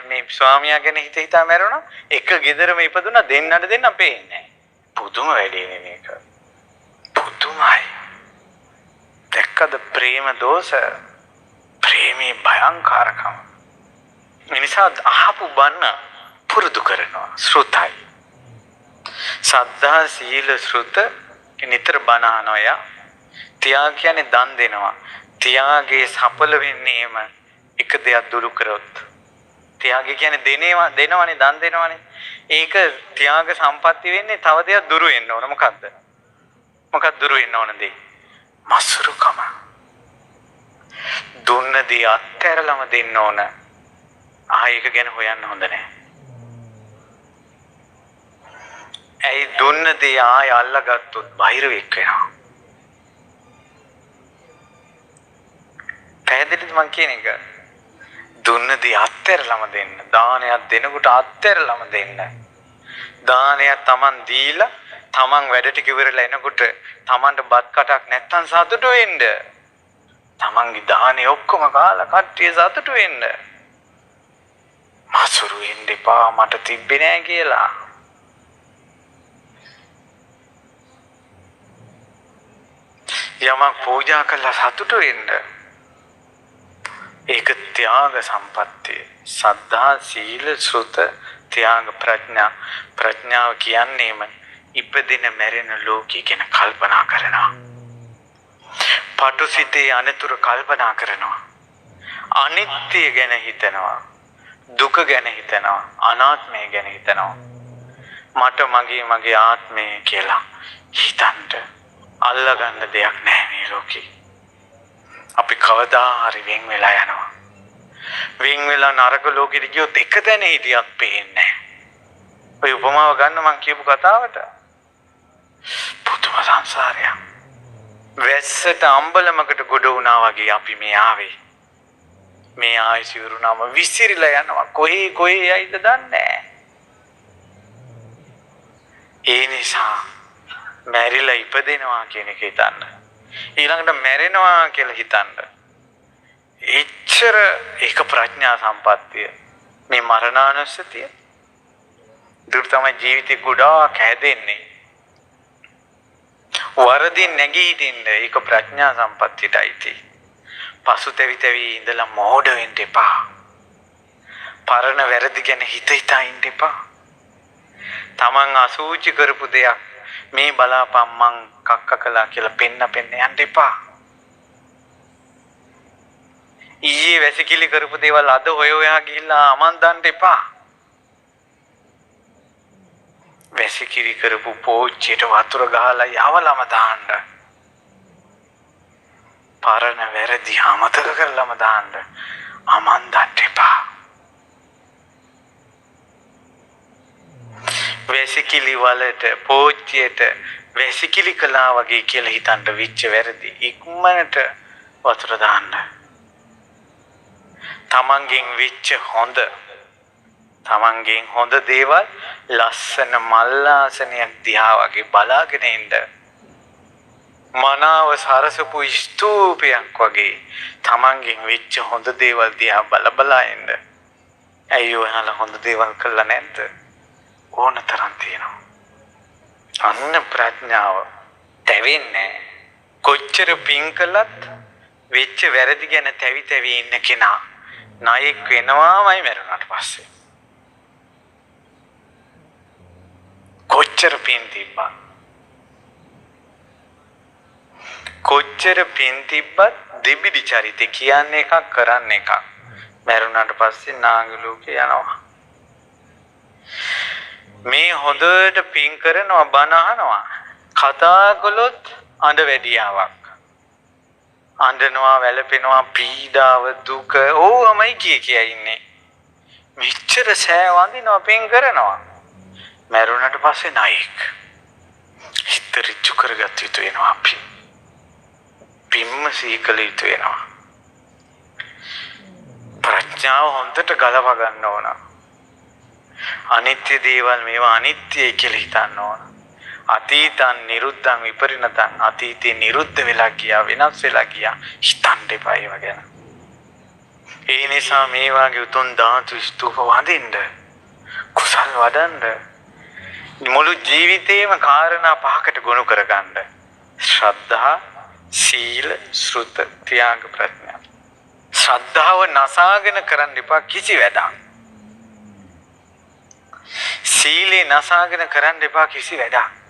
මේ ස්වාමියා ගැන හිත හිතා මැරුණා එක ගෙදරම ඉපදුනා දෙන්නට දෙන්න පේන්නේ පුදුම වැඩේනේ මේක පුදුමයි දැක්කද ප්‍රේම දෝෂ ප්‍රේමී භයංකාරකම මිනිසා අහපු බන්න පුරුදු කරනවා ශ්‍රුතයි සද්ධා සීල ශ්‍රුත නිතර බණ අහනවා තියාග කියන්නේ දන් දෙනවා තියාගේ සඵල වෙන්නේම එක දෙයක් දුරු කරොත් තියාග කියන්නේ දෙනවනේ දන් දෙනවනේ ඒක තියාග සම්පatti වෙන්නේ තව දෙයක් දුරු වෙන්න ඕන මොකක්ද දුරු වෙන්න ඕන දේ මසුරුකම දුන්න දේ අත්හැරලම දෙන්න ඕන ඒක ගැන හොයන්න හොඳ නැහැ ඇයි දුන්න දේ ආය අල්ලගත්තොත් බහිරවෙක් වෙනවා පැහැදිලිද මං කියන එක දුන්න දේ අත්හැරලම දෙන්න දානයක් දෙනකොට අත්හැරලම දෙන්න දානයක් Taman දීලා Taman වැඩ ටික ඉවරලා එනකොට Tamanට බත් කටක් නැත්තම් සතුටු වෙන්න Tamanගේ දානේ ඔක්කොම කාලා කට්ටිය සතුටු වෙන්න මසුරු වෙන්න එපා මට තිබ්බේ නෑ කියලා යමක් පූජා කළා සතුටු වෙන්න ඒක ත්‍යාග සම්පත්තිය සද්ධා සීල ශ්‍රුත ත්‍යාග ප්‍රඥාව කියන්නේම ඉපදින මැරෙන ලෝකය ගැන කල්පනා කරනවා පටුසිතේ අනතුරු කල්පනා කරනවා අනිත්‍ය ගැන හිතනවා දුක ගැන හිතනවා අනාත්මය ගැන හිතනවා මට මගේ ආත්මය කියලා හිතන්න අල්ලගන්න දෙයක් නැහැ මේ ලෝකේ අපි කවදා හරි වෙන් වෙලා යනවා වෙන් වෙලා නරක ලෝකෙට ගියොත් එක තැන හිටියක් පේන්නේ නැහැ ඔය උපමාව ගන්න මං කියපු කතාවට පුදුම සංසාරයක් වැස්සට අම්බලමකට ගොඩ වුණා වගේ අපි මේ ආවේ මේ ආයසිරුණාම විසිරිලා යනවා කොහේ යයිද දන්නේ ඒ නිසා මැරිලා ඉපදෙනවා කියන එක හිතන්න ඊළඟට මැරෙනවා කියලා හිතන්න එච්චර ඒක ප්‍රඥා සම්පත්තිය මේ මරණානුස්සතිය දුර තමයි ජීවිතේ ගොඩාක් හැදෙන්නේ වරදින් නැගී හිටින්න ඒක ප්‍රඥා සම්පත්තියටයි පසුතැවි ඉඳලා මෝඩ වෙන්න එපා පරණ වැරදි ගැන හිතා ඉන්න එපා තමන් අසූචි කරපු දෙයක් මේ බලාපන් මං කක්ක කළා කියලා පෙන්න යන්න එපා ඊයේ වැසිකිලි කරපු දේවල් අද හොයා ගිහිල්ලා අමන් දාන්න එපා වැසිකිලි කරපු පෝච්චියට වතුර ගහලා යවලම දාන්න පරණ වැරදි අමතක කරලම දාන්න අමන් දාන්න එපා වැසිකිලි වලට පෝච්චියට වැසිකිලි කළා වගේ කියලා හිතන්න විච්ච වැරදි ඉක්මනට වතුර දාන්න තමන්ගෙන් විච්ච තමන්ගෙන් හොඳ දේවල් ලස්සන මල්ලාසනයක් දිහා වගේ බලාගෙන ඉන්න මනාව සරසපු ස්තූපයක් වගේ තමන්ගෙන් විච්ච හොඳ දේවල් දිහා බලා ඉන්න ඇයි ඔයාලා හොඳ දේවල් කළා නැද්ද ඕන තරම් තියෙනවා අන්න ප්‍රඥාව තැවෙන්නේ කොච්චර පින් කළත් වෙච්ච වැරදි ගැන තැවි ඉන්න කෙනා නායක වෙනවාමයි මරුණාට පස්සේ කොච්චර පින් තිබ්බත් දෙබිඩි චරිතය කියන්නේ එකක් කරන්නේ එකක් මරුණාට පස්සේ නාග ලෝකේ යනවා මේ හොඳට පින් කරනවා බණ අහනවා කතා කළොත් අඬ වැඩියාවක් අඬනවා වැළපෙනවා පීඩාව දුක ඕවමයි කිය ඉන්නේ. මෙච්චර සෑ වඳිනවා පින් කරනවා. මැරුණට පස්සේ නායක. හිත ඍජු කරගත යුතු වෙනවා අපි. පින්ම සීකල යුතු වෙනවා. ප්‍රඥාව හොඳට ගලව ගන්න ඕන. අනිත්‍ය දේවල් මේවා අනිත්‍යයි කියලා හිතන්න ඕන. අතීතං නිරුද්ධං විපරිණතං අතීතේ නිරුද්ධ වෙලා ගියා වෙනස් වෙලා ගියා හිතන්න එපා ඒව ගැන. ඒ නිසා මේ වාගේ උතුම් ධාතු ස්තූප වඳින්න කුසල් වඩන්න මුළු ජීවිතේම කාරණා පහකට ගොනු කරගන්න. ශ්‍රද්ධා, සීල, ශ්‍රුත, ත්‍යාග, ප්‍රඥා. ශ්‍රද්ධාව නසාගෙන කරන්න එපා කිසි වැඩක්. සීලේ නසාගෙන කරන්න එපා කිසි වැඩක්.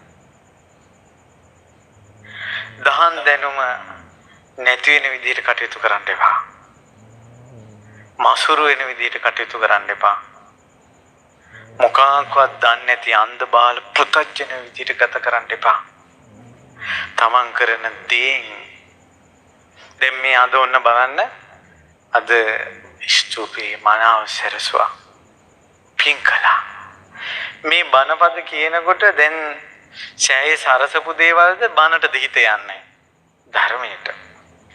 දහන් දැනුම නැති වෙන විදිහට කටයුතු කරන්න එපා. මසුරු වෙන විදිහට කටයුතු කරන්න එපා. මොකක්වත් දන්නේ නැති අන්ධ බාල පුතජන විදිහට ගත කරන්න එපා. තමන් කරන දේෙන් දැන් මේ අද ඔන්න බලන්න අද ස්තූපේ මනාව සැරසුවා. පින් කළා. මේ බණපද කියනකොට දැන් ඡායේ සරසපු දේවල්ද බණටද හිත යන්නේ ධර්මයට.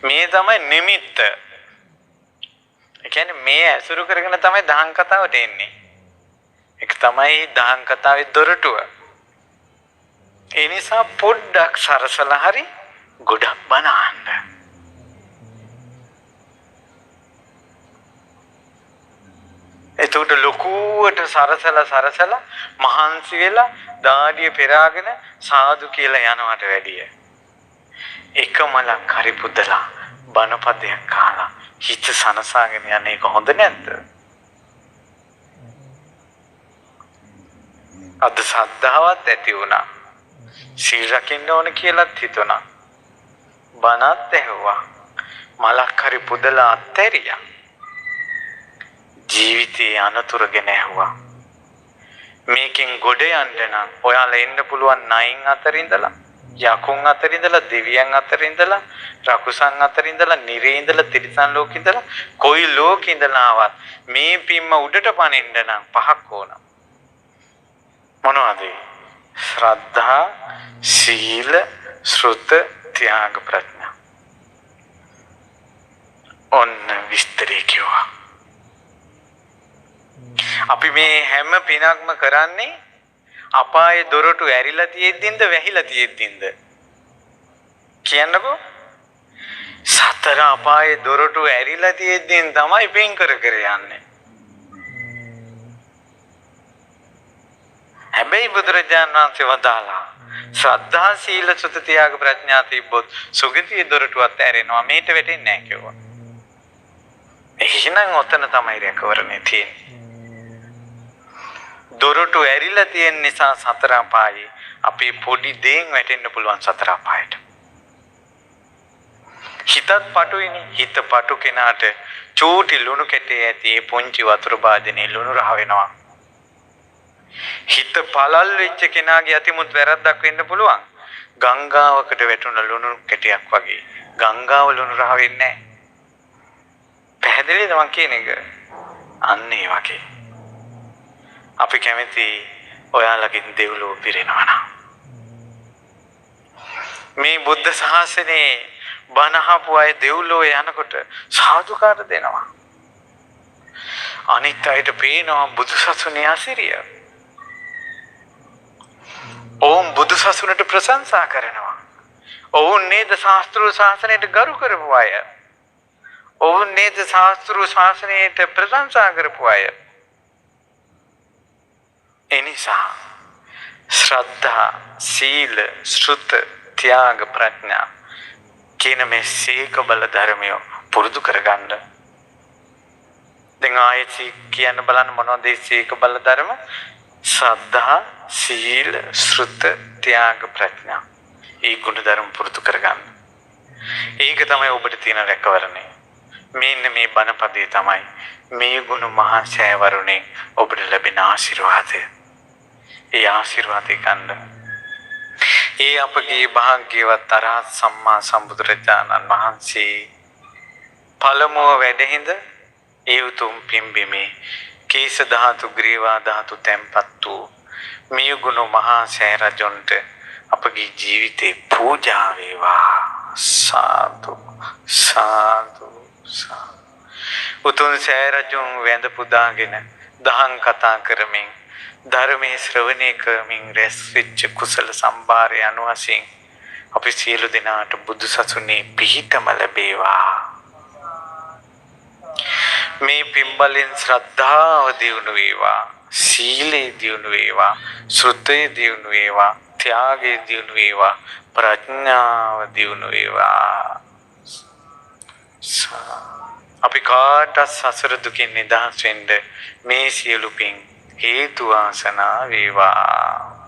මේ තමයි නිමිත්ත. ඒ කියන්නේ මේ ඇසුරු කරගෙන තමයි දහම් කතාවට එන්නේ. ඒක තමයි දහම් කතාවේ දොරටුව. ඒ නිසා පොඩ්ඩක් සරසලා හරි ගොඩක් බණ අහන්න. එතකොට ලොකුවට සරසලා මහන්සි වෙලා දාඩිය පෙරාගෙන සාදු කියලා යනවට වැඩිය එකමලක් හරි පුදලා බණපදයක් කාලා හිත සනසාගෙන යන්නේ කොහොඳ නැද්ද? අද සද්ධාවත් ඇති වුණා. සීල් රකින්න ඕන කියලාත් හිතුණා. බණත් ඇහුවා. මලක් හරි පුදලා අත්හැරියා. ජීවිතේ අනතුරුගෙන ඇහුවා. මේකෙන් ගොඩ යන්න නම් ඔයාලා එන්න පුළුවන් නයින් අතර ඉඳලා, යකුන් අතර ඉඳලා, දෙවියන් අතර ඉඳලා, රකුසන් අතර ඉඳලා, නිරේ ඉඳලා, තිරිසන් ලෝකෙ ඉඳලා, කොයි ලෝකෙ ඉඳලා ආවත් මේ පින්ම උඩට පනින්න නම් පහක් ඕන. මොනවද? ශ්‍රද්ධා, සීල, ශ්‍රුත, ත්‍යාග, ප්‍රඥා. ඔන්න විස්තරේ කිව්වා. අපි මේ හැම පිනක්ම කරන්නේ අපායේ දොරටු ඇරිලා තියෙද්දින්ද වැහිලා තියෙද්දින්ද කියන්නකෝ. සතර අපායේ දොරටු ඇරිලා තියෙද්දින් තමයි පින් කර කර යන්නේ. හැබැයි බුදුරජාණන් වහන්සේ වදාලා ශ්‍රද්ධා සීල සුත ත්‍යාග ප්‍රඥා තිබ්බොත් සුගතියේ දොරටුවත් ඇරෙනවා මේට වැටෙන්නේ නැහැ කිව්වා. එහෙනම් ඔතන තමයි රැකවරණේ තියෙන්නේ. දොරටු ඇරිලා තියෙන නිසා සතර අපායේ අපේ පොඩි දෙයින් වැටෙන්න පුළුවන් සතර අපායට. හිතත් පටුයිනේ. හිත පටු කෙනාට චූටි ලුණු කැටේ ඇති පුංචි වතුර භාජනයේ ලුණු රහ වෙනවා. හිත පළල් වෙච්ච කෙනාගේ අතිමුත් වැරද්දක් වෙන්න පුළුවන්. ගංගාවකට වැටුණ ලුණු කැටයක් වගේ. ගංගාව ලුණු රහ වෙන්නේ නැහැ. පැහැදිලිද මං කියන එක? අන්න ඒ වගේ. අපි කැමති ඔයාලකින් දෙව්ලොව පිරෙනවා නම්. මේ බුද්ධ ශාසනයේ බණ අහපු අය දෙව්ලොව යනකොට සාදුකාර දෙනවා. අනිත් අයට පේනවා බුදුසසුනේ අසිරිය. ඔවුන් බුදුසසුනට ප්‍රශංසා කරනවා. ඔවුන් නේද ශාස්ත්‍රීය ශාසනයට ගරු කරපු අය. ඔවුන් නේද ශාස්ත්‍රීය ශාසනයට ප්‍රශංසා කරපු අය. එනිසා ශ්‍රද්ධා, සීල, ශ්‍රුත, ත්‍යාග, ප්‍රඥා කියන මේ සීක බල ධර්මය පුරුදු කරගන්න. දැන් ආයෙත් කියන්න බලන්න මොනවද මේ සීක බල ධර්ම? ශ්‍රද්ධා, සීල, ශ්‍රුත, ත්‍යාග, ප්‍රඥා. ඒ ගුණ ධර්ම පුරුදු කරගන්න. ඒක තමයි ඔබට තියෙන රැකවරණය. මෙන්න මේ බණපදයේ තමයි මේ ගුණ මහා සෑවරුනේ ඔබට ලැබෙන ආශිර්වාදය. ඒ ආශිර්වාදය ගන්න. ඒ අපගේ භාග්‍යවත් අරහත් සම්මා සම්බුදුරජාණන් වහන්සේ පළමුව වැඩහිඳ ඒ උතුම් පිම්බිමේ කේස ධාතු ග්‍රීවා ධාතු තැන්පත් වූ මියුගුණ මහා සෑ රජුන්ට අපගේ ජීවිතේ පූජා වේවා. සාදු සාදු සාදු. උතුම් සෑ රජුන් වැඳ පුදාගෙන දහම් කතා කරමින් ධර්මයේ ශ්‍රවණය කරමින් රැස් වෙච්ච කුසල සම්භාරය අනුවසින් අපි සියලු දෙනාට බුදු සසුනේ පිහිටම ලැබේවා. මේ පින්බලෙන් ශ්‍රද්ධාව දියුණු වේවා, සීලය දියුණු වේවා, ශ්‍රුතය දියුණු වේවා, ත්‍යාගය දියුණු වේවා, ප්‍රඥාව දියුණු වේවා. අපි කාටත් සසර දුකින් නිදහස් වෙන්න මේ සියලු පින් හේතු වාසනා වේවා.